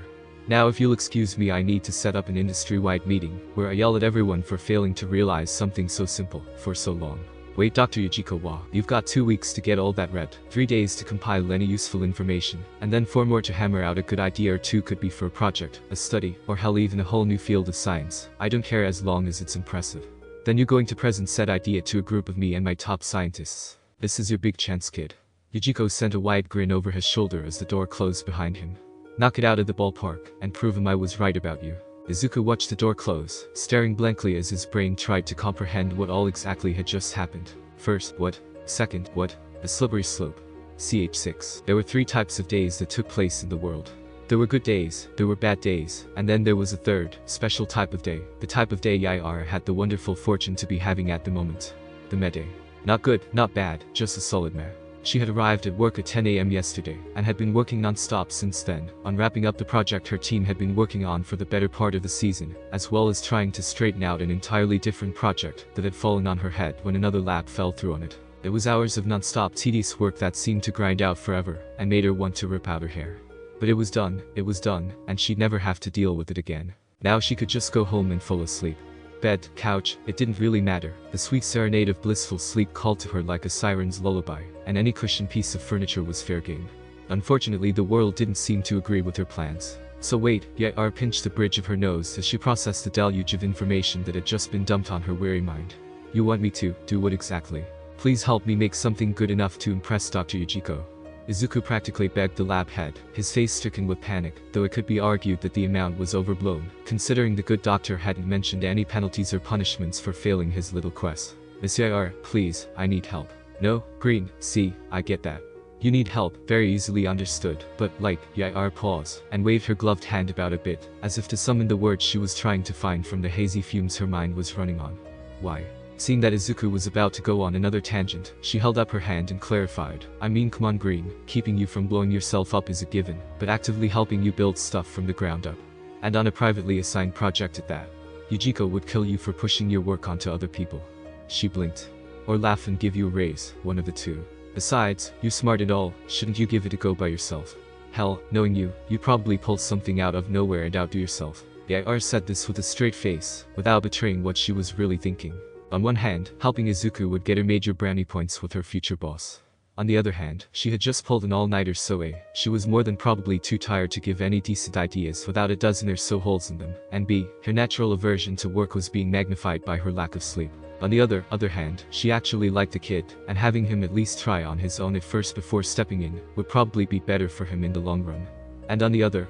A: Now if you'll excuse me, I need to set up an industry-wide meeting where I yell at everyone for failing to realize something so simple for so long. Wait, Dr. Yujiko wa, you've got 2 weeks to get all that read, 3 days to compile any useful information, and then 4 more to hammer out a good idea or 2 could be for a project, a study, or hell even a whole new field of science. I don't care as long as it's impressive. Then you're going to present said idea to a group of me and my top scientists. This is your big chance, kid. Yujiko sent a wide grin over his shoulder as the door closed behind him. Knock it out of the ballpark, and prove him I was right about you. Izuku watched the door close, staring blankly as his brain tried to comprehend what all exactly had just happened. First, what? Second, what? The slippery slope. CH6. There were 3 types of days that took place in the world. There were good days, there were bad days, and then there was a third, special type of day. The type of day Yair had the wonderful fortune to be having at the moment. The Med Day. Not good, not bad, just a solid meh. She had arrived at work at 10 AM yesterday, and had been working non-stop since then, on wrapping up the project her team had been working on for the better part of the season, as well as trying to straighten out an entirely different project that had fallen on her head when another lap fell through on it. It was hours of non-stop tedious work that seemed to grind out forever, and made her want to rip out her hair. But it was done, and she'd never have to deal with it again. Now she could just go home and fall asleep. Bed, couch, it didn't really matter. The sweet serenade of blissful sleep called to her like a siren's lullaby, and any cushioned piece of furniture was fair game. Unfortunately, the world didn't seem to agree with her plans. So wait, Yair pinched the bridge of her nose as she processed the deluge of information that had just been dumped on her weary mind. You want me to do what exactly? Please help me make something good enough to impress Dr. Yujiko. Izuku practically begged the lab head, his face stricken with panic, though it could be argued that the amount was overblown, considering the good doctor hadn't mentioned any penalties or punishments for failing his little quest. Miss Yair, please, I need help. No, Green, see, I get that. You need help, very easily understood, but, like, Yair paused, and waved her gloved hand about a bit, as if to summon the words she was trying to find from the hazy fumes her mind was running on. Why? Seeing that Izuku was about to go on another tangent, she held up her hand and clarified, I mean come on Green, keeping you from blowing yourself up is a given, but actively helping you build stuff from the ground up. And on a privately assigned project at that. Yujiko would kill you for pushing your work onto other people. She blinked. Or laugh and give you a raise, one of the two. Besides, you're smart and all, shouldn't you give it a go by yourself? Hell, knowing you, you'd probably pull something out of nowhere and outdo yourself. Yair said this with a straight face, without betraying what she was really thinking. On one hand, helping Izuku would get her major brownie points with her future boss. On the other hand, she had just pulled an all-nighter, so A, she was more than probably too tired to give any decent ideas without a dozen or so holes in them, and B, her natural aversion to work was being magnified by her lack of sleep. On the other hand, she actually liked the kid, and having him at least try on his own at first before stepping in, would probably be better for him in the long run. And on the other,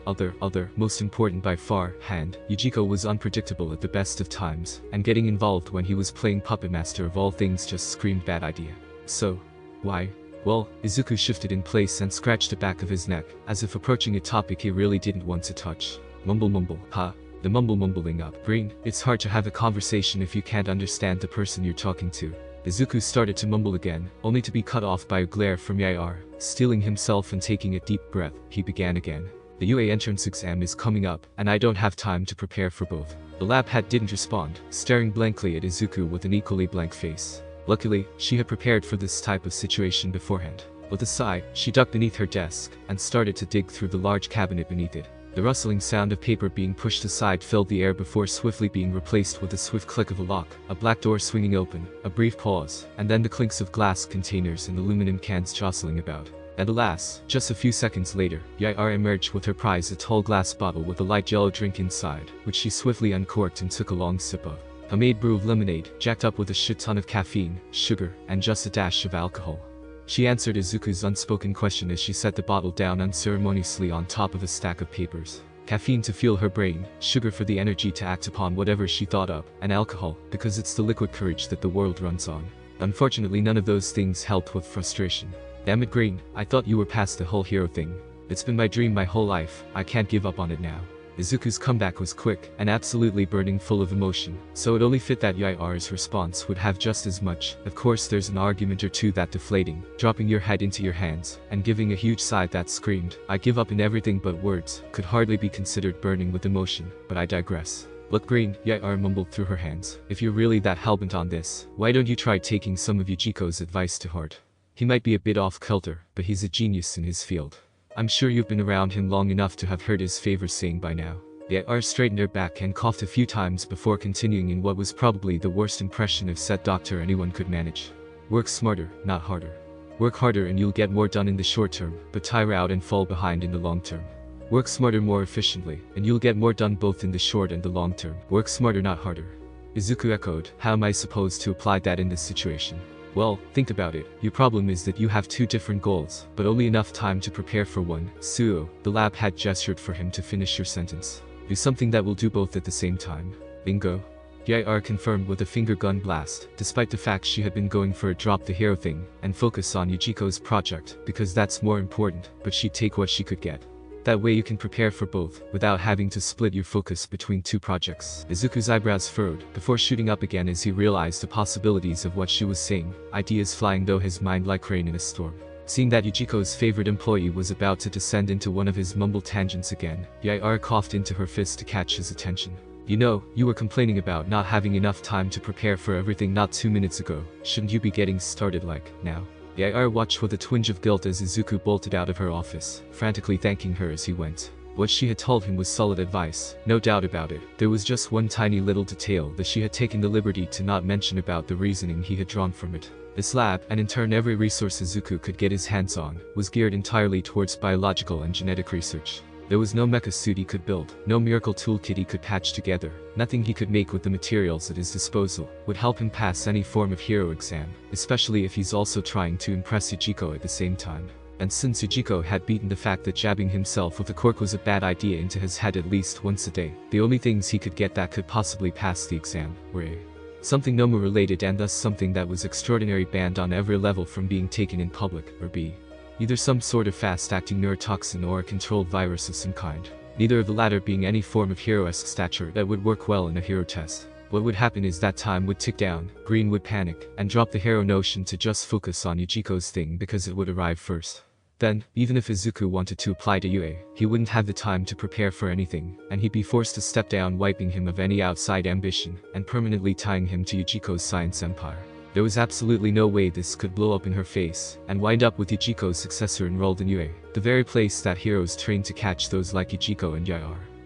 A: most important by far, hand, Yujiko was unpredictable at the best of times, and getting involved when he was playing Puppet Master of all things just screamed bad idea. So, why? Well, Izuku shifted in place and scratched the back of his neck, as if approaching a topic he really didn't want to touch. Mumble, huh? The mumbling up. Green, it's hard to have a conversation if you can't understand the person you're talking to. Izuku started to mumble again, only to be cut off by a glare from Yair. Steeling himself and taking a deep breath, he began again. The UA entrance exam is coming up, and I don't have time to prepare for both. The lab hat didn't respond, staring blankly at Izuku with an equally blank face. Luckily, she had prepared for this type of situation beforehand. With a sigh, she ducked beneath her desk, and started to dig through the large cabinet beneath it. The rustling sound of paper being pushed aside filled the air before swiftly being replaced with a swift click of a lock, a black door swinging open, a brief pause, and then the clinks of glass containers and aluminum cans jostling about. And alas, just a few seconds later, Yair emerged with her prize, a tall glass bottle with a light yellow drink inside, which she swiftly uncorked and took a long sip of. Homemade brew of lemonade, jacked up with a shit ton of caffeine, sugar, and just a dash of alcohol. She answered Izuku's unspoken question as she set the bottle down unceremoniously on top of a stack of papers. Caffeine to fuel her brain, sugar for the energy to act upon whatever she thought up, and alcohol, because it's the liquid courage that the world runs on. Unfortunately, none of those things helped with frustration. Damn it, Green, I thought you were past the whole hero thing. It's been my dream my whole life, I can't give up on it now. Izuku's comeback was quick and absolutely burning full of emotion, so it only fit that Yai's response would have just as much. Of course there's an argument or two that deflating, dropping your head into your hands, and giving a huge sigh that screamed, "I give up," in everything but words, could hardly be considered burning with emotion, but I digress. "Look, Green," Yai mumbled through her hands, "if you're really that hellbent on this, why don't you try taking some of Yujiko's advice to heart? He might be a bit off-kilter, but he's a genius in his field. I'm sure you've been around him long enough to have heard his favorite saying by now." Yai straightened her back and coughed a few times before continuing in what was probably the worst impression of said doctor anyone could manage. "Work smarter, not harder. Work harder and you'll get more done in the short term, but tire out and fall behind in the long term. Work smarter more efficiently, and you'll get more done both in the short and the long term. Work smarter, not harder." Izuku echoed, "How am I supposed to apply that in this situation?" "Well, think about it. Your problem is that you have two different goals, but only enough time to prepare for one." Suo, the lab had gestured for him to finish your sentence. "Do something that will do both at the same time." "Bingo." Yai confirmed with a finger gun blast, despite the fact she had been going for a drop the hero thing, and focus on Yujiko's project, because that's more important, but she'd take what she could get. That way you can prepare for both, without having to split your focus between two projects. Izuku's eyebrows furrowed, before shooting up again as he realized the possibilities of what she was saying, ideas flying though his mind like rain in a storm. Seeing that Yujiko's favorite employee was about to descend into one of his mumble tangents again, Yai coughed into her fist to catch his attention. "You know, you were complaining about not having enough time to prepare for everything not 2 minutes ago. Shouldn't you be getting started like, now?" Yai watched with a twinge of guilt as Izuku bolted out of her office, frantically thanking her as he went. What she had told him was solid advice, no doubt about it. There was just one tiny little detail that she had taken the liberty to not mention about the reasoning he had drawn from it. This lab, and in turn every resource Izuku could get his hands on, was geared entirely towards biological and genetic research. There was no mecha suit he could build, no miracle toolkit he could patch together, nothing he could make with the materials at his disposal would help him pass any form of hero exam, especially if he's also trying to impress Yujiko at the same time. And since Yujiko had beaten the fact that jabbing himself with a quirk was a bad idea into his head at least once a day, the only things he could get that could possibly pass the exam were A. Something Noma related and thus something that was extraordinary banned on every level from being taken in public, or B. Either some sort of fast-acting neurotoxin or a controlled virus of some kind. Neither of the latter being any form of hero-esque stature that would work well in a hero test. What would happen is that time would tick down, Green would panic, and drop the hero notion to just focus on Yujiko's thing because it would arrive first. Then, even if Izuku wanted to apply to UA, he wouldn't have the time to prepare for anything, and he'd be forced to step down, wiping him of any outside ambition, and permanently tying him to Yujiko's science empire. There was absolutely no way this could blow up in her face, and wind up with Yujiko's successor enrolled in UA, the very place that heroes train to catch those like Yujiko and Yai.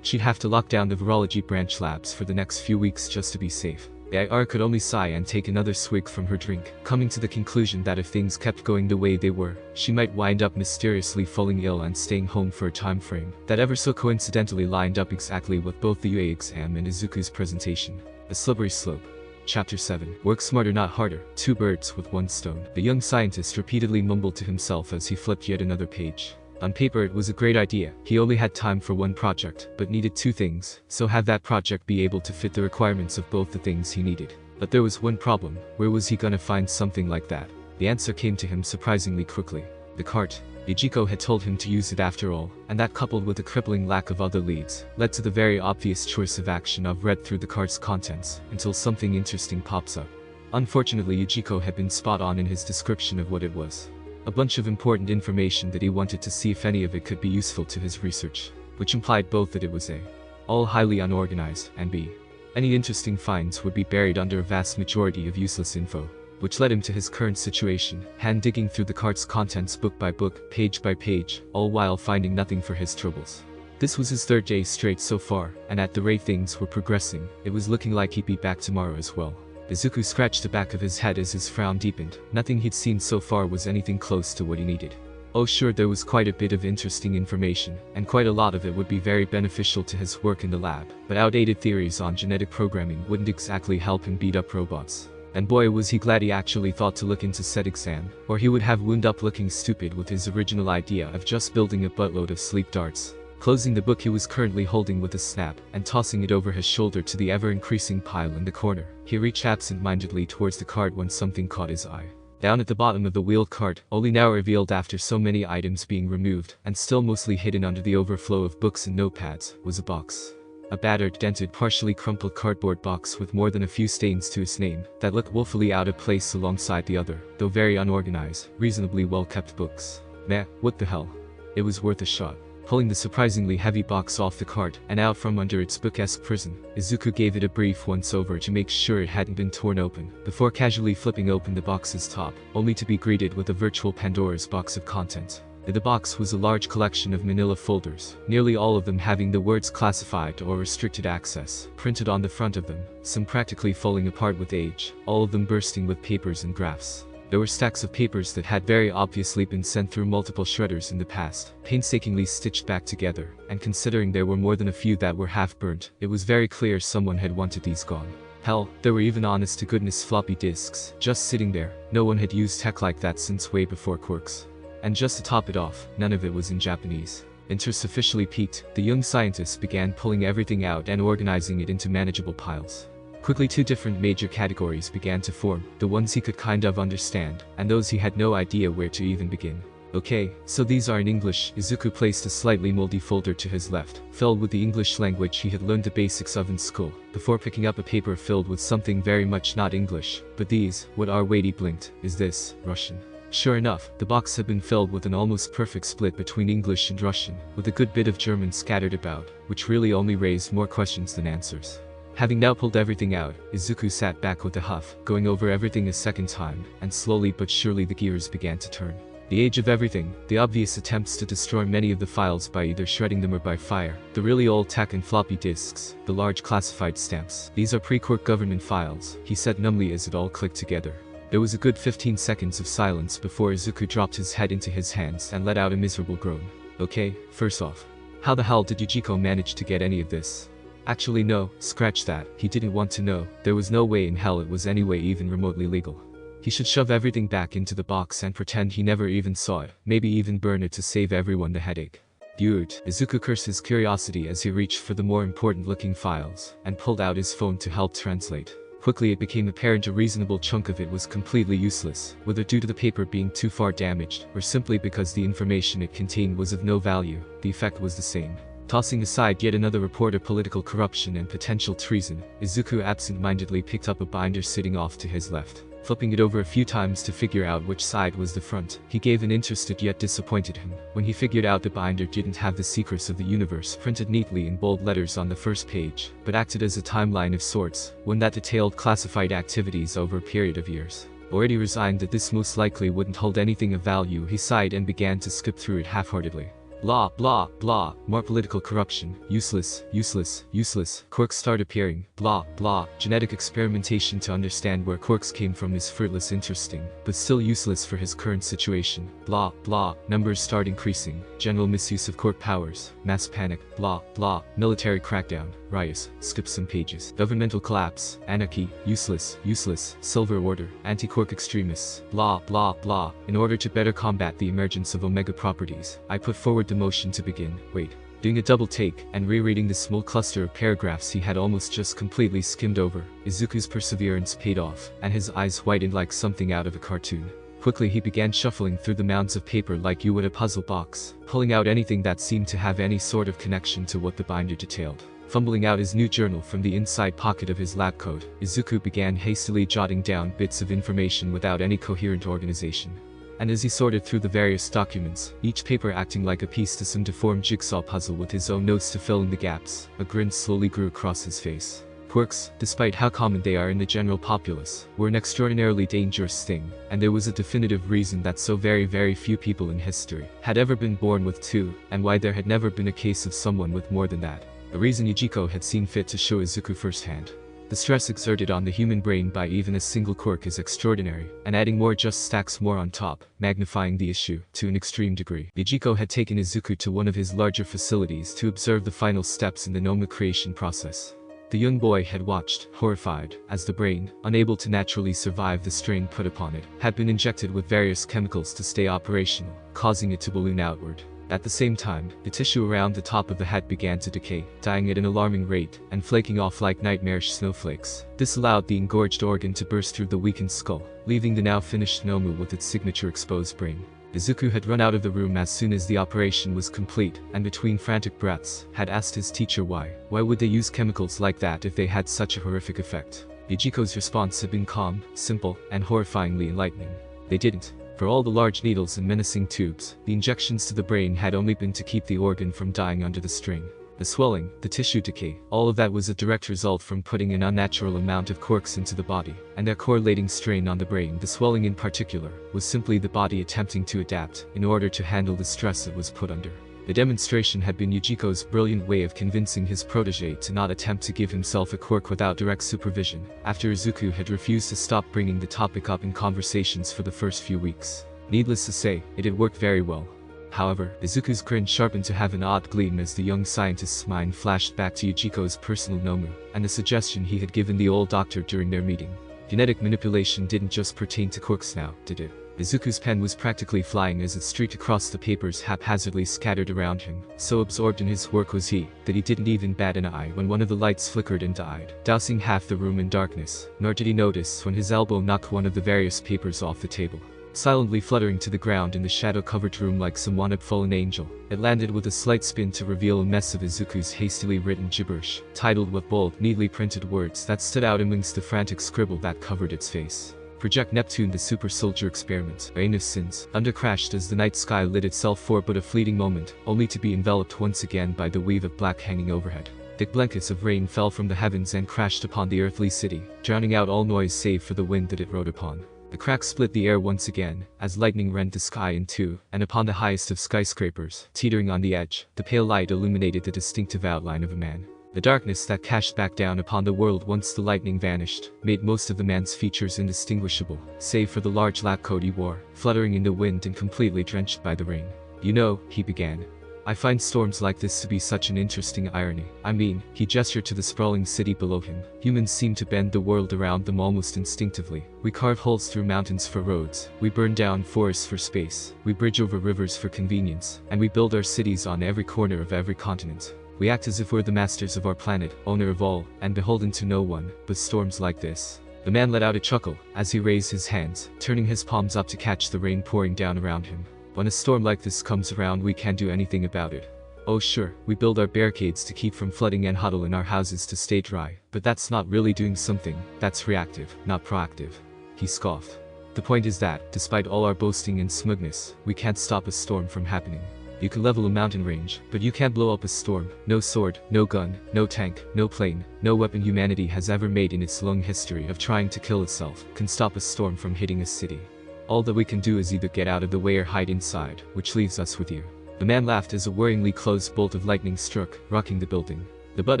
A: She'd have to lock down the virology branch labs for the next few weeks just to be safe. Yai could only sigh and take another swig from her drink, coming to the conclusion that if things kept going the way they were, she might wind up mysteriously falling ill and staying home for a time frame that ever so coincidentally lined up exactly with both the UA exam and Izuku's presentation. A slippery slope. Chapter 7. Work smarter, not harder. Two birds with one stone. The young scientist repeatedly mumbled to himself as he flipped yet another page. On paper it was a great idea. He only had time for one project, but needed two things, so have that project be able to fit the requirements of both the things he needed. But there was one problem. Where was he gonna find something like that? The answer came to him surprisingly quickly. The cart. Yujiko had told him to use it after all, and that coupled with a crippling lack of other leads, led to the very obvious choice of action of read through the cart's contents, until something interesting pops up. Unfortunately Yujiko had been spot on in his description of what it was. A bunch of important information that he wanted to see if any of it could be useful to his research, which implied both that it was A. all highly unorganized, and B. any interesting finds would be buried under a vast majority of useless info. Which led him to his current situation, hand-digging through the cart's contents book by book, page by page, all while finding nothing for his troubles. This was his third day straight so far, and at the rate things were progressing, it was looking like he'd be back tomorrow as well. Izuku scratched the back of his head as his frown deepened. Nothing he'd seen so far was anything close to what he needed. Oh sure, there was quite a bit of interesting information, and quite a lot of it would be very beneficial to his work in the lab, but outdated theories on genetic programming wouldn't exactly help him beat up robots. And boy was he glad he actually thought to look into said exam, or he would have wound up looking stupid with his original idea of just building a buttload of sleep darts. Closing the book he was currently holding with a snap, and tossing it over his shoulder to the ever-increasing pile in the corner, he reached absent-mindedly towards the cart when something caught his eye. Down at the bottom of the wheeled cart, only now revealed after so many items being removed, and still mostly hidden under the overflow of books and notepads, was a box. A battered, dented, partially crumpled cardboard box with more than a few stains to its name, that looked woefully out of place alongside the other, though very unorganized, reasonably well-kept books. Meh, what the hell? It was worth a shot. Pulling the surprisingly heavy box off the cart and out from under its book-esque prison, Izuku gave it a brief once-over to make sure it hadn't been torn open, before casually flipping open the box's top, only to be greeted with a virtual Pandora's box of content. The box was a large collection of manila folders, nearly all of them having the words classified or restricted access printed on the front of them, some practically falling apart with age, all of them bursting with papers and graphs. There were stacks of papers that had very obviously been sent through multiple shredders in the past, painstakingly stitched back together, and considering there were more than a few that were half-burnt, it was very clear someone had wanted these gone. Hell, there were even honest-to-goodness floppy disks, just sitting there. No one had used tech like that since way before Quirks. And just to top it off, none of it was in Japanese. Interest officially peaked, the young scientist began pulling everything out and organizing it into manageable piles. Quickly, two different major categories began to form, the ones he could kind of understand, and those he had no idea where to even begin. Okay, so these are in English. Izuku placed a slightly moldy folder to his left, filled with the English language he had learned the basics of in school, before picking up a paper filled with something very much not English. But these, what are weighty blinked, is this, Russian? Sure enough, the box had been filled with an almost perfect split between English and Russian, with a good bit of German scattered about, which really only raised more questions than answers. Having now pulled everything out, Izuku sat back with a huff, going over everything a second time, and slowly but surely the gears began to turn. The age of everything, the obvious attempts to destroy many of the files by either shredding them or by fire, the really old tech and floppy disks, the large classified stamps. These are pre-Quirk government files, he said numbly as it all clicked together. There was a good 15 seconds of silence before Izuku dropped his head into his hands and let out a miserable groan. Okay, first off, how the hell did Yujiko manage to get any of this? Actually no, scratch that, he didn't want to know. There was no way in hell it was anyway even remotely legal. He should shove everything back into the box and pretend he never even saw it, maybe even burn it to save everyone the headache. Dude, Izuku cursed his curiosity as he reached for the more important looking files, and pulled out his phone to help translate. Quickly it became apparent a reasonable chunk of it was completely useless, whether due to the paper being too far damaged, or simply because the information it contained was of no value, the effect was the same. Tossing aside yet another report of political corruption and potential treason, Izuku absent-mindedly picked up a binder sitting off to his left. Flipping it over a few times to figure out which side was the front, he gave an interested yet disappointed him when he figured out the binder didn't have the secrets of the universe printed neatly in bold letters on the first page, but acted as a timeline of sorts, one that detailed classified activities over a period of years. Already resigned that this most likely wouldn't hold anything of value, he sighed and began to skip through it half-heartedly. Blah, blah, blah, more political corruption, useless, useless, useless, quirks start appearing, blah, blah, genetic experimentation to understand where quirks came from is fruitless interesting, but still useless for his current situation, blah, blah, numbers start increasing, general misuse of quirk powers, mass panic, blah, blah, military crackdown, riots, skip some pages, governmental collapse, anarchy, useless, useless, silver order, anti-quirk extremists, blah, blah, blah. In order to better combat the emergence of omega properties, I put forward the motion to begin. Wait. Doing a double take, and rereading the small cluster of paragraphs he had almost just completely skimmed over, Izuku's perseverance paid off, and his eyes whitened like something out of a cartoon. Quickly he began shuffling through the mounds of paper like you would a puzzle box, pulling out anything that seemed to have any sort of connection to what the binder detailed. Fumbling out his new journal from the inside pocket of his lab coat, Izuku began hastily jotting down bits of information without any coherent organization. And as he sorted through the various documents, each paper acting like a piece to some deformed jigsaw puzzle with his own notes to fill in the gaps, a grin slowly grew across his face. Quirks, despite how common they are in the general populace, were an extraordinarily dangerous thing, and there was a definitive reason that so very few people in history had ever been born with two, and why there had never been a case of someone with more than that. A reason Yujiko had seen fit to show Izuku firsthand. The stress exerted on the human brain by even a single quirk is extraordinary, and adding more just stacks more on top, magnifying the issue to an extreme degree. Yujiko had taken Izuku to one of his larger facilities to observe the final steps in the Noma creation process. The young boy had watched, horrified, as the brain, unable to naturally survive the strain put upon it, had been injected with various chemicals to stay operational, causing it to balloon outward. At the same time, the tissue around the top of the head began to decay, dying at an alarming rate, and flaking off like nightmarish snowflakes. This allowed the engorged organ to burst through the weakened skull, leaving the now finished Nomu with its signature exposed brain. Izuku had run out of the room as soon as the operation was complete, and between frantic breaths, had asked his teacher why. Why would they use chemicals like that if they had such a horrific effect? Yujiko's response had been calm, simple, and horrifyingly enlightening. They didn't. For all the large needles and menacing tubes, the injections to the brain had only been to keep the organ from dying under the strain. The swelling, the tissue decay, all of that was a direct result from putting an unnatural amount of quirks into the body, and their correlating strain on the brain, the swelling in particular, was simply the body attempting to adapt in order to handle the stress it was put under. The demonstration had been Yujiko's brilliant way of convincing his protege to not attempt to give himself a quirk without direct supervision, after Izuku had refused to stop bringing the topic up in conversations for the first few weeks. Needless to say, it had worked very well. However, Izuku's grin sharpened to have an odd gleam as the young scientist's mind flashed back to Yujiko's personal Nomu, and the suggestion he had given the old doctor during their meeting. Genetic manipulation didn't just pertain to quirks now, did it? Izuku's pen was practically flying as it streaked across the papers haphazardly scattered around him. So absorbed in his work was he, that he didn't even bat an eye when one of the lights flickered and died, dousing half the room in darkness, nor did he notice when his elbow knocked one of the various papers off the table. Silently fluttering to the ground in the shadow-covered room like some wanted fallen angel, it landed with a slight spin to reveal a mess of Izuku's hastily written gibberish, titled with bold, neatly printed words that stood out amongst the frantic scribble that covered its face. Project Neptune, the super soldier experiment, Reign of Sins, undercrashed as the night sky lit itself for but a fleeting moment, only to be enveloped once again by the weave of black hanging overhead. Thick blankets of rain fell from the heavens and crashed upon the earthly city, drowning out all noise save for the wind that it rode upon. The crack split the air once again, as lightning rent the sky in two, and upon the highest of skyscrapers, teetering on the edge, the pale light illuminated the distinctive outline of a man. The darkness that cashed back down upon the world once the lightning vanished, made most of the man's features indistinguishable, save for the large lab coat he wore, fluttering in the wind and completely drenched by the rain. "You know," he began, "I find storms like this to be such an interesting irony. I mean," he gestured to the sprawling city below him, "humans seem to bend the world around them almost instinctively. We carve holes through mountains for roads, we burn down forests for space, we bridge over rivers for convenience, and we build our cities on every corner of every continent. We act as if we're the masters of our planet, owner of all, and beholden to no one, but storms like this." The man let out a chuckle, as he raised his hands, turning his palms up to catch the rain pouring down around him. "When a storm like this comes around, we can't do anything about it. Oh sure, we build our barricades to keep from flooding and huddle in our houses to stay dry, but that's not really doing something, that's reactive, not proactive." He scoffed. "The point is that, despite all our boasting and smugness, we can't stop a storm from happening. You can level a mountain range, but you can't blow up a storm. No sword, no gun, no tank, no plane, no weapon humanity has ever made in its long history of trying to kill itself can stop a storm from hitting a city. All that we can do is either get out of the way or hide inside, which leaves us with you." The man laughed as a worryingly close bolt of lightning struck, rocking the building. The butt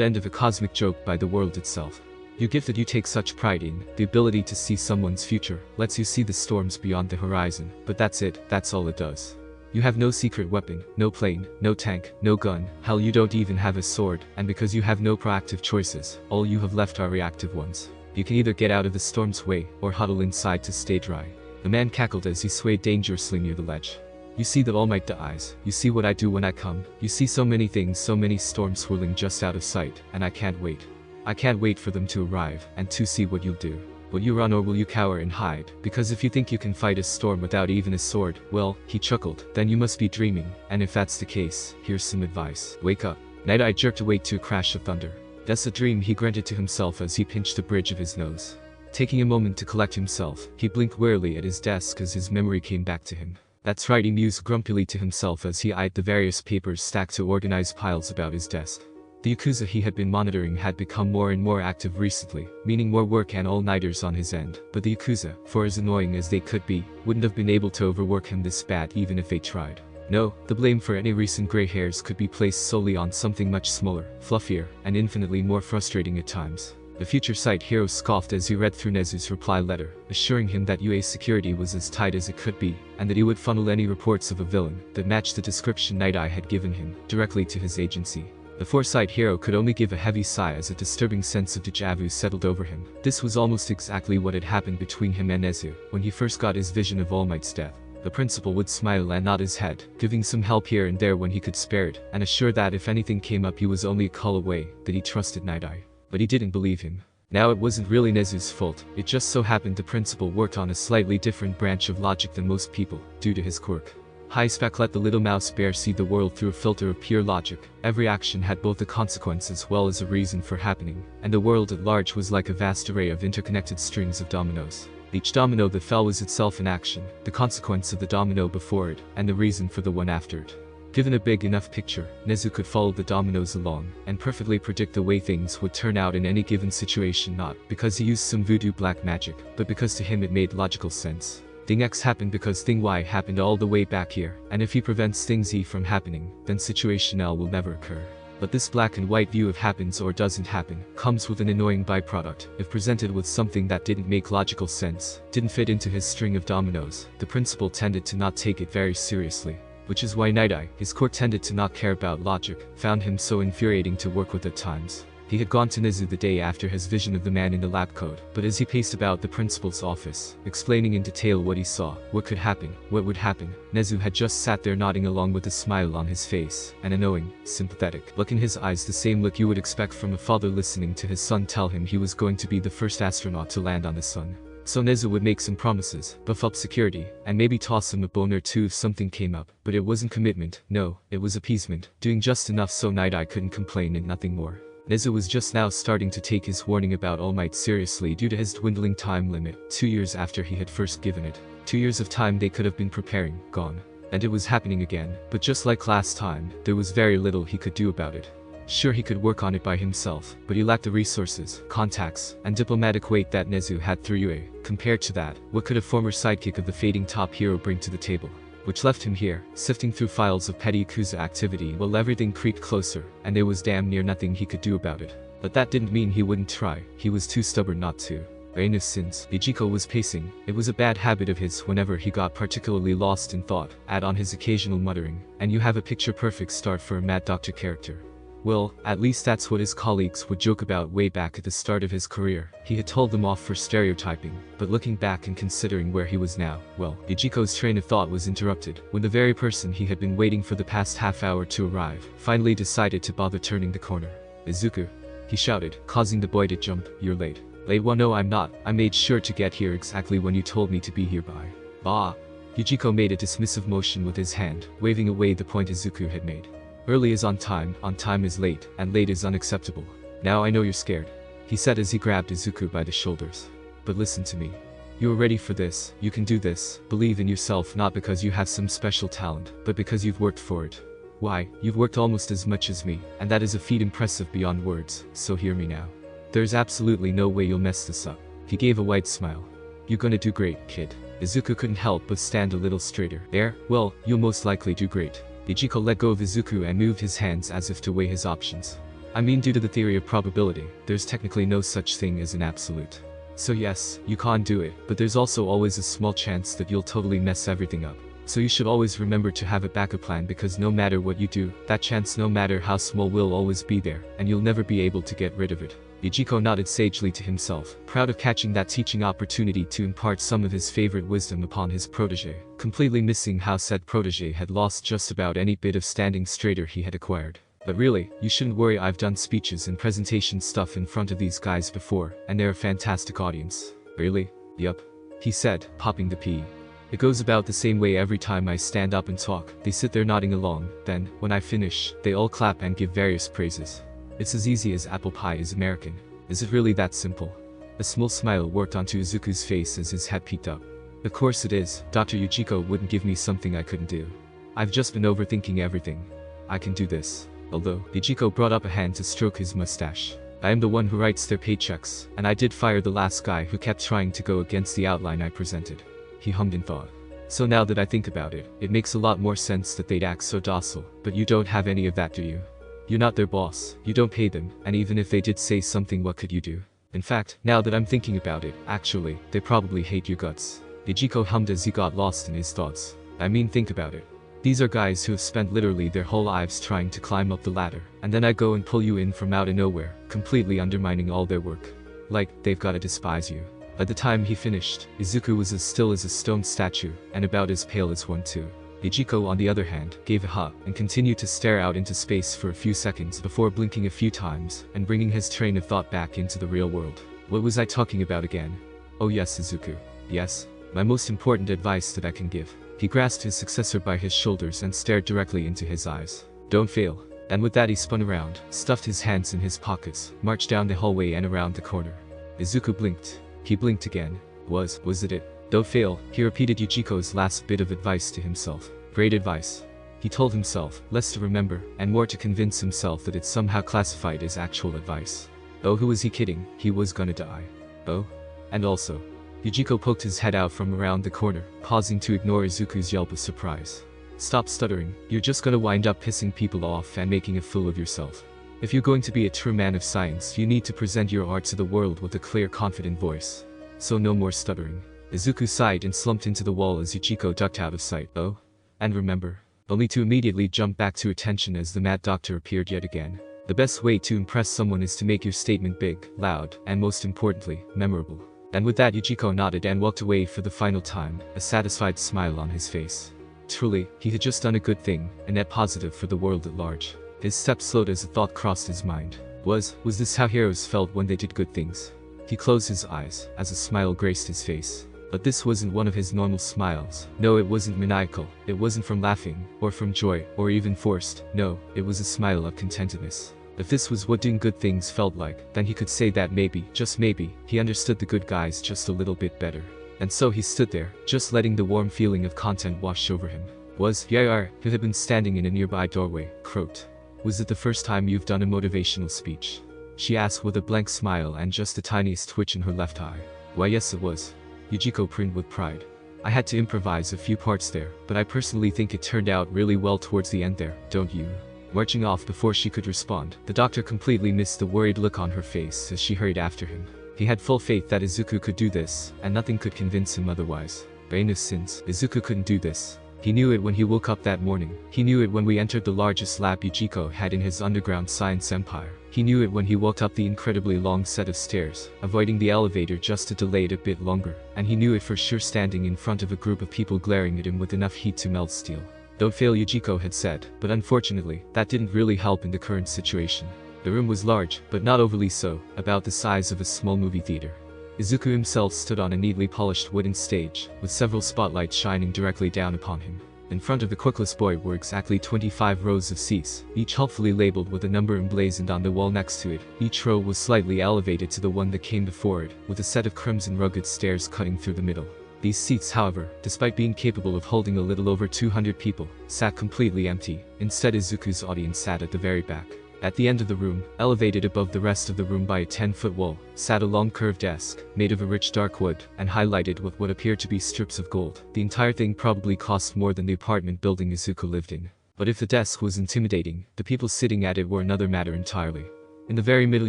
A: end of a cosmic joke by the world itself. "Your gift that you take such pride in, the ability to see someone's future, lets you see the storms beyond the horizon, but that's it, that's all it does. You have no secret weapon, no plane, no tank, no gun, hell you don't even have a sword, and because you have no proactive choices, all you have left are reactive ones. You can either get out of the storm's way, or huddle inside to stay dry." The man cackled as he swayed dangerously near the ledge. "You see the All Might eyes, you see what I do when I come, you see so many things, so many storms swirling just out of sight, and I can't wait. I can't wait for them to arrive, and to see what you'll do. Will you run or will you cower and hide? Because if you think you can fight a storm without even a sword, well," he chuckled, "then you must be dreaming, and if that's the case, here's some advice. Wake up." Nighteye jerked awake to a crash of thunder. "That's a dream," he grunted to himself as he pinched the bridge of his nose. Taking a moment to collect himself, he blinked wearily at his desk as his memory came back to him. "That's right," he mused grumpily to himself as he eyed the various papers stacked to organized piles about his desk. The Yakuza he had been monitoring had become more and more active recently, meaning more work and all-nighters on his end, but the Yakuza, for as annoying as they could be, wouldn't have been able to overwork him this bad even if they tried. No, the blame for any recent gray hairs could be placed solely on something much smaller, fluffier, and infinitely more frustrating at times. The future site hero scoffed as he read through Nezu's reply letter, assuring him that UA's security was as tight as it could be, and that he would funnel any reports of a villain that matched the description Nighteye had given him, directly to his agency. The foresight hero could only give a heavy sigh as a disturbing sense of déjà vu settled over him. This was almost exactly what had happened between him and Nezu, when he first got his vision of All Might's death. The principal would smile and nod his head, giving some help here and there when he could spare it, and assure that if anything came up he was only a call away, that he trusted Nighteye. But he didn't believe him. Now it wasn't really Nezu's fault, it just so happened the principal worked on a slightly different branch of logic than most people, due to his quirk. Highspec let the little mouse bear see the world through a filter of pure logic. Every action had both a consequence as well as a reason for happening, and the world at large was like a vast array of interconnected strings of dominoes. Each domino that fell was itself an action, the consequence of the domino before it, and the reason for the one after it. Given a big enough picture, Nezu could follow the dominoes along, and perfectly predict the way things would turn out in any given situation, not because he used some voodoo black magic, but because to him it made logical sense. Thing X happened because thing Y happened all the way back here, and if he prevents thing Z from happening, then situation L will never occur. But this black and white view of happens or doesn't happen, comes with an annoying byproduct. If presented with something that didn't make logical sense, didn't fit into his string of dominoes, the principal tended to not take it very seriously. Which is why Nighteye, his quirk, tended to not care about logic, found him so infuriating to work with at times. He had gone to Nezu the day after his vision of the man in the lab coat, but as he paced about the principal's office, explaining in detail what he saw, what could happen, what would happen, Nezu had just sat there nodding along with a smile on his face, and a knowing, sympathetic look in his eyes, the same look you would expect from a father listening to his son tell him he was going to be the first astronaut to land on the sun. So Nezu would make some promises, buff up security, and maybe toss him a bone or two if something came up, but it wasn't commitment, no, it was appeasement, doing just enough so Nighteye couldn't complain and nothing more. Nezu was just now starting to take his warning about All Might seriously due to his dwindling time limit, 2 years after he had first given it. 2 years of time they could have been preparing, gone. And it was happening again, but just like last time, there was very little he could do about it. Sure, he could work on it by himself, but he lacked the resources, contacts, and diplomatic weight that Nezu had through Yue. Compared to that, what could a former sidekick of the fading top hero bring to the table? Which left him here, sifting through files of petty Yakuza activity while everything creeped closer, and there was damn near nothing he could do about it. But that didn't mean he wouldn't try, he was too stubborn not to. Since Izuku was pacing, it was a bad habit of his whenever he got particularly lost in thought, add on his occasional muttering, and you have a picture-perfect start for a Mad Doctor character. Well, at least that's what his colleagues would joke about way back at the start of his career. He had told them off for stereotyping, but looking back and considering where he was now, well, Izuku's train of thought was interrupted when the very person he had been waiting for the past half hour to arrive finally decided to bother turning the corner. "Izuku," he shouted, causing the boy to jump. "You're late." "Late? Well, no, I'm not. I made sure to get here exactly when you told me to be here by." "Bah." Izuku made a dismissive motion with his hand, waving away the point Izuku had made. "Early is on time is late, and late is unacceptable. Now I know you're scared," he said as he grabbed Izuku by the shoulders. "But listen to me. You are ready for this, you can do this, believe in yourself, not because you have some special talent, but because you've worked for it. Why, you've worked almost as much as me, and that is a feat impressive beyond words, so hear me now. There's absolutely no way you'll mess this up." He gave a wide smile. "You're gonna do great, kid." Izuku couldn't help but stand a little straighter. "There? Well, you'll most likely do great." Izuku let go of Izuku and moved his hands as if to weigh his options. "I mean, due to the theory of probability, there's technically no such thing as an absolute. So yes, you can't do it, but there's also always a small chance that you'll totally mess everything up. So you should always remember to have a backup plan, because no matter what you do, that chance, no matter how small, will always be there, and you'll never be able to get rid of it." Izuku nodded sagely to himself, proud of catching that teaching opportunity to impart some of his favorite wisdom upon his protege, completely missing how said protege had lost just about any bit of standing straighter he had acquired. "But really, you shouldn't worry, I've done speeches and presentation stuff in front of these guys before, and they're a fantastic audience." "Really?" "Yup," he said, popping the pea. "It goes about the same way every time I stand up and talk. They sit there nodding along, then, when I finish, they all clap and give various praises. It's as easy as apple pie is American." "Is it really that simple?" A small smile worked onto Izuku's face as his head peeked up. "Of course it is. Dr. Yujiko wouldn't give me something I couldn't do. I've just been overthinking everything. I can do this." Although, Yujiko brought up a hand to stroke his mustache. "I am the one who writes their paychecks, and I did fire the last guy who kept trying to go against the outline I presented." He hummed in thought. "So now that I think about it, it makes a lot more sense that they'd act so docile, but you don't have any of that, do you? You're not their boss, you don't pay them, and even if they did say something, what could you do? In fact, now that I'm thinking about it, actually, they probably hate your guts." Izuku hummed as he got lost in his thoughts. "I mean, think about it. These are guys who have spent literally their whole lives trying to climb up the ladder, and then I go and pull you in from out of nowhere, completely undermining all their work. Like, they've gotta despise you." By the time he finished, Izuku was as still as a stone statue, and about as pale as one too. Ichiko, on the other hand, gave a ha and continued to stare out into space for a few seconds before blinking a few times and bringing his train of thought back into the real world. What was I talking about again? Oh yes, Izuku. Yes. My most important advice that I can give. He grasped his successor by his shoulders and stared directly into his eyes. Don't fail. And with that he spun around, stuffed his hands in his pockets, marched down the hallway and around the corner. Izuku blinked. He blinked again. Was it it? Don't fail, he repeated Yujiko's last bit of advice to himself. Great advice. He told himself, less to remember, and more to convince himself that it's somehow classified as actual advice. Oh, who was he kidding? He was gonna die. Oh? And also. Yujiko poked his head out from around the corner, pausing to ignore Izuku's yelp of surprise. Stop stuttering, you're just gonna wind up pissing people off and making a fool of yourself. If you're going to be a true man of science, you need to present your art to the world with a clear, confident voice. So no more stuttering. Izuku sighed and slumped into the wall as Ichiko ducked out of sight. Oh? And remember. Only to immediately jump back to attention as the Mad Doctor appeared yet again. The best way to impress someone is to make your statement big, loud, and most importantly, memorable. And with that Ichiko nodded and walked away for the final time, a satisfied smile on his face. Truly, he had just done a good thing, a net positive for the world at large. His steps slowed as a thought crossed his mind. Was this how heroes felt when they did good things? He closed his eyes, as a smile graced his face. But this wasn't one of his normal smiles. No, it wasn't maniacal. It wasn't from laughing, or from joy, or even forced. No, it was a smile of contentedness. If this was what doing good things felt like, then he could say that maybe, just maybe, he understood the good guys just a little bit better. And so he stood there, just letting the warm feeling of content wash over him. Was Yayar, who had been standing in a nearby doorway, croaked. Was it the first time you've done a motivational speech? She asked with a blank smile and just the tiniest twitch in her left eye. Why yes it was. Yujiko grinned with pride. I had to improvise a few parts there, but I personally think it turned out really well towards the end there, don't you? Marching off before she could respond, the doctor completely missed the worried look on her face as she hurried after him. He had full faith that Izuku could do this, and nothing could convince him otherwise. By innocence, Izuku couldn't do this. He knew it when he woke up that morning. He knew it when we entered the largest lab Yujiko had in his underground science empire. He knew it when he walked up the incredibly long set of stairs, avoiding the elevator just to delay it a bit longer. And he knew it for sure standing in front of a group of people glaring at him with enough heat to melt steel. Don't fail, Yujiko had said, but unfortunately, that didn't really help in the current situation. The room was large, but not overly so, about the size of a small movie theater. Izuku himself stood on a neatly polished wooden stage, with several spotlights shining directly down upon him. In front of the Quirkless boy were exactly 25 rows of seats, each helpfully labeled with a number emblazoned on the wall next to it. Each row was slightly elevated to the one that came before it, with a set of crimson rugged stairs cutting through the middle. These seats, however, despite being capable of holding a little over 200 people, sat completely empty. Instead, Izuku's audience sat at the very back. At the end of the room, elevated above the rest of the room by a 10-foot wall, sat a long curved desk, made of a rich dark wood, and highlighted with what appeared to be strips of gold. The entire thing probably cost more than the apartment building Izuku lived in. But if the desk was intimidating, the people sitting at it were another matter entirely. In the very middle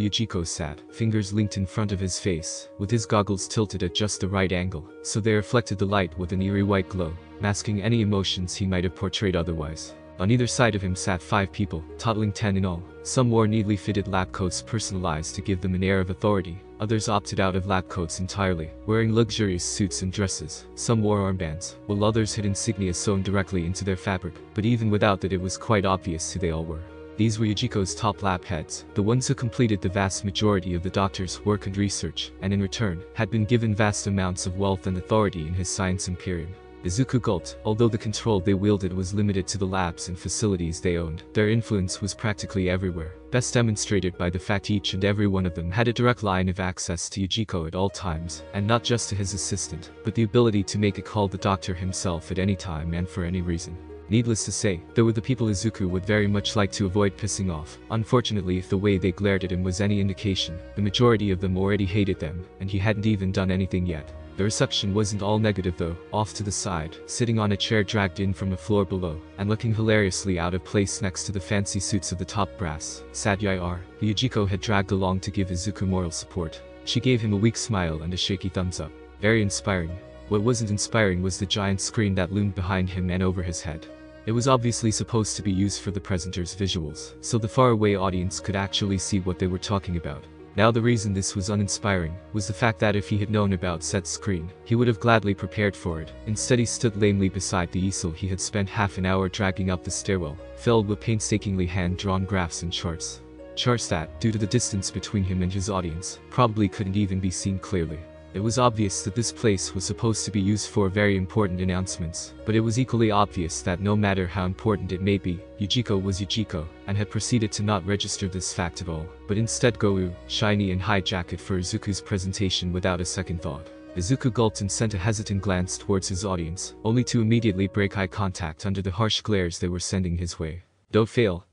A: Yujiko sat, fingers linked in front of his face, with his goggles tilted at just the right angle, so they reflected the light with an eerie white glow, masking any emotions he might have portrayed otherwise. On either side of him sat 5 people, totaling 10 in all. Some wore neatly fitted lab coats personalized to give them an air of authority. Others opted out of lab coats entirely, wearing luxurious suits and dresses. Some wore armbands, while others had insignia sewn directly into their fabric. But even without that, it was quite obvious who they all were. These were Yujiko's top lab heads, the ones who completed the vast majority of the doctor's work and research, and in return, had been given vast amounts of wealth and authority in his science imperium. Izuku gulped. Although the control they wielded was limited to the labs and facilities they owned, their influence was practically everywhere, best demonstrated by the fact each and every one of them had a direct line of access to Yujiko at all times, and not just to his assistant, but the ability to make a call the doctor himself at any time and for any reason. Needless to say, there were the people Izuku would very much like to avoid pissing off. Unfortunately, if the way they glared at him was any indication, the majority of them already hated them, and he hadn't even done anything yet. The reception wasn't all negative though. Off to the side, sitting on a chair dragged in from a floor below, and looking hilariously out of place next to the fancy suits of the top brass, sat Yayar, who Yujiko had dragged along to give Izuku moral support. She gave him a weak smile and a shaky thumbs up. Very inspiring. What wasn't inspiring was the giant screen that loomed behind him and over his head. It was obviously supposed to be used for the presenter's visuals, so the faraway audience could actually see what they were talking about. Now the reason this was uninspiring was the fact that if he had known about set screen, he would have gladly prepared for it. Instead he stood lamely beside the easel he had spent half an hour dragging up the stairwell, filled with painstakingly hand-drawn graphs and charts. Charts that, due to the distance between him and his audience, probably couldn't even be seen clearly. It was obvious that this place was supposed to be used for very important announcements, but it was equally obvious that no matter how important it may be, Yujiko was Yujiko, and had proceeded to not register this fact at all, but instead go shiny and hijack it for Izuku's presentation without a second thought. Izuku gulped and sent a hesitant glance towards his audience, only to immediately break eye contact under the harsh glares they were sending his way. Don't fail,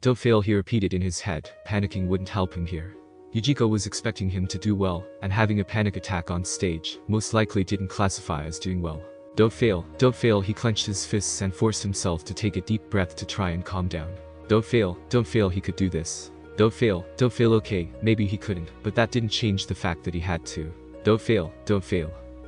A: he repeated in his head. Panicking wouldn't help him here. Yujiko was expecting him to do well, and having a panic attack on stage most likely didn't classify as doing well. Don't fail, he clenched his fists and forced himself to take a deep breath to try and calm down. Don't fail, he could do this. Don't fail, okay, maybe he couldn't, but that didn't change the fact that he had to. Don't fail.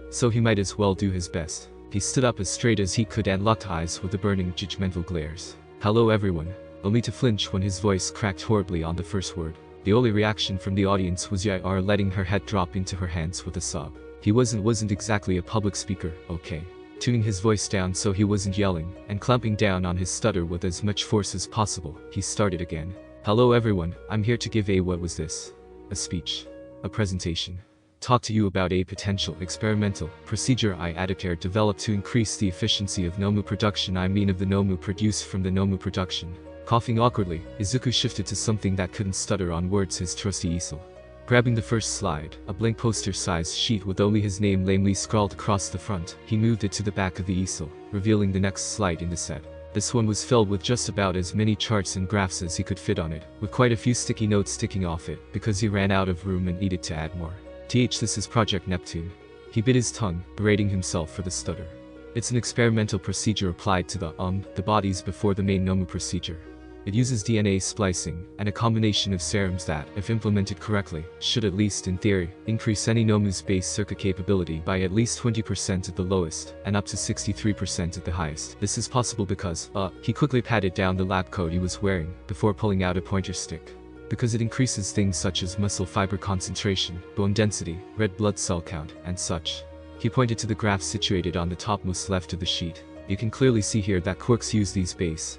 A: So he might as well do his best. He stood up as straight as he could and locked eyes with the burning, judgmental glares. Hello everyone. Only to flinch when his voice cracked horribly on the first word. The only reaction from the audience was Yair letting her head drop into her hands with a sob. He wasn't exactly a public speaker, okay. Tuning his voice down so he wasn't yelling, and clamping down on his stutter with as much force as possible, he started again. Hello everyone, I'm here to give what was this? A speech. A presentation. Talk to you about a potential experimental procedure I adapted developed to increase the efficiency of Nomu production, of the Nomu produced from the Nomu production. Coughing awkwardly, Izuku shifted to something that couldn't stutter on words, his trusty easel. Grabbing the first slide, a blank poster-sized sheet with only his name lamely scrawled across the front, he moved it to the back of the easel, revealing the next slide in the set. This one was filled with just about as many charts and graphs as he could fit on it, with quite a few sticky notes sticking off it, because he ran out of room and needed to add more. This is Project Neptune. He bit his tongue, berating himself for the stutter. It's an experimental procedure applied to the bodies before the main Nomu procedure. It uses DNA splicing, and a combination of serums that, if implemented correctly, should at least in theory, increase any Nomu's base circuit capability by at least 20% at the lowest, and up to 63% at the highest. This is possible because, he quickly patted down the lab coat he was wearing, before pulling out a pointer stick. Because it increases things such as muscle fiber concentration, bone density, red blood cell count, and such. He pointed to the graph situated on the topmost left of the sheet. You can clearly see here that Quirks use these base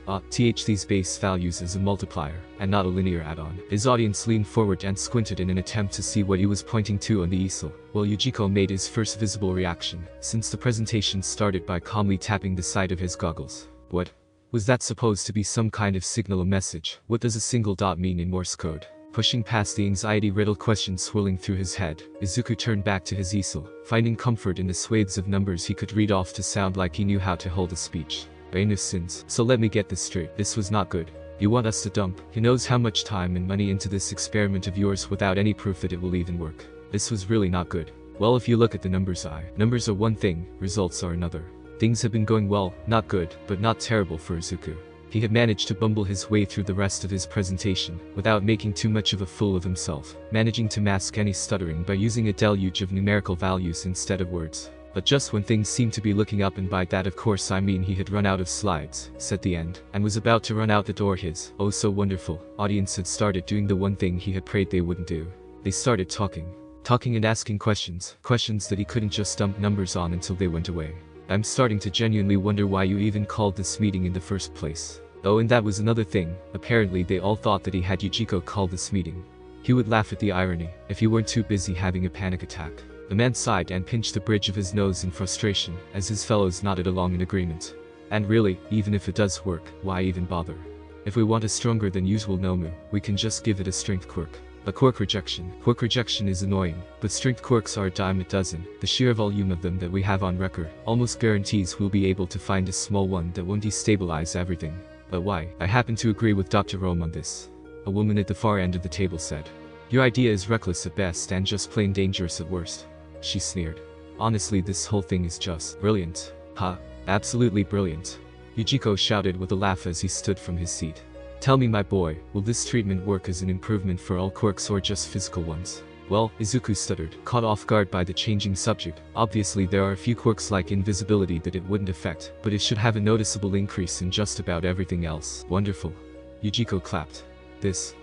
A: values as a multiplier, and not a linear add-on. His audience leaned forward and squinted in an attempt to see what he was pointing to on the easel, while Yujiko made his first visible reaction, since the presentation started by calmly tapping the side of his goggles. What? Was that supposed to be some kind of signal or message? What does a single dot mean in Morse code? Pushing past the anxiety-riddled questions swirling through his head, Izuku turned back to his easel, finding comfort in the swathes of numbers he could read off to sound like he knew how to hold a speech. Banus sins. So let me get this straight. This was not good. You want us to dump, who knows how much time and money into this experiment of yours without any proof that it will even work. This was really not good. Well, if you look at the numbers numbers are one thing, results are another. Things have been going well, not good, but not terrible for Izuku. He had managed to bumble his way through the rest of his presentation, without making too much of a fool of himself, managing to mask any stuttering by using a deluge of numerical values instead of words. But just when things seemed to be looking up, and by that of course I mean he had run out of slides, said the end, and was about to run out the door, his, oh so wonderful, audience had started doing the one thing he had prayed they wouldn't do. They started talking and asking questions that he couldn't just dump numbers on until they went away. I'm starting to genuinely wonder why you even called this meeting in the first place. Oh, and that was another thing, apparently they all thought that he had Yujiko call this meeting. He would laugh at the irony, if he weren't too busy having a panic attack. The man sighed and pinched the bridge of his nose in frustration, as his fellows nodded along in agreement. And really, even if it does work, why even bother? If we want a stronger than usual Nomu, we can just give it a strength quirk. A quirk rejection. Quirk rejection is annoying, but strength quirks are a dime a dozen. The sheer volume of them that we have on record almost guarantees we'll be able to find a small one that won't destabilize everything. But why? I happen to agree with Dr. Rome on this. A woman at the far end of the table said. Your idea is reckless at best and just plain dangerous at worst. She sneered. Honestly, this whole thing is just brilliant. Ha! Absolutely brilliant. Yujiko shouted with a laugh as he stood from his seat. Tell me, my boy, will this treatment work as an improvement for all quirks or just physical ones? Well, Izuku stuttered, caught off guard by the changing subject. Obviously there are a few quirks like invisibility that it wouldn't affect, but it should have a noticeable increase in just about everything else. Wonderful. Yujiko clapped. This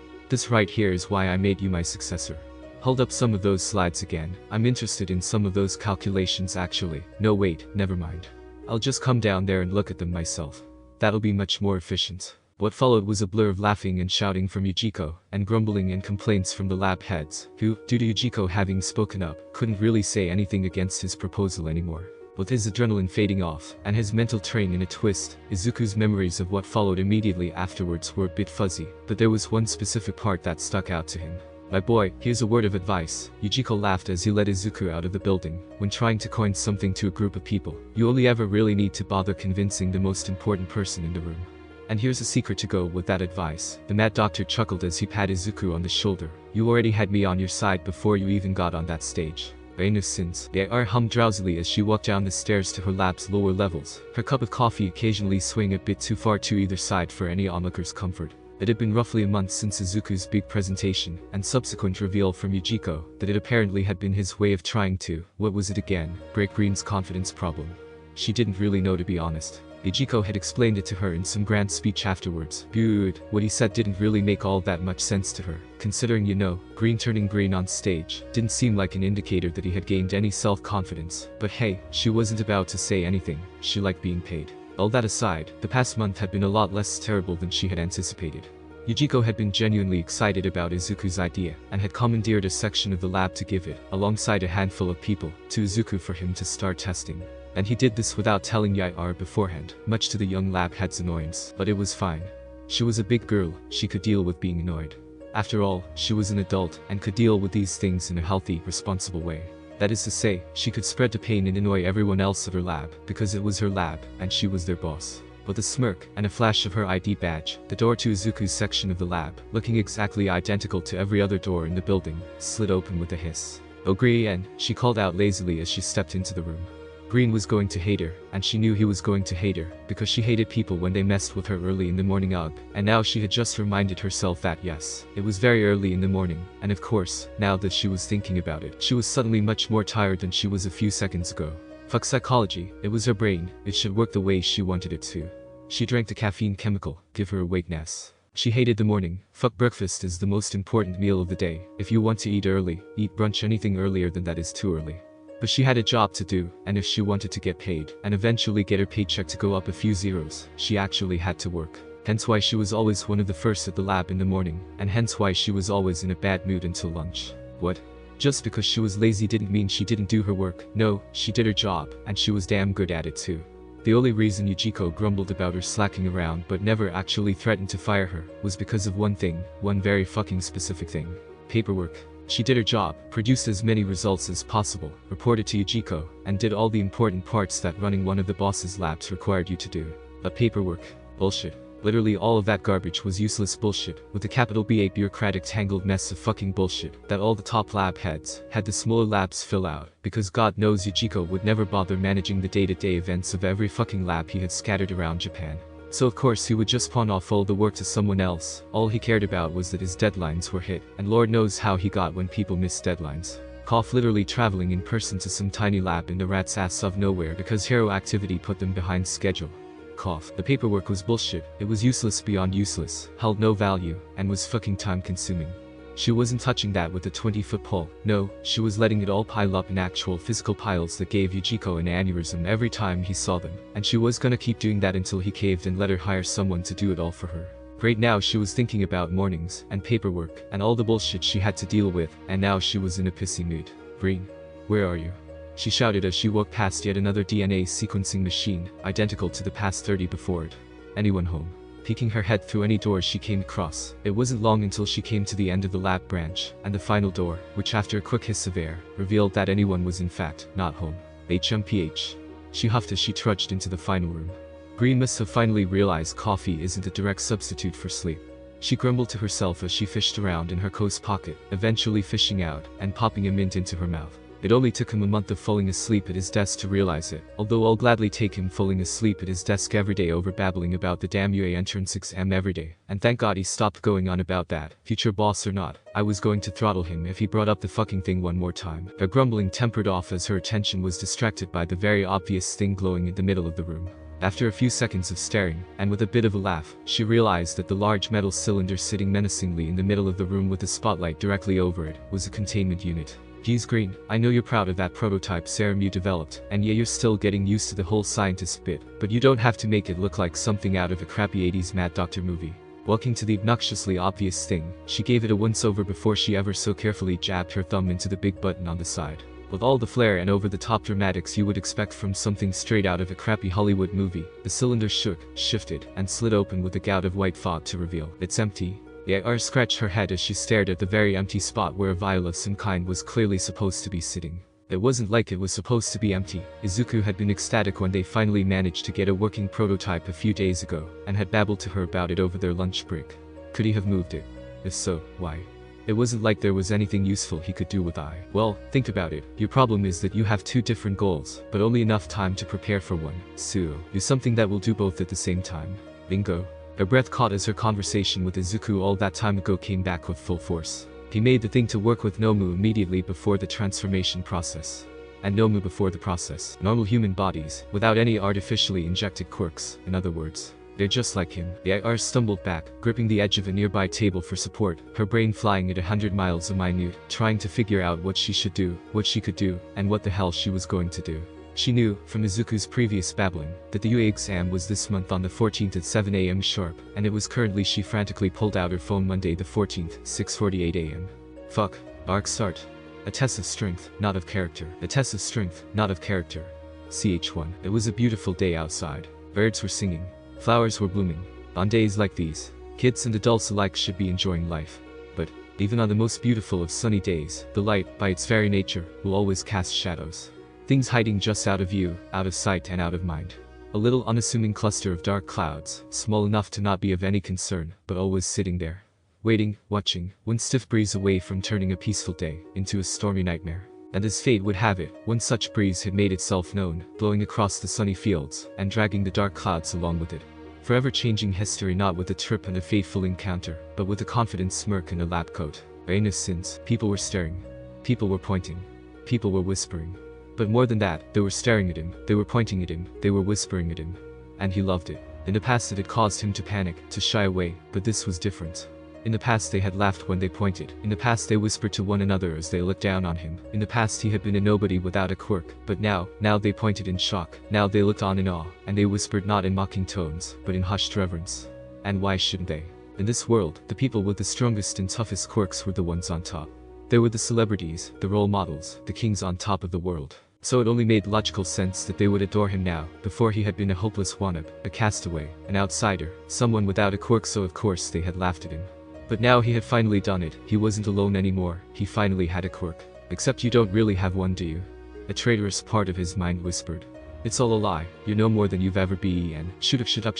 A: right here is why I made you my successor. Hold up some of those slides again. I'm interested in some of those calculations actually. No wait, never mind. I'll just come down there and look at them myself. That'll be much more efficient. What followed was a blur of laughing and shouting from Yujiko, and grumbling and complaints from the lab heads, who, due to Yujiko having spoken up, couldn't really say anything against his proposal anymore. With his adrenaline fading off, and his mental train in a twist, Izuku's memories of what followed immediately afterwards were a bit fuzzy, but there was one specific part that stuck out to him. My boy, here's a word of advice. Yujiko laughed as he led Izuku out of the building. When trying to coin something to a group of people, you only ever really need to bother convincing the most important person in the room. And here's a secret to go with that advice. The mad doctor chuckled as he patted Izuku on the shoulder. You already had me on your side before you even got on that stage. Innocence. Nighteye hummed drowsily as she walked down the stairs to her lab's lower levels, her cup of coffee occasionally swaying a bit too far to either side for any onlooker's comfort. It had been roughly a month since Izuku's big presentation, and subsequent reveal from Yujiko that it apparently had been his way of trying to, what was it again, break Green's confidence problem. She didn't really know, to be honest. Izuku had explained it to her in some grand speech afterwards. But what he said didn't really make all that much sense to her, considering, you know, Green turning green on stage didn't seem like an indicator that he had gained any self-confidence. But hey, she wasn't about to say anything. She liked being paid. All that aside, the past month had been a lot less terrible than she had anticipated. Yujiko had been genuinely excited about Izuku's idea, and had commandeered a section of the lab to give it, alongside a handful of people, to Izuku for him to start testing. And he did this without telling Nighteye beforehand, much to the young lab head's annoyance. But it was fine. She was a big girl, she could deal with being annoyed. After all, she was an adult, and could deal with these things in a healthy, responsible way. That is to say, she could spread the pain and annoy everyone else at her lab, because it was her lab, and she was their boss. With a smirk, and a flash of her ID badge, the door to Izuku's section of the lab, looking exactly identical to every other door in the building, slid open with a hiss. "Oh Green," she called out lazily as she stepped into the room. Green was going to hate her, and she knew he was going to hate her, because she hated people when they messed with her early in the morning. And now she had just reminded herself that yes, it was very early in the morning, and of course, now that she was thinking about it, she was suddenly much more tired than she was a few seconds ago. Fuck psychology, it was her brain, it should work the way she wanted it to. She drank the caffeine chemical, give her awakeness. She hated the morning. Fuck, breakfast is the most important meal of the day. If you want to eat early, eat brunch. Anything earlier than that is too early. But she had a job to do, and if she wanted to get paid, and eventually get her paycheck to go up a few zeros, she actually had to work. Hence why she was always one of the first at the lab in the morning, and hence why she was always in a bad mood until lunch. What? Just because she was lazy didn't mean she didn't do her work. No, she did her job, and she was damn good at it too. The only reason Yujiko grumbled about her slacking around but never actually threatened to fire her was because of one thing, one very fucking specific thing. Paperwork. She did her job, produced as many results as possible, reported to Yujiko, and did all the important parts that running one of the boss's labs required you to do. But paperwork. Bullshit. Literally all of that garbage was useless bullshit, with a capital B, a bureaucratic tangled mess of fucking bullshit that all the top lab heads had the smaller labs fill out, because God knows Yujiko would never bother managing the day-to-day events of every fucking lab he had scattered around Japan. So of course he would just pawn off all the work to someone else. All he cared about was that his deadlines were hit, and Lord knows how he got when people missed deadlines. Cough, literally traveling in person to some tiny lab in the rat's ass of nowhere because hero activity put them behind schedule. Cough. The paperwork was bullshit, it was useless beyond useless, held no value, and was fucking time consuming. She wasn't touching that with a 20-foot pole. No, she was letting it all pile up in actual physical piles that gave Yujiko an aneurysm every time he saw them, and she was gonna keep doing that until he caved and let her hire someone to do it all for her. Right now she was thinking about mornings, and paperwork, and all the bullshit she had to deal with, and now she was in a pissy mood. Green. Where are you? She shouted as she walked past yet another DNA sequencing machine, identical to the past 30 before it. Anyone home? Peeking her head through any doors she came across, it wasn't long until she came to the end of the lab branch, and the final door, which after a quick hiss of air, revealed that anyone was in fact not home. HMPH. She huffed as she trudged into the final room. Green must have finally realized coffee isn't a direct substitute for sleep. She grumbled to herself as she fished around in her coat's pocket, eventually fishing out and popping a mint into her mouth. It only took him a month of falling asleep at his desk to realize it, although I'll gladly take him falling asleep at his desk every day over babbling about the damn UA entrance exam every day, and thank God he stopped going on about that, future boss or not. I was going to throttle him if he brought up the fucking thing one more time. Her grumbling tempered off as her attention was distracted by the very obvious thing glowing in the middle of the room. After a few seconds of staring, and with a bit of a laugh, she realized that the large metal cylinder sitting menacingly in the middle of the room with the spotlight directly over it was a containment unit. Geez Green, I know you're proud of that prototype serum you developed, and yeah, you're still getting used to the whole scientist bit, but you don't have to make it look like something out of a crappy 80s Mad Doctor movie. Walking to the obnoxiously obvious thing, she gave it a once-over before she ever so carefully jabbed her thumb into the big button on the side. With all the flair and over-the-top dramatics you would expect from something straight out of a crappy Hollywood movie, the cylinder shook, shifted, and slid open with a gout of white fog to reveal, it's empty. Nighteye scratched her head as she stared at the very empty spot where a vial of some kind was clearly supposed to be sitting. It wasn't like it was supposed to be empty. Izuku had been ecstatic when they finally managed to get a working prototype a few days ago, and had babbled to her about it over their lunch break. Could he have moved it? If so, why? It wasn't like there was anything useful he could do with I. Well, think about it. Your problem is that you have two different goals, but only enough time to prepare for one. So, do something that will do both at the same time. Bingo. Her breath caught as her conversation with Izuku all that time ago came back with full force. He made the thing to work with Nomu immediately before the transformation process. And Nomu before the process. Normal human bodies, without any artificially injected quirks, in other words. They're just like him. Nighteye stumbled back, gripping the edge of a nearby table for support, her brain flying at 100 miles a minute, trying to figure out what she should do, what she could do, and what the hell she was going to do. She knew, from Izuku's previous babbling, that the UA exam was this month on the 14th at 7 AM sharp, and it was currently she frantically pulled out her phone Monday the 14th, 6:48 AM. Fuck. Arc start. A test of strength, not of character. A test of strength, not of character. CH1. It was a beautiful day outside. Birds were singing. Flowers were blooming. On days like these, kids and adults alike should be enjoying life. But, even on the most beautiful of sunny days, the light, by its very nature, will always cast shadows. Things hiding just out of view, out of sight and out of mind. A little unassuming cluster of dark clouds, small enough to not be of any concern, but always sitting there. Waiting, watching, one stiff breeze away from turning a peaceful day into a stormy nightmare. And as fate would have it, one such breeze had made itself known, blowing across the sunny fields, and dragging the dark clouds along with it. Forever changing history not with a trip and a fateful encounter, but with a confident smirk and a lab coat. Rain of sins. People were staring. People were pointing. People were whispering. But more than that, they were staring at him, they were pointing at him, they were whispering at him. And he loved it. In the past it had caused him to panic, to shy away, but this was different. In the past they had laughed when they pointed. In the past they whispered to one another as they looked down on him. In the past he had been a nobody without a quirk. But now they pointed in shock. Now they looked on in awe, and they whispered not in mocking tones, but in hushed reverence. And why shouldn't they? In this world, the people with the strongest and toughest quirks were the ones on top. They were the celebrities, the role models, the kings on top of the world. So it only made logical sense that they would adore him now, before he had been a hopeless wannabe, a castaway, an outsider, someone without a quirk, so of course they had laughed at him. But now he had finally done it, he wasn't alone anymore, he finally had a quirk. Except you don't really have one, do you? A traitorous part of his mind whispered. It's all a lie, you're no more than you've ever been. Shut up,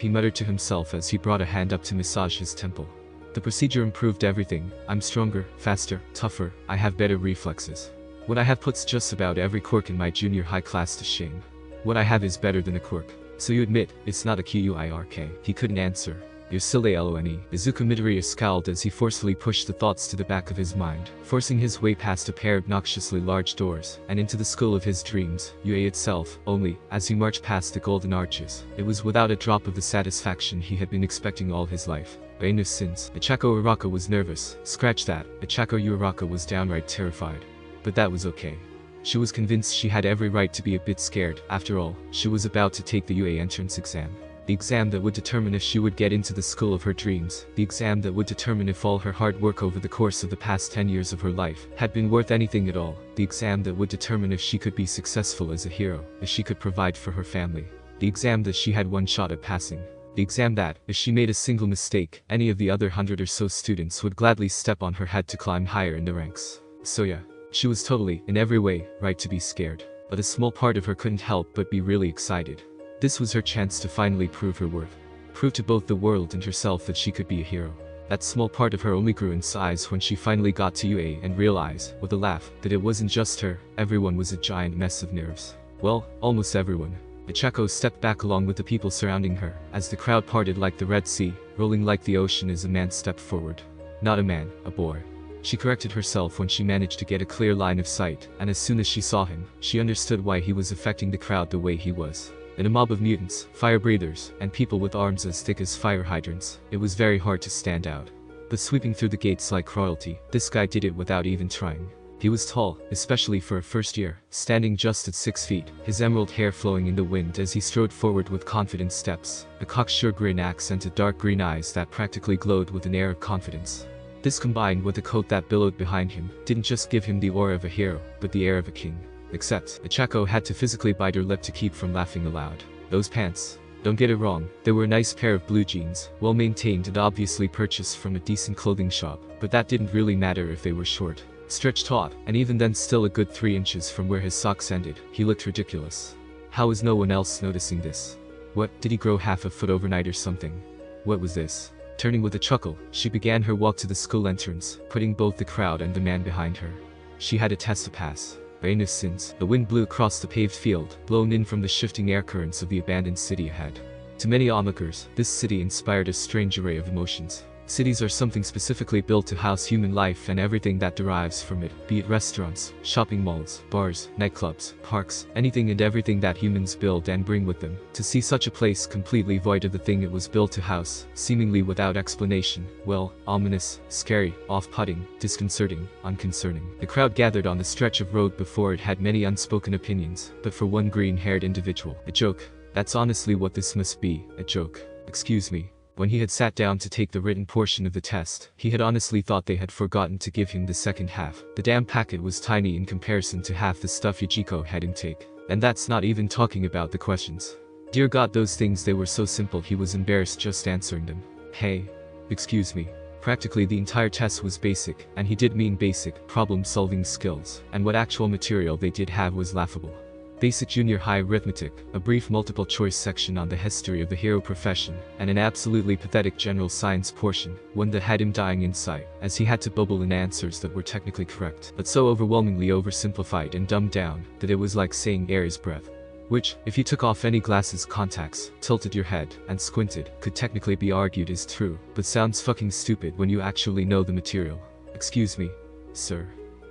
A: he muttered to himself as he brought a hand up to massage his temple. The procedure improved everything. I'm stronger, faster, tougher, I have better reflexes. What I have puts just about every quirk in my junior high class to shame. What I have is better than a quirk. So you admit, it's not a quirk? He couldn't answer. You're silly lone. Izuku Midoriya scowled as he forcefully pushed the thoughts to the back of his mind, forcing his way past a pair of obnoxiously large doors, and into the school of his dreams, UA itself. Only, as he marched past the golden arches, it was without a drop of the satisfaction he had been expecting all his life. Rain of sins. Ichako Uraka was nervous. Scratch that. Ichako Uraka was downright terrified. But that was okay. She was convinced she had every right to be a bit scared. After all, she was about to take the UA entrance exam. The exam that would determine if she would get into the school of her dreams. The exam that would determine if all her hard work over the course of the past 10 years of her life had been worth anything at all. The exam that would determine if she could be successful as a hero, if she could provide for her family. The exam that she had one shot at passing. The exam that, if she made a single mistake, any of the other 100 or so students would gladly step on her head to climb higher in the ranks. So yeah. She was totally, in every way, right to be scared. But a small part of her couldn't help but be really excited. This was her chance to finally prove her worth. Prove to both the world and herself that she could be a hero. That small part of her only grew in size when she finally got to UA and realized, with a laugh, that it wasn't just her, everyone was a giant mess of nerves. Well, almost everyone. Ichako stepped back along with the people surrounding her, as the crowd parted like the Red Sea, rolling like the ocean as a man stepped forward. Not a man, a boy. She corrected herself when she managed to get a clear line of sight, and as soon as she saw him, she understood why he was affecting the crowd the way he was. In a mob of mutants, fire breathers, and people with arms as thick as fire hydrants, it was very hard to stand out. But sweeping through the gates like royalty, this guy did it without even trying. He was tall, especially for a first year, standing just at 6 feet, his emerald hair flowing in the wind as he strode forward with confident steps, a cocksure grin accented dark green eyes that practically glowed with an air of confidence. This combined with the coat that billowed behind him, didn't just give him the aura of a hero, but the air of a king. Except, Ichuko had to physically bite her lip to keep from laughing aloud. Those pants. Don't get it wrong, they were a nice pair of blue jeans, well maintained and obviously purchased from a decent clothing shop, but that didn't really matter if they were short. Stretched taut, and even then still a good 3 inches from where his socks ended, he looked ridiculous. How was no one else noticing this? What, did he grow half a foot overnight or something? What was this? Turning with a chuckle, she began her walk to the school entrance, putting both the crowd and the man behind her. She had a test to pass. By innocence, the wind blew across the paved field, blown in from the shifting air currents of the abandoned city ahead. To many onlookers, this city inspired a strange array of emotions. Cities are something specifically built to house human life and everything that derives from it, be it restaurants, shopping malls, bars, nightclubs, parks, anything and everything that humans build and bring with them. To see such a place completely void of the thing it was built to house, seemingly without explanation, well, ominous, scary, off-putting, disconcerting, unconcerning. The crowd gathered on the stretch of road before it had many unspoken opinions, but for one green-haired individual, a joke. That's honestly what this must be, a joke. Excuse me. When he had sat down to take the written portion of the test, he had honestly thought they had forgotten to give him the second half. The damn packet was tiny in comparison to half the stuff Izuku had him take. And that's not even talking about the questions. Dear God, those things, they were so simple he was embarrassed just answering them. Hey. Excuse me. Practically the entire test was basic, and he did mean basic, problem-solving skills, and what actual material they did have was laughable. Basic junior high arithmetic, a brief multiple choice section on the history of the hero profession, and an absolutely pathetic general science portion, one that had him dying inside, as he had to bubble in answers that were technically correct, but so overwhelmingly oversimplified and dumbed down, that it was like saying air is breath. Which, if you took off any glasses contacts, tilted your head, and squinted, could technically be argued is true, but sounds fucking stupid when you actually know the material. Excuse me, sir.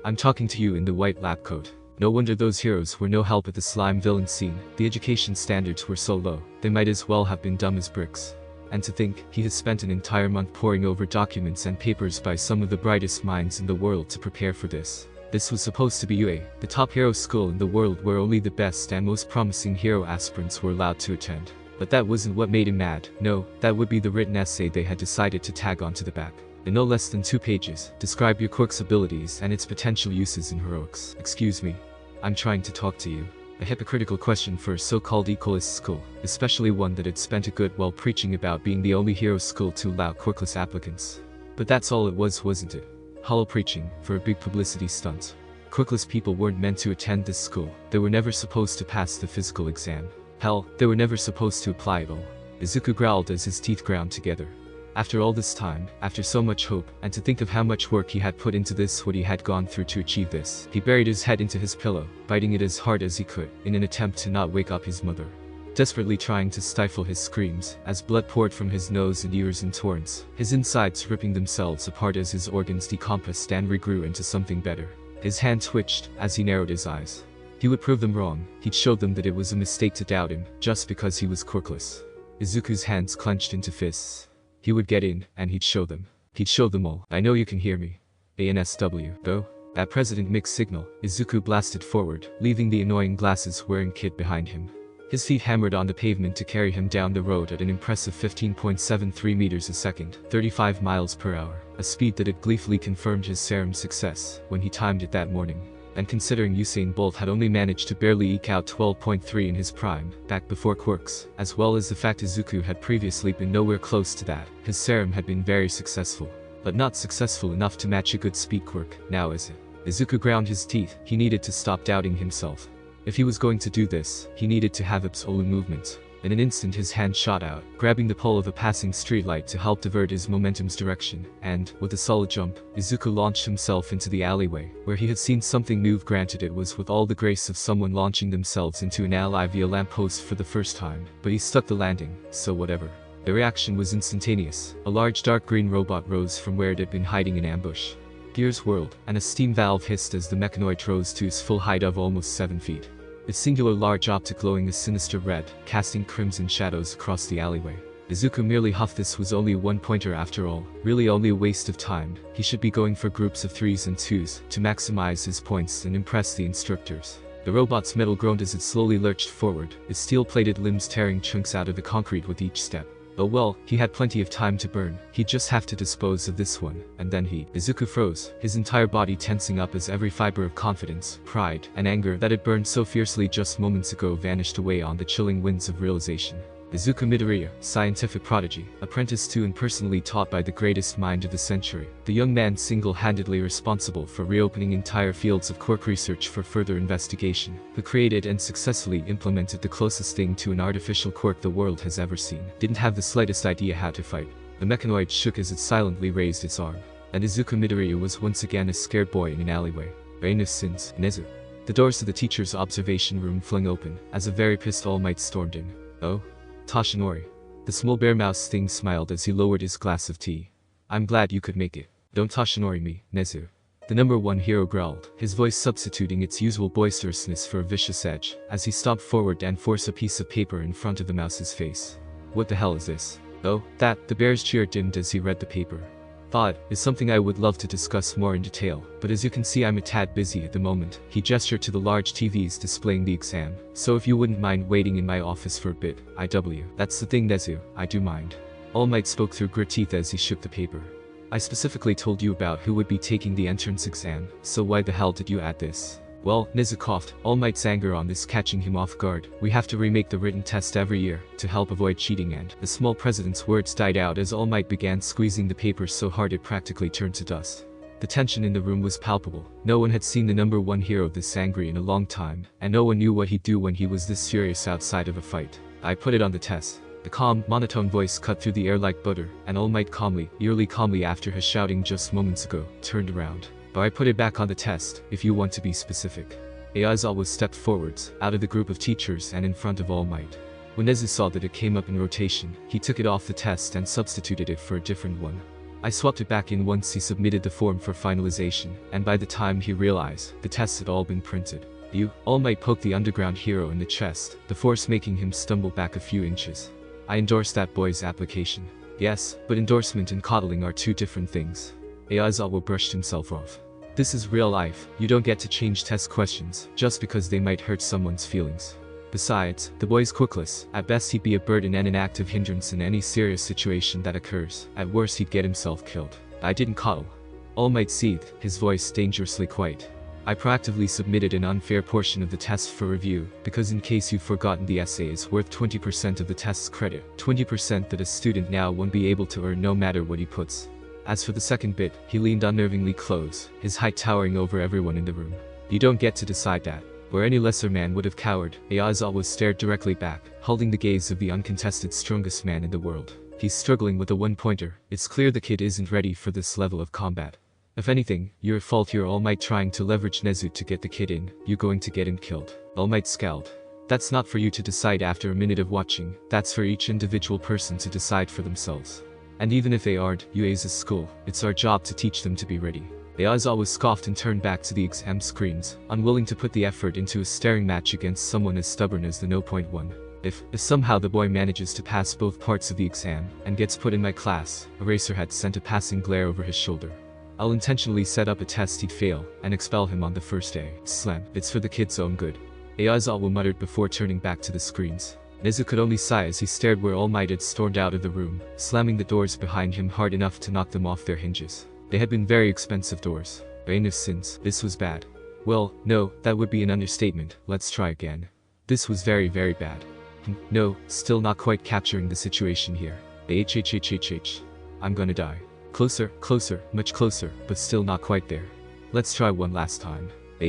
A: I'm talking to you in the white lab coat. No wonder those heroes were no help at the slime villain scene. The education standards were so low, they might as well have been dumb as bricks. And to think, he has spent an entire month poring over documents and papers by some of the brightest minds in the world to prepare for this. This was supposed to be UA, the top hero school in the world where only the best and most promising hero aspirants were allowed to attend. But that wasn't what made him mad. No, that would be the written essay they had decided to tag onto the back. In no less than 2 pages, describe your Quirk's abilities and its potential uses in heroics. Excuse me. I'm trying to talk to you. A hypocritical question for a so-called equalist school, especially one that had spent a good while preaching about being the only hero school to allow Quirkless applicants. But that's all it was, wasn't it? Hollow preaching, for a big publicity stunt. Quirkless people weren't meant to attend this school. They were never supposed to pass the physical exam. Hell, they were never supposed to apply at all. Izuku growled as his teeth ground together. After all this time, after so much hope, and to think of how much work he had put into this, what he had gone through to achieve this, he buried his head into his pillow, biting it as hard as he could, in an attempt to not wake up his mother. Desperately trying to stifle his screams, as blood poured from his nose and ears in torrents, his insides ripping themselves apart as his organs decomposed and regrew into something better. His hand twitched, as he narrowed his eyes. He would prove them wrong. He'd show them that it was a mistake to doubt him, just because he was Quirkless. Izuku's hands clenched into fists. He would get in, and he'd show them. He'd show them all. I know you can hear me. ANSW. Go. At President Mick's signal, Izuku blasted forward, leaving the annoying glasses-wearing kid behind him. His feet hammered on the pavement to carry him down the road at an impressive 15.73 meters a second, 35 miles per hour, a speed that had gleefully confirmed his serum success when he timed it that morning. And considering Usain Bolt had only managed to barely eke out 12.3 in his prime, back before Quirks, as well as the fact Izuku had previously been nowhere close to that, his serum had been very successful. But not successful enough to match a good speed Quirk, now is it? Izuku ground his teeth. He needed to stop doubting himself. If he was going to do this, he needed to have absolute movement. In an instant his hand shot out, grabbing the pole of a passing streetlight to help divert his momentum's direction, and, with a solid jump, Izuku launched himself into the alleyway, where he had seen something move. Granted, it was with all the grace of someone launching themselves into an ally via lamppost for the first time, but he stuck the landing, so whatever. The reaction was instantaneous. A large dark green robot rose from where it had been hiding in ambush. Gears whirled, and a steam valve hissed as the mechanoid rose to its full height of almost 7 feet. its singular large optic glowing a sinister red, casting crimson shadows across the alleyway. Izuku merely huffed. This was only one pointer after all, really only a waste of time. He should be going for groups of 3s and 2s, to maximize his points and impress the instructors. The robot's metal groaned as it slowly lurched forward, its steel-plated limbs tearing chunks out of the concrete with each step. Oh well, he had plenty of time to burn. He'd just have to dispose of this one, and then Izuku froze, his entire body tensing up as every fiber of confidence, pride, and anger that had burned so fiercely just moments ago vanished away on the chilling winds of realization. Izuku Midoriya, scientific prodigy, apprenticed to and personally taught by the greatest mind of the century, the young man single-handedly responsible for reopening entire fields of Quirk research for further investigation, who created and successfully implemented the closest thing to an artificial Quirk the world has ever seen, didn't have the slightest idea how to fight. The mechanoid shook as it silently raised its arm, and Izuku Midoriya was once again a scared boy in an alleyway. Rainus sins, Nezu. The doors to the teacher's observation room flung open, as a very pissed All Might stormed in. Oh? Toshinori. The small bear mouse thing smiled as he lowered his glass of tea. I'm glad you could make it. Don't Toshinori me, Nezu. The number 1 hero growled, his voice substituting its usual boisterousness for a vicious edge, as he stomped forward and forced a piece of paper in front of the mouse's face. What the hell is this? Oh, that, the bear's cheer dimmed as he read the paper. Thought is something I would love to discuss more in detail, but as you can see I'm a tad busy at the moment. He gestured to the large TVs displaying the exam, so if you wouldn't mind waiting in my office for a bit, IW. That's the thing Nezu, I do mind. All Might spoke through grit teeth as he shook the paper. I specifically told you about who would be taking the entrance exam, so why the hell did you add this? Well, Nezu coughed, All Might's anger on this catching him off guard. We have to remake the written test every year, to help avoid cheating, and the small president's words died out as All Might began squeezing the paper so hard it practically turned to dust. The tension in the room was palpable. No one had seen the number 1 hero this angry in a long time, and no one knew what he'd do when he was this furious outside of a fight. I put it on the test. The calm, monotone voice cut through the air like butter, and All Might calmly, eerily calmly after his shouting just moments ago, turned around. But I put it back on the test, if you want to be specific. Aizawa stepped forwards, out of the group of teachers and in front of All Might. When Nezu saw that it came up in rotation, he took it off the test and substituted it for a different one. I swapped it back in once he submitted the form for finalization, and by the time he realized, the tests had all been printed. All Might poked the underground hero in the chest, the force making him stumble back a few inches. I endorsed that boy's application. Yes, but endorsement and coddling are 2 different things. Aizawa brushed himself off. This is real life, you don't get to change test questions, just because they might hurt someone's feelings. Besides, the boy's quirkless. At best he'd be a burden and an active hindrance in any serious situation that occurs. At worst he'd get himself killed. I didn't coddle. All Might seethed, his voice dangerously quiet. I proactively submitted an unfair portion of the test for review, because in case you've forgotten, the essay is worth 20% of the test's credit, 20% that a student now won't be able to earn no matter what he puts. As for the second bit, he leaned unnervingly close, his height towering over everyone in the room. You don't get to decide that. Where any lesser man would have cowered, Aizawa stared directly back, holding the gaze of the uncontested strongest man in the world. He's struggling with a 1-pointer. It's clear the kid isn't ready for this level of combat. If anything, you're at fault here. All Might trying to leverage Nezu to get the kid in, you're going to get him killed. All Might scowled. That's not for you to decide after a minute of watching, that's for each individual person to decide for themselves. And even if they aren't, UA's school, it's our job to teach them to be ready. Aizawa scoffed and turned back to the exam screens, unwilling to put the effort into a staring match against someone as stubborn as the 0.1. If somehow the boy manages to pass both parts of the exam, and gets put in my class, Eraserhead sent a passing glare over his shoulder. I'll intentionally set up a test he'd fail, and expel him on the first day. Slam, it's for the kid's own good. Aizawa muttered before turning back to the screens. Nezu could only sigh as he stared where All Might had stormed out of the room, slamming the doors behind him hard enough to knock them off their hinges. They had been very expensive doors. Rainus sins, this was bad. Well, no, that would be an understatement. Let's try again. This was very, very bad. No, still not quite capturing the situation here. I'm gonna die. Closer, closer, much closer, but still not quite there. Let's try one last time. Hal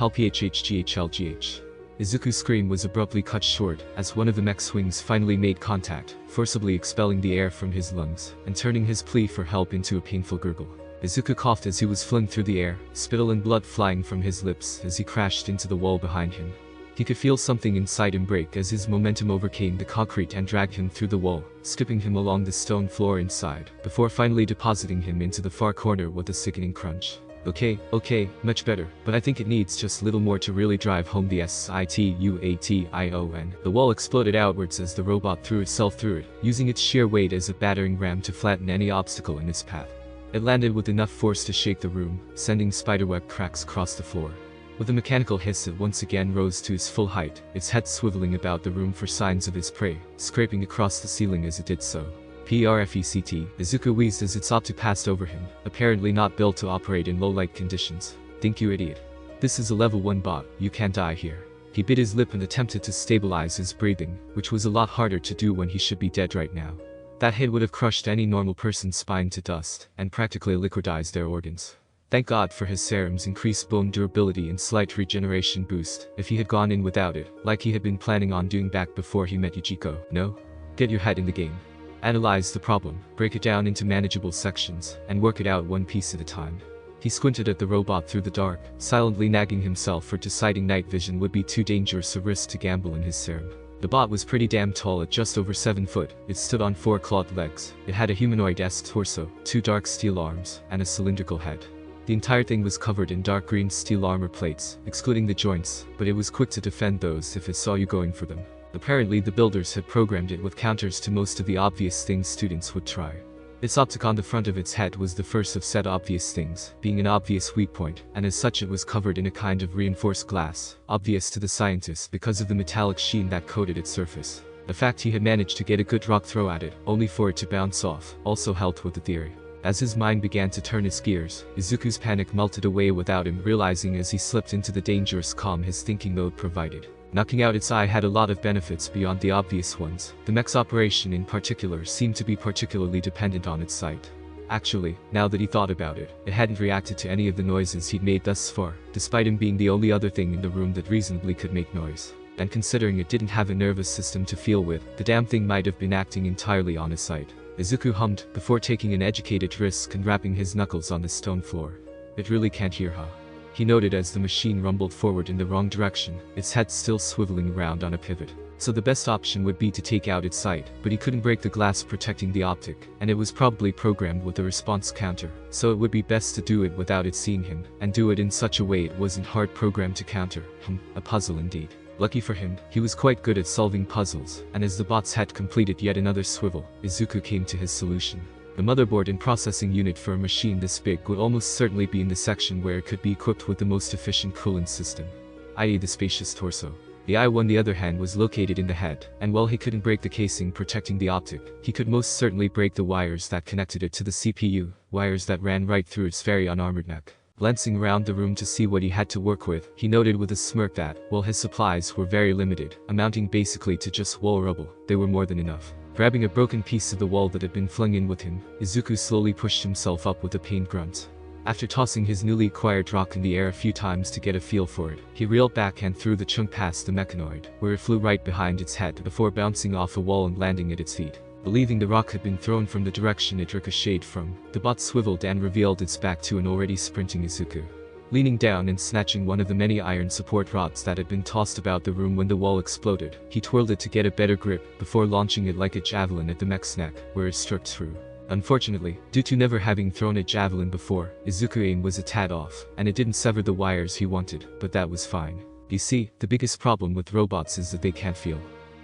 A: phhghglgh. Izuku's scream was abruptly cut short, as one of the mech's wings finally made contact, forcibly expelling the air from his lungs, and turning his plea for help into a painful gurgle. Izuku coughed as he was flung through the air, spittle and blood flying from his lips as he crashed into the wall behind him. He could feel something inside him break as his momentum overcame the concrete and dragged him through the wall, skipping him along the stone floor inside, before finally depositing him into the far corner with a sickening crunch. Okay, much better, but I think it needs just a little more to really drive home the situation. The wall exploded outwards as the robot threw itself through it, using its sheer weight as a battering ram to flatten any obstacle in its path. It landed with enough force to shake the room, sending spiderweb cracks across the floor. With a mechanical hiss, it once again rose to its full height, its head swiveling about the room for signs of its prey, scraping across the ceiling as it did so. Perfect, Izuku wheezed as its optic passed over him, apparently not built to operate in low-light conditions. Think you idiot. This is a level 1 bot, you can't die here. He bit his lip and attempted to stabilize his breathing, which was a lot harder to do when he should be dead right now. That hit would have crushed any normal person's spine to dust, and practically liquidized their organs. Thank God for his serum's increased bone durability and slight regeneration boost. If he had gone in without it, like he had been planning on doing back before he met Yujiko, no? Get your head in the game. Analyze the problem, break it down into manageable sections, and work it out one piece at a time. He squinted at the robot through the dark, silently nagging himself for deciding night vision would be too dangerous a risk to gamble in his serum. The bot was pretty damn tall at just over 7 foot. It stood on 4 clawed legs. It had a humanoid-esque torso, 2 dark steel arms, and a cylindrical head. The entire thing was covered in dark green steel armor plates, excluding the joints, but it was quick to defend those if it saw you going for them. Apparently the builders had programmed it with counters to most of the obvious things students would try. Its optic on the front of its head was the first of said obvious things, being an obvious weak point, and as such it was covered in a kind of reinforced glass, obvious to the scientists because of the metallic sheen that coated its surface. The fact he had managed to get a good rock throw at it, only for it to bounce off, also helped with the theory. As his mind began to turn its gears, Izuku's panic melted away without him realizing as he slipped into the dangerous calm his thinking mode provided. Knocking out its eye had a lot of benefits beyond the obvious ones. The mech's operation in particular seemed to be particularly dependent on its sight. Actually, now that he thought about it, it hadn't reacted to any of the noises he'd made thus far, despite him being the only other thing in the room that reasonably could make noise. And considering it didn't have a nervous system to feel with, the damn thing might have been acting entirely on his sight. Izuku hummed, before taking an educated risk and rapping his knuckles on the stone floor. It really can't hear, huh? He noted as the machine rumbled forward in the wrong direction, its head still swiveling around on a pivot. So the best option would be to take out its sight, but he couldn't break the glass protecting the optic, and it was probably programmed with a response counter, so it would be best to do it without it seeing him, and do it in such a way it wasn't hard programmed to counter. A puzzle indeed. Lucky for him, he was quite good at solving puzzles, and as the bot's head completed yet another swivel, Izuku came to his solution. The motherboard and processing unit for a machine this big would almost certainly be in the section where it could be equipped with the most efficient coolant system, i.e. the spacious torso. The eye on the other hand was located in the head, and while he couldn't break the casing protecting the optic, he could most certainly break the wires that connected it to the CPU, wires that ran right through its very unarmored neck. Glancing around the room to see what he had to work with, he noted with a smirk that, while his supplies were very limited, amounting basically to just wall rubble, they were more than enough. Grabbing a broken piece of the wall that had been flung in with him, Izuku slowly pushed himself up with a pained grunt. After tossing his newly acquired rock in the air a few times to get a feel for it, he reeled back and threw the chunk past the mechanoid, where it flew right behind its head before bouncing off a wall and landing at its feet. Believing the rock had been thrown from the direction it ricocheted from, the bot swiveled and revealed its back to an already sprinting Izuku. Leaning down and snatching one of the many iron support rods that had been tossed about the room when the wall exploded, he twirled it to get a better grip before launching it like a javelin at the mech's neck, where it struck through. Unfortunately, due to never having thrown a javelin before, Izuku's aim was a tad off, and it didn't sever the wires he wanted, but that was fine. You see, the biggest problem with robots is that they can't feel.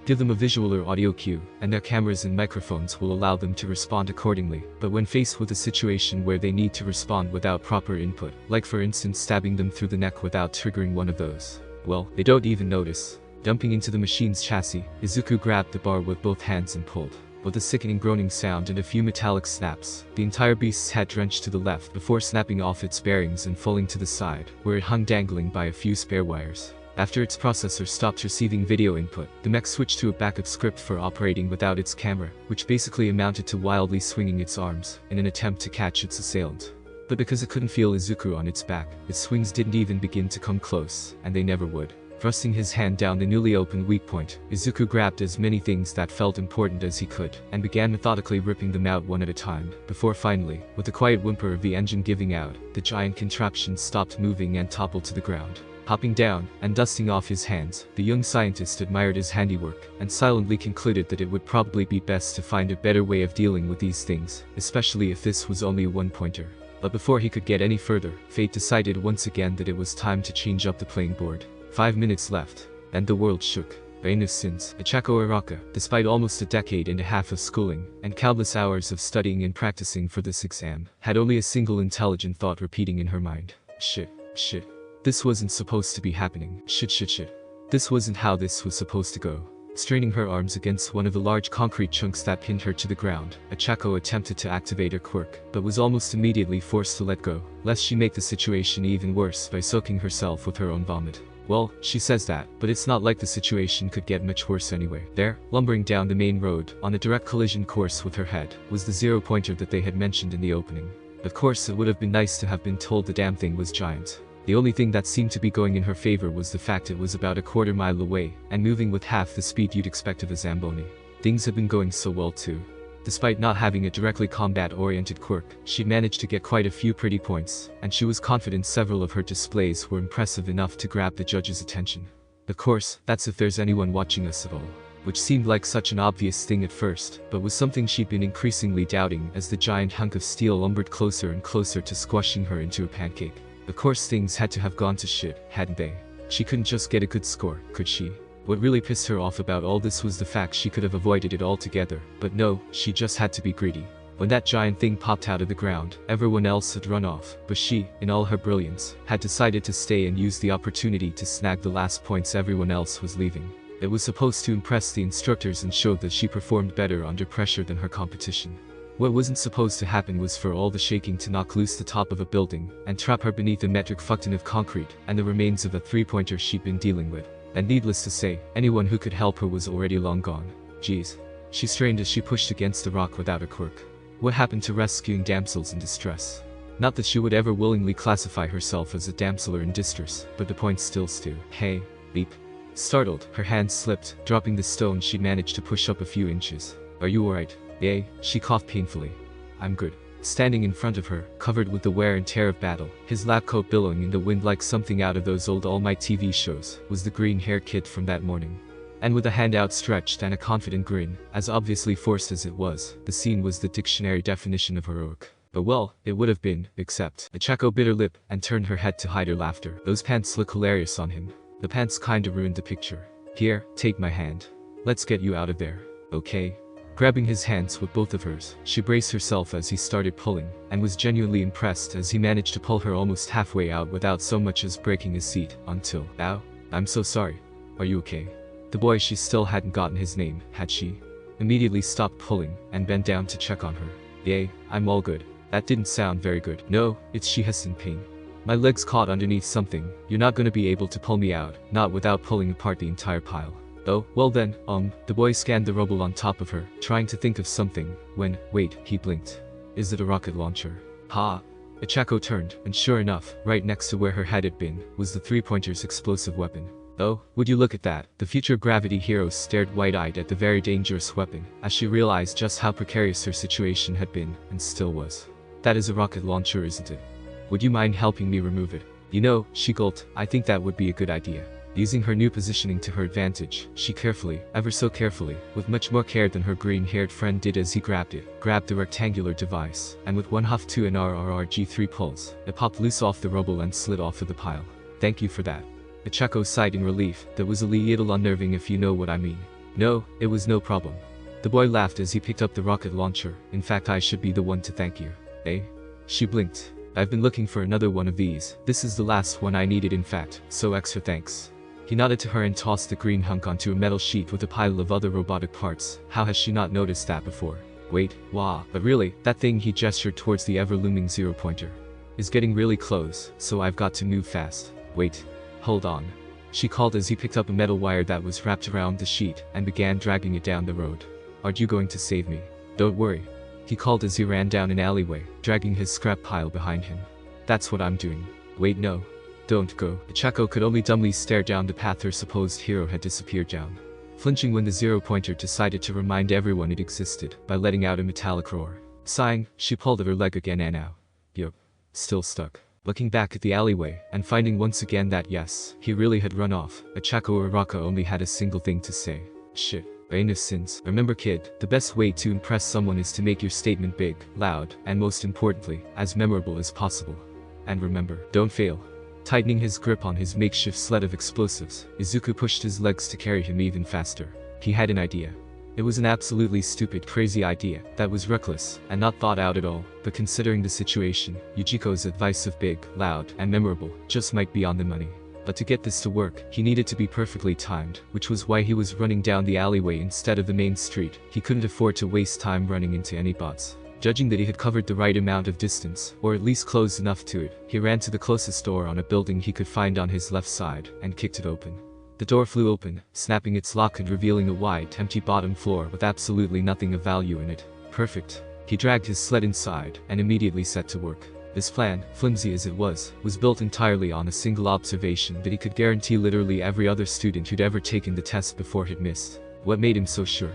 A: Give them a visual or audio cue, and their cameras and microphones will allow them to respond accordingly, but when faced with a situation where they need to respond without proper input, like for instance stabbing them through the neck without triggering one of those, well, they don't even notice. Dumping into the machine's chassis, Izuku grabbed the bar with both hands and pulled. With a sickening groaning sound and a few metallic snaps, the entire beast's head drenched to the left before snapping off its bearings and falling to the side, where it hung dangling by a few spare wires. After its processor stopped receiving video input, the mech switched to a backup script for operating without its camera, which basically amounted to wildly swinging its arms in an attempt to catch its assailant. But because it couldn't feel Izuku on its back, its swings didn't even begin to come close, and they never would. Thrusting his hand down the newly opened weak point, Izuku grabbed as many things that felt important as he could, and began methodically ripping them out one at a time, before finally, with the quiet whimper of the engine giving out, the giant contraption stopped moving and toppled to the ground. Hopping down, and dusting off his hands, the young scientist admired his handiwork, and silently concluded that it would probably be best to find a better way of dealing with these things, especially if this was only a one-pointer. But before he could get any further, fate decided once again that it was time to change up the playing board. 5 minutes left, and the world shook. Since Ichako Araka, despite almost a decade and a half of schooling, and countless hours of studying and practicing for this exam, had only a single intelligent thought repeating in her mind. Shit. This wasn't supposed to be happening. Shit. This wasn't how this was supposed to go. Straining her arms against one of the large concrete chunks that pinned her to the ground, Ichako attempted to activate her quirk, but was almost immediately forced to let go, lest she make the situation even worse by soaking herself with her own vomit. Well, she says that, but it's not like the situation could get much worse anyway. There, lumbering down the main road, on a direct collision course with her head, was the zero-pointer that they had mentioned in the opening. Of course, it would have been nice to have been told the damn thing was giant. The only thing that seemed to be going in her favor was the fact it was about a quarter mile away, and moving with half the speed you'd expect of a Zamboni. Things had been going so well too. Despite not having a directly combat-oriented quirk, she managed to get quite a few pretty points, and she was confident several of her displays were impressive enough to grab the judge's attention. Of course, that's if there's anyone watching us at all. Which seemed like such an obvious thing at first, but was something she'd been increasingly doubting as the giant hunk of steel lumbered closer and closer to squashing her into a pancake. Of course things had to have gone to shit, hadn't they? She couldn't just get a good score, could she? What really pissed her off about all this was the fact she could have avoided it altogether, but no, she just had to be greedy. When that giant thing popped out of the ground, everyone else had run off, but she, in all her brilliance, had decided to stay and use the opportunity to snag the last points everyone else was leaving. It was supposed to impress the instructors and show that she performed better under pressure than her competition. What wasn't supposed to happen was for all the shaking to knock loose the top of a building and trap her beneath a metric fuckton of concrete and the remains of a three-pointer she'd been dealing with. And needless to say, anyone who could help her was already long gone. Jeez. She strained as she pushed against the rock without a quirk. What happened to rescuing damsels in distress? Not that she would ever willingly classify herself as a damsel in distress, but the point still stood. Hey, beep. Startled, her hand slipped, dropping the stone she'd managed to push up a few inches. Are you alright? Yay, she coughed painfully. I'm good. Standing in front of her, covered with the wear and tear of battle, his lab coat billowing in the wind like something out of those old All Might TV shows, was the green-haired kid from that morning. And with a hand outstretched and a confident grin, as obviously forced as it was, the scene was the dictionary definition of heroic. But well, it would have been, except, Ichako bit her lip and turned her head to hide her laughter. Those pants look hilarious on him. The pants kinda ruined the picture. Here, take my hand. Let's get you out of there, okay? Grabbing his hands with both of hers, she braced herself as he started pulling, and was genuinely impressed as he managed to pull her almost halfway out without so much as breaking his seat, until, ow, I'm so sorry. Are you okay? The boy, she still hadn't gotten his name, had she? Immediately stopped pulling, and bent down to check on her. Yay, I'm all good. That didn't sound very good. No, it's she has in pain. My leg's caught underneath something. You're not gonna be able to pull me out, not without pulling apart the entire pile. Oh, well then, the boy scanned the rubble on top of her, trying to think of something, when, wait, he blinked. Is it a rocket launcher? Ha! Ichako turned, and sure enough, right next to where her head had been, was the three-pointer's explosive weapon. Oh, would you look at that? The future gravity hero stared wide-eyed at the very dangerous weapon, as she realized just how precarious her situation had been, and still was. That is a rocket launcher, isn't it? Would you mind helping me remove it? You know, she gulped, I think that would be a good idea. Using her new positioning to her advantage, she carefully, ever so carefully, with much more care than her green-haired friend did as he grabbed the rectangular device, and with one huff to an RRRG3 pulse, it popped loose off the rubble and slid off of the pile. Thank you for that. Ichako sighed in relief. That was a little unnerving if you know what I mean. No, it was no problem. The boy laughed as he picked up the rocket launcher. In fact, I should be the one to thank you. Eh? She blinked. I've been looking for another one of these. This is the last one I needed, in fact, so extra thanks. He nodded to her and tossed the green hunk onto a metal sheet with a pile of other robotic parts. How has she not noticed that before? Wait, wah, but really, that thing, he gestured towards the ever-looming zero-pointer, is getting really close, so I've got to move fast. Wait. Hold on. She called as he picked up a metal wire that was wrapped around the sheet and began dragging it down the road. Aren't you going to save me? Don't worry. He called as he ran down an alleyway, dragging his scrap pile behind him. That's what I'm doing. Wait, no. Don't go. Ichako could only dumbly stare down the path her supposed hero had disappeared down, flinching when the zero-pointer decided to remind everyone it existed by letting out a metallic roar. Sighing, she pulled at her leg again and now. Yup. Still stuck. Looking back at the alleyway, and finding once again that yes, he really had run off, Ichako Araka only had a single thing to say. Shit. Innocence. Remember kid, the best way to impress someone is to make your statement big, loud, and most importantly, as memorable as possible. And remember, don't fail. Tightening his grip on his makeshift sled of explosives, Izuku pushed his legs to carry him even faster. He had an idea. It was an absolutely stupid, crazy idea that was reckless and not thought out at all, but considering the situation, Yujiko's advice of big, loud, and memorable just might be on the money. But to get this to work, he needed to be perfectly timed, which was why he was running down the alleyway instead of the main street. He couldn't afford to waste time running into any bots. Judging that he had covered the right amount of distance, or at least close enough to it, he ran to the closest door on a building he could find on his left side, and kicked it open. The door flew open, snapping its lock and revealing a wide, empty bottom floor with absolutely nothing of value in it. Perfect. He dragged his sled inside, and immediately set to work. This plan, flimsy as it was built entirely on a single observation that he could guarantee literally every other student who'd ever taken the test before had missed. What made him so sure?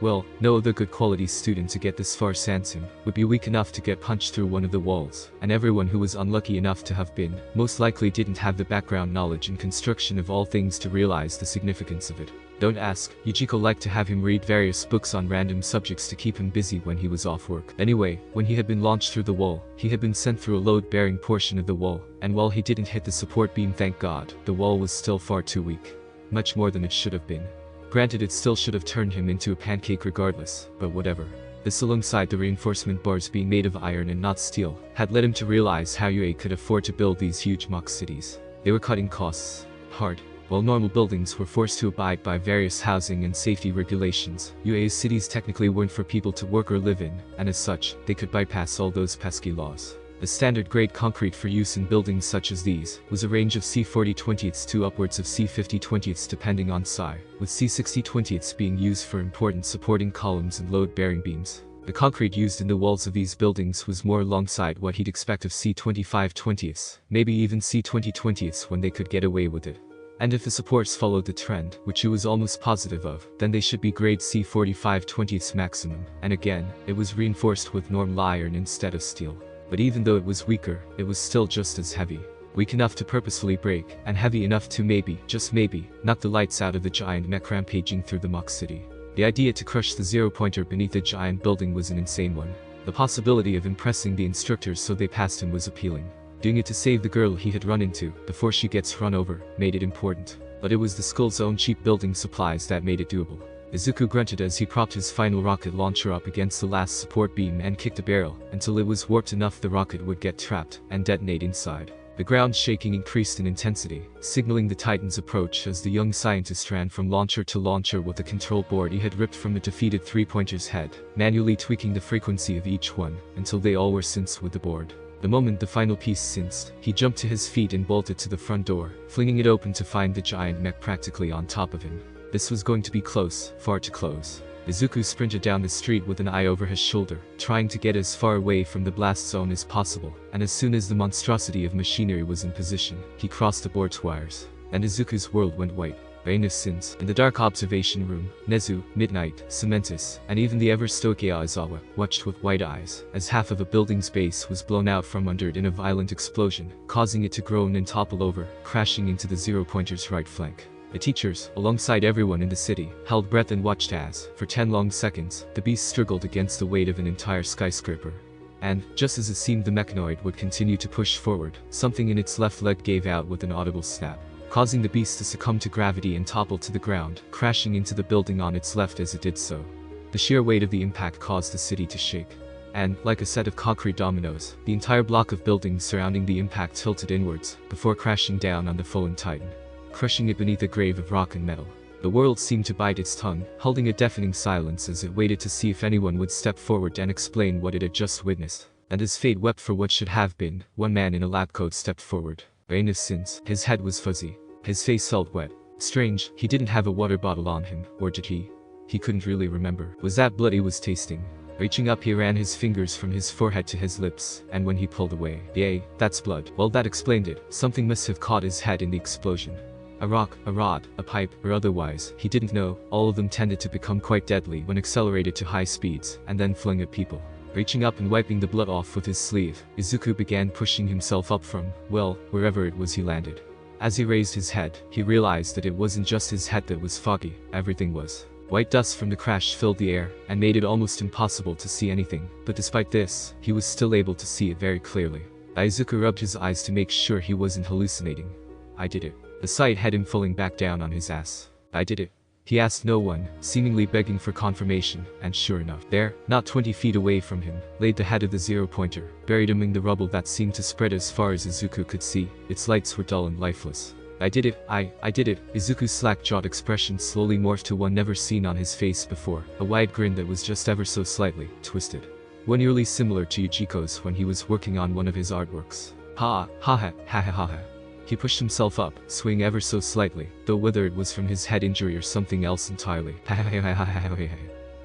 A: Well, no other good quality student to get this far sans him would be weak enough to get punched through one of the walls, and everyone who was unlucky enough to have been, most likely didn't have the background knowledge and construction of all things to realize the significance of it. Don't ask, Yujiko liked to have him read various books on random subjects to keep him busy when he was off work. Anyway, when he had been launched through the wall, he had been sent through a load-bearing portion of the wall, and while he didn't hit the support beam, thank God, the wall was still far too weak. Much more than it should have been. Granted, it still should have turned him into a pancake regardless, but whatever. This, alongside the reinforcement bars being made of iron and not steel, had led him to realize how UA could afford to build these huge mock cities. They were cutting costs hard. While normal buildings were forced to abide by various housing and safety regulations, UA's cities technically weren't for people to work or live in, and as such, they could bypass all those pesky laws. The standard grade concrete for use in buildings such as these was a range of C40/20ths to upwards of C50/20ths depending on psi, with C60/20ths being used for important supporting columns and load-bearing beams. The concrete used in the walls of these buildings was more alongside what he'd expect of C25/20ths, maybe even C20/20ths when they could get away with it. And if the supports followed the trend, which he was almost positive of, then they should be grade C45/20ths maximum, and again, it was reinforced with normal iron instead of steel. But even though it was weaker, it was still just as heavy. Weak enough to purposefully break, and heavy enough to maybe, just maybe, knock the lights out of the giant mech rampaging through the mock city. The idea to crush the zero-pointer beneath the giant building was an insane one. The possibility of impressing the instructors so they passed him was appealing. Doing it to save the girl he had run into, before she gets run over, made it important. But it was the school's own cheap building supplies that made it doable. Izuku grunted as he propped his final rocket launcher up against the last support beam and kicked the barrel, until it was warped enough the rocket would get trapped and detonate inside. The ground shaking increased in intensity, signaling the Titan's approach as the young scientist ran from launcher to launcher with the control board he had ripped from the defeated three-pointer's head, manually tweaking the frequency of each one, until they all were synced with the board. The moment the final piece synced, he jumped to his feet and bolted to the front door, flinging it open to find the giant mech practically on top of him. This was going to be close, far too close. Izuku sprinted down the street with an eye over his shoulder, trying to get as far away from the blast zone as possible, and as soon as the monstrosity of machinery was in position, he crossed the board's wires. And Izuku's world went white. Innocence. In the dark observation room, Nezu, Midnight, Cementus, and even the ever-stoic Aizawa watched with wide eyes, as half of a building's base was blown out from under it in a violent explosion, causing it to groan and topple over, crashing into the zero-pointer's right flank. The teachers, alongside everyone in the city, held breath and watched as, for 10 long seconds, the beast struggled against the weight of an entire skyscraper. And, just as it seemed the mechanoid would continue to push forward, something in its left leg gave out with an audible snap, causing the beast to succumb to gravity and topple to the ground, crashing into the building on its left as it did so. The sheer weight of the impact caused the city to shake. And, like a set of concrete dominoes, the entire block of buildings surrounding the impact tilted inwards, before crashing down on the fallen Titan, crushing it beneath a grave of rock and metal. The world seemed to bite its tongue, holding a deafening silence as it waited to see if anyone would step forward and explain what it had just witnessed. And as fate wept for what should have been, one man in a lab coat stepped forward. Innocence. His head was fuzzy. His face felt wet. Strange, he didn't have a water bottle on him, or did he? He couldn't really remember. Was that blood he was tasting? Reaching up, he ran his fingers from his forehead to his lips, and when he pulled away, yay, that's blood. Well, that explained it. Something must have caught his head in the explosion. A rock, a rod, a pipe, or otherwise, he didn't know. All of them tended to become quite deadly when accelerated to high speeds, and then flung at people. Reaching up and wiping the blood off with his sleeve, Izuku began pushing himself up from, well, wherever it was he landed. As he raised his head, he realized that it wasn't just his head that was foggy, everything was. White dust from the crash filled the air, and made it almost impossible to see anything, but despite this, he was still able to see it very clearly. Izuku rubbed his eyes to make sure he wasn't hallucinating. I did it. The sight had him falling back down on his ass. I did it. He asked no one, seemingly begging for confirmation, and sure enough, there, not 20 feet away from him, laid the head of the zero-pointer, buried among the rubble that seemed to spread as far as Izuku could see. Its lights were dull and lifeless. I did it, I did it. Izuku's slack-jawed expression slowly morphed to one never seen on his face before, a wide grin that was just ever so slightly twisted. One eerily similar to Yujiko's when he was working on one of his artworks. Ha ha ha ha ha ha. He pushed himself up, swaying ever so slightly, though whether it was from his head injury or something else entirely.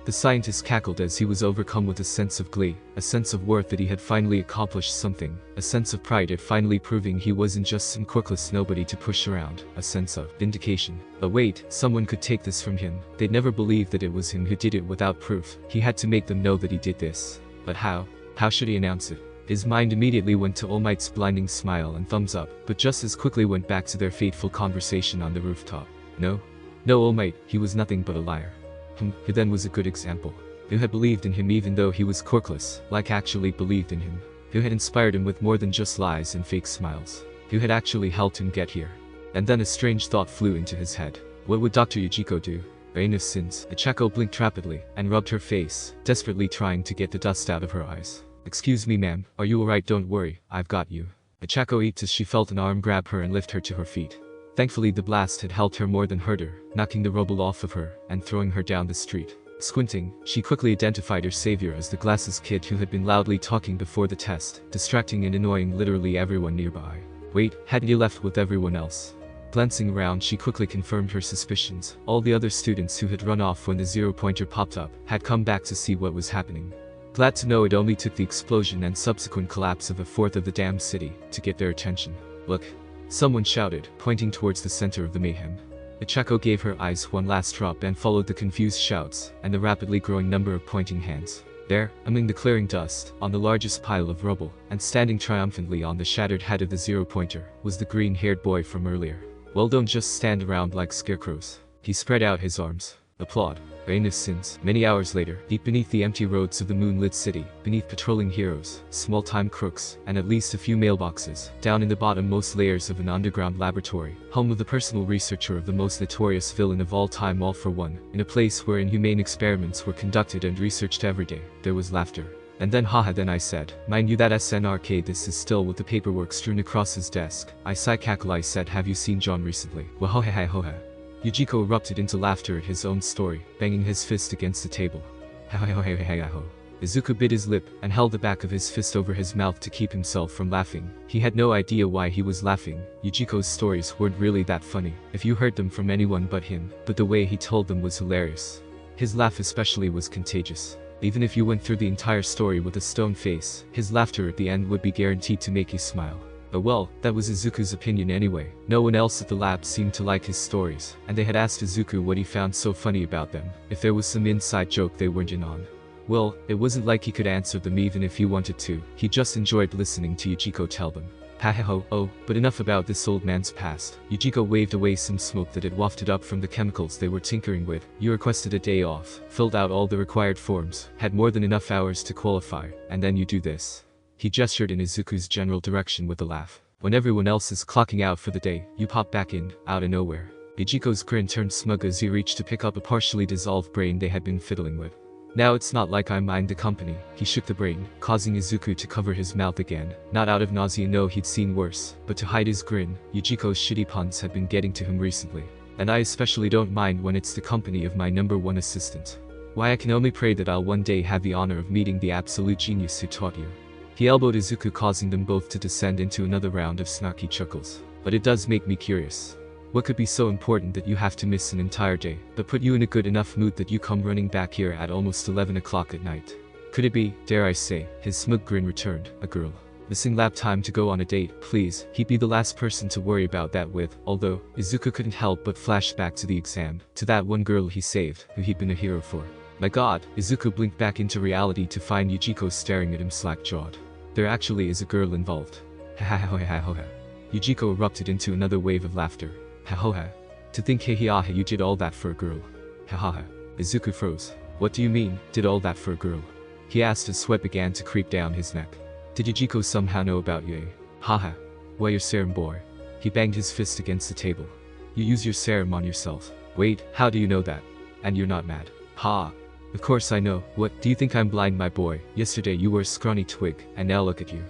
A: The scientist cackled as he was overcome with a sense of glee, a sense of worth that he had finally accomplished something, a sense of pride at finally proving he wasn't just some quirkless nobody to push around, a sense of vindication. But wait, someone could take this from him. They'd never believe that it was him who did it without proof. He had to make them know that he did this. But how? How should he announce it? His mind immediately went to All Might's blinding smile and thumbs up, but just as quickly went back to their fateful conversation on the rooftop. No, All Might, he was nothing but a liar. Who then was a good example. Who had believed in him even though he was quirkless, like actually believed in him. Who had inspired him with more than just lies and fake smiles. Who had actually helped him get here. And then a strange thought flew into his head. What would Dr. Yujiko do? Since Ichako blinked rapidly and rubbed her face, desperately trying to get the dust out of her eyes. Excuse me ma'am, are you alright? Don't worry, I've got you. Ichako eeped as she felt an arm grab her and lift her to her feet. Thankfully the blast had helped her more than hurt her, knocking the rubble off of her and throwing her down the street. Squinting, she quickly identified her savior as the glasses kid who had been loudly talking before the test, distracting and annoying literally everyone nearby. Wait, hadn't you left with everyone else? Glancing around, she quickly confirmed her suspicions. All the other students who had run off when the zero-pointer popped up had come back to see what was happening. Glad to know it only took the explosion and subsequent collapse of a fourth of the damn city to get their attention. Look. Someone shouted, pointing towards the center of the mayhem. Ichako gave her eyes one last drop and followed the confused shouts and the rapidly growing number of pointing hands. There, among the clearing dust, on the largest pile of rubble, and standing triumphantly on the shattered head of the zero-pointer, was the green-haired boy from earlier. Well, don't just stand around like scarecrows. He spread out his arms. Applaud. Since many hours later, deep beneath the empty roads of the moonlit city, beneath patrolling heroes, small-time crooks, and at least a few mailboxes, down in the bottom-most layers of an underground laboratory, home of the personal researcher of the most notorious villain of all time, all for one, in a place where inhumane experiments were conducted and researched every day, there was laughter. And then haha, then I said, mind you that SNRK this is still with the paperwork strewn across his desk. I cackle, I said, have you seen John recently? Wahohehohe. Yujiko erupted into laughter at his own story, banging his fist against the table. Izuku bit his lip and held the back of his fist over his mouth to keep himself from laughing. He had no idea why he was laughing. Yujiko's stories weren't really that funny, if you heard them from anyone but him, but the way he told them was hilarious. His laugh especially was contagious. Even if you went through the entire story with a stone face, his laughter at the end would be guaranteed to make you smile. But well, that was Izuku's opinion anyway. No one else at the lab seemed to like his stories, and they had asked Izuku what he found so funny about them, if there was some inside joke they weren't in on. Well, it wasn't like he could answer them even if he wanted to, he just enjoyed listening to Yujiko tell them. Hahaho, oh, but enough about this old man's past. Yujiko waved away some smoke that had wafted up from the chemicals they were tinkering with. You requested a day off, filled out all the required forms, had more than enough hours to qualify, and then you do this. He gestured in Izuku's general direction with a laugh. When everyone else is clocking out for the day, you pop back in, out of nowhere. Yujiko's grin turned smug as he reached to pick up a partially dissolved brain they had been fiddling with. Now it's not like I mind the company. He shook the brain, causing Izuku to cover his mouth again. Not out of nausea, no, he'd seen worse, but to hide his grin. Yujiko's shitty puns had been getting to him recently. And I especially don't mind when it's the company of my #1 assistant. Why, I can only pray that I'll one day have the honor of meeting the absolute genius who taught you. He elbowed Izuku, causing them both to descend into another round of snarky chuckles. But it does make me curious. What could be so important that you have to miss an entire day, but put you in a good enough mood that you come running back here at almost 11 o'clock at night? Could it be, dare I say, his smug grin returned, a girl? Missing lab time to go on a date, please. He'd be the last person to worry about that with, although, Izuku couldn't help but flash back to the exam, to that one girl he saved, who he'd been a hero for. My god, Izuku blinked back into reality to find Yujiko staring at him slack-jawed. There actually is a girl involved. Yujiko erupted into another wave of laughter. To think you did all that for a girl. Izuku froze. What do you mean, did all that for a girl? He asked as sweat began to creep down his neck. Did Yujiko somehow know about you? Haha. Why your serum boy? He banged his fist against the table. You use your serum on yourself. Wait, how do you know that? And you're not mad. Ha. Of course I know. What, do you think I'm blind, my boy? Yesterday you were a scrawny twig, and now look at you.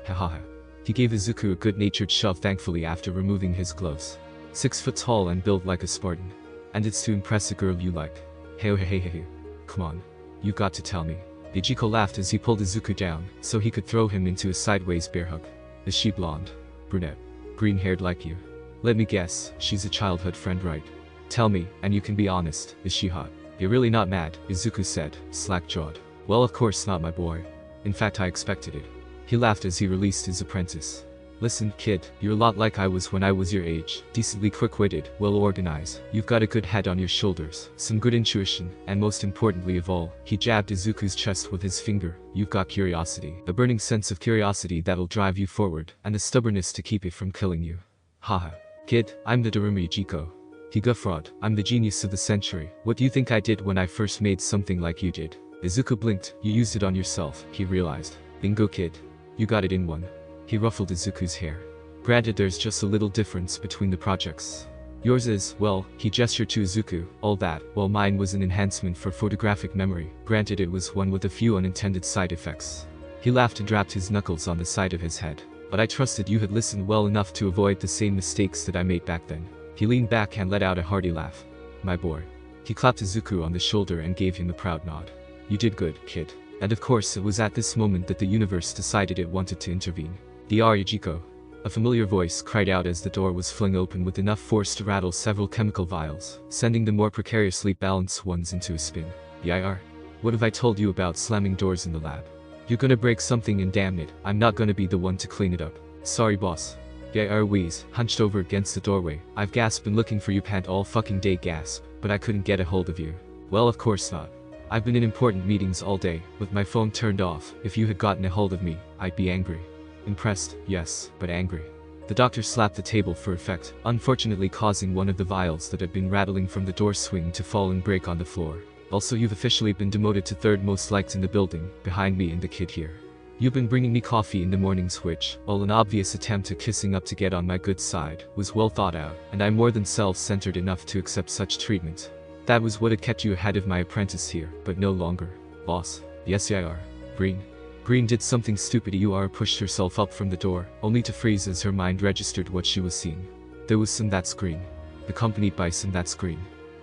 A: Ha ha ha. He gave Izuku a good-natured shove thankfully after removing his gloves. 6 foot tall and built like a Spartan. And it's to impress a girl you like. Hey hey hey hey. Come on. You've got to tell me. Ichiko laughed as he pulled Izuku down, so he could throw him into a sideways bear hug. Is she blonde? Brunette? Green-haired like you? Let me guess, she's a childhood friend, right? Tell me, and you can be honest, is she hot? You're really not mad, Izuku said, slack-jawed. Well, of course not, my boy. In fact, I expected it. He laughed as he released his apprentice. Listen, kid, you're a lot like I was when I was your age. Decently quick-witted, well-organized. You've got a good head on your shoulders, some good intuition, and most importantly of all, he jabbed Izuku's chest with his finger. You've got curiosity. A burning sense of curiosity that'll drive you forward, and the stubbornness to keep it from killing you. Haha. Kid, I'm the Daruma Ichiko. He guffawed. I'm the genius of the century. What do you think I did when I first made something like you did? Izuku blinked. You used it on yourself, he realized. Bingo, kid. You got it in one. He ruffled Izuku's hair. Granted, there's just a little difference between the projects. Yours is, well, he gestured to Izuku, all that, while mine was an enhancement for photographic memory. Granted, it was one with a few unintended side effects. He laughed and rapped his knuckles on the side of his head. But I trusted you had listened well enough to avoid the same mistakes that I made back then. He leaned back and let out a hearty laugh. My boy. He clapped Izuku on the shoulder and gave him a proud nod. You did good, kid. And of course it was at this moment that the universe decided it wanted to intervene. Yujiko. A familiar voice cried out as the door was flung open with enough force to rattle several chemical vials, sending the more precariously balanced ones into a spin. Yir. What have I told you about slamming doors in the lab? You're gonna break something and damn it, I'm not gonna be the one to clean it up. Sorry boss. Yir wheezed, hunched over against the doorway. I've gasped been looking for you pant all fucking day gasp, but I couldn't get a hold of you. Well, of course not. I've been in important meetings all day, with my phone turned off. If you had gotten a hold of me, I'd be angry. Impressed, yes, but angry. The doctor slapped the table for effect, unfortunately causing one of the vials that had been rattling from the door swing to fall and break on the floor. Also, you've officially been demoted to third most liked in the building, behind me and the kid here. You've been bringing me coffee in the mornings which, while an obvious attempt at kissing up to get on my good side, was well thought out, and I'm more than self-centered enough to accept such treatment. That was what had kept you ahead of my apprentice here, but no longer. Boss. Yes, Yir. Green. Green did something stupid. Yur pushed herself up from the door, only to freeze as her mind registered what she was seeing. There was some that's green. Accompanied by some that's green.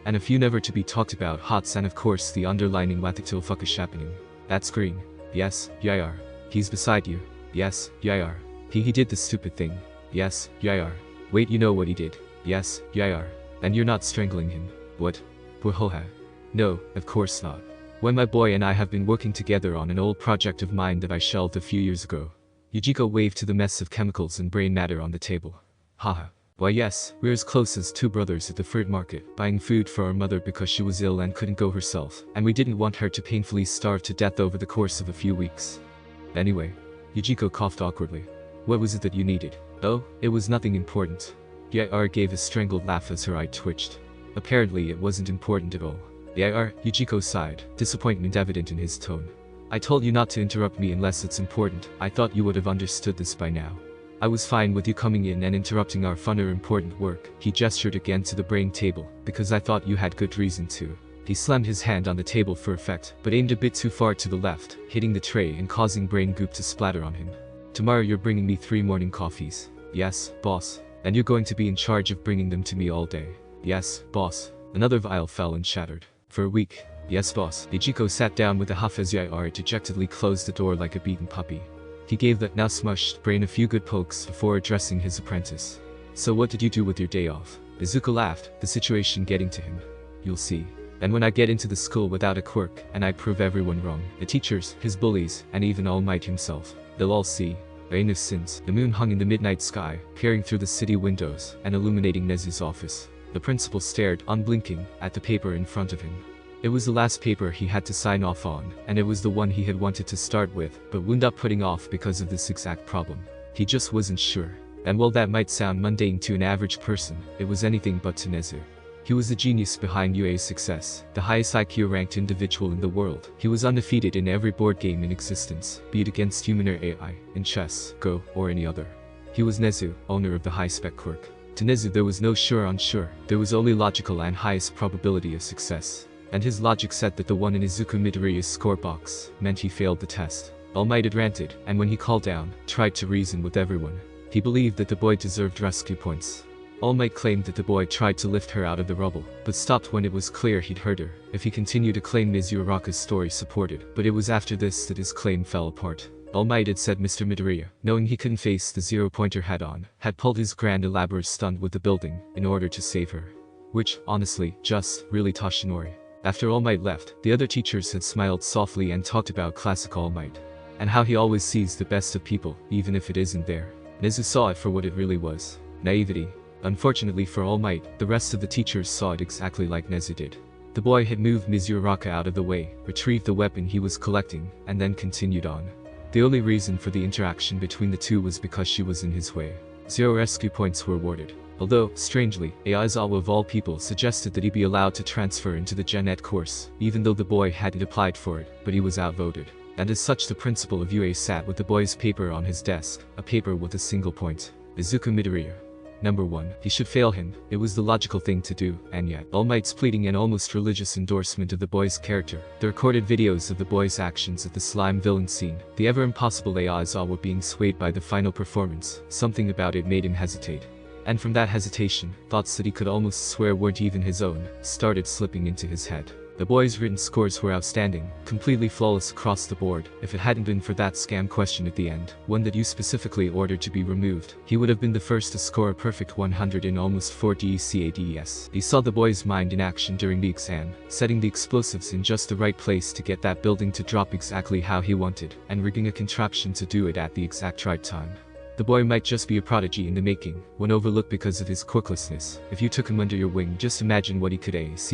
A: And a few never to be talked about hots and of course the underlining Watatil fuckish happening. That's green. Yes, Yir. He's beside you. Yes, Yir. He did the stupid thing. Yes, Yir. Wait, you know what he did? Yes, Yir. And you're not strangling him. What? Wahoha. No, of course not. When my boy and I have been working together on an old project of mine that I shelved a few years ago. Yujiko waved to the mess of chemicals and brain matter on the table. Haha. Why yes, we're as close as two brothers at the fruit market, buying food for our mother because she was ill and couldn't go herself, and we didn't want her to painfully starve to death over the course of a few weeks. Anyway. Yujiko coughed awkwardly. What was it that you needed? Oh, it was nothing important. Yir gave a strangled laugh as her eye twitched. Apparently it wasn't important at all. Yir, Yujiko sighed, disappointment evident in his tone. I told you not to interrupt me unless it's important. I thought you would have understood this by now. I was fine with you coming in and interrupting our fun or important work. He gestured again to the brain table, because I thought you had good reason to. He slammed his hand on the table for effect, but aimed a bit too far to the left, hitting the tray and causing brain goop to splatter on him. Tomorrow you're bringing me 3 morning coffees. Yes, boss. And you're going to be in charge of bringing them to me all day. Yes, boss. Another vial fell and shattered. For a week. Yes, boss. Ichiko sat down with a huff as Yir dejectedly closed the door like a beaten puppy. He gave that now smushed brain a few good pokes before addressing his apprentice. So what did you do with your day off? Izuku laughed, the situation getting to him. You'll see. And when I get into the school without a quirk, and I prove everyone wrong, the teachers, his bullies, and even All Might himself, they'll all see. Rain of sins. The moon hung in the midnight sky, peering through the city windows, and illuminating Nezu's office. The principal stared, unblinking, at the paper in front of him. It was the last paper he had to sign off on, and it was the one he had wanted to start with, but wound up putting off because of this exact problem. He just wasn't sure. And while that might sound mundane to an average person, it was anything but to Nezu. He was the genius behind UA's success, the highest IQ-ranked individual in the world. He was undefeated in every board game in existence, be it against human or AI, in chess, Go, or any other. He was Nezu, owner of the high-spec Quirk. To Nezu there was no sure unsure, there was only logical and highest probability of success. And his logic said that the one in Izuku Midoriya's score box meant he failed the test. All Might had ranted, and when he called down, tried to reason with everyone. He believed that the boy deserved rescue points. All Might claimed that the boy tried to lift her out of the rubble, but stopped when it was clear he'd hurt her. If he continued to claim Uraraka's story supported, but it was after this that his claim fell apart. All Might had said Mr. Midoriya, knowing he couldn't face the zero-pointer head-on, had pulled his grand elaborate stunt with the building, in order to save her. Which, honestly, just, really Toshinori. After All Might left, the other teachers had smiled softly and talked about classic All Might. And how he always sees the best of people, even if it isn't there. Nezu saw it for what it really was. Naivety. Unfortunately for All Might, the rest of the teachers saw it exactly like Nezu did. The boy had moved Ms. Uraraka out of the way, retrieved the weapon he was collecting, and then continued on. The only reason for the interaction between the two was because she was in his way. 0 rescue points were awarded. Although, strangely, Aizawa of all people suggested that he be allowed to transfer into the Genet course, even though the boy hadn't applied for it, but he was outvoted. And as such the principal of UA sat with the boy's paper on his desk, a paper with a single point. Izuku Midoriya. Number 1. He should fail him. It was the logical thing to do, and yet, All Might's pleading and almost religious endorsement of the boy's character, the recorded videos of the boy's actions at the slime villain scene, the ever-impossible Aizawa being swayed by the final performance, something about it made him hesitate. And from that hesitation, thoughts that he could almost swear weren't even his own, started slipping into his head. The boy's written scores were outstanding, completely flawless across the board. If it hadn't been for that scam question at the end, one that you specifically ordered to be removed, he would have been the first to score a perfect 100 in almost 4 DECADES. He saw the boy's mind in action during the exam, setting the explosives in just the right place to get that building to drop exactly how he wanted, and rigging a contraption to do it at the exact right time. The boy might just be a prodigy in the making, one overlooked because of his quirklessness. If you took him under your wing, just imagine what he could accomplish.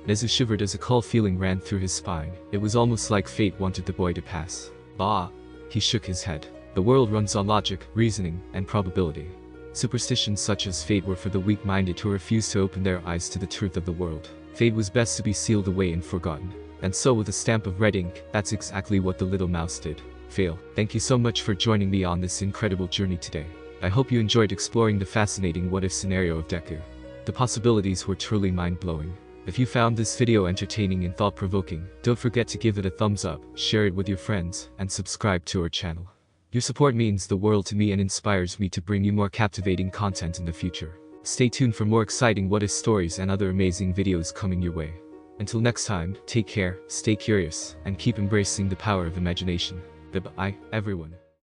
A: Nezu shivered as a cold feeling ran through his spine. It was almost like fate wanted the boy to pass. Bah! He shook his head. The world runs on logic, reasoning, and probability. Superstitions such as fate were for the weak-minded who refused to open their eyes to the truth of the world. Fate was best to be sealed away and forgotten. And so with a stamp of red ink, that's exactly what the little mouse did. Fail. Thank you so much for joining me on this incredible journey today. I hope you enjoyed exploring the fascinating what-if scenario of Deku. The possibilities were truly mind-blowing. If you found this video entertaining and thought-provoking, don't forget to give it a thumbs up, share it with your friends, and subscribe to our channel. Your support means the world to me and inspires me to bring you more captivating content in the future. Stay tuned for more exciting what-if stories and other amazing videos coming your way. Until next time, take care, stay curious, and keep embracing the power of imagination. Goodbye, everyone.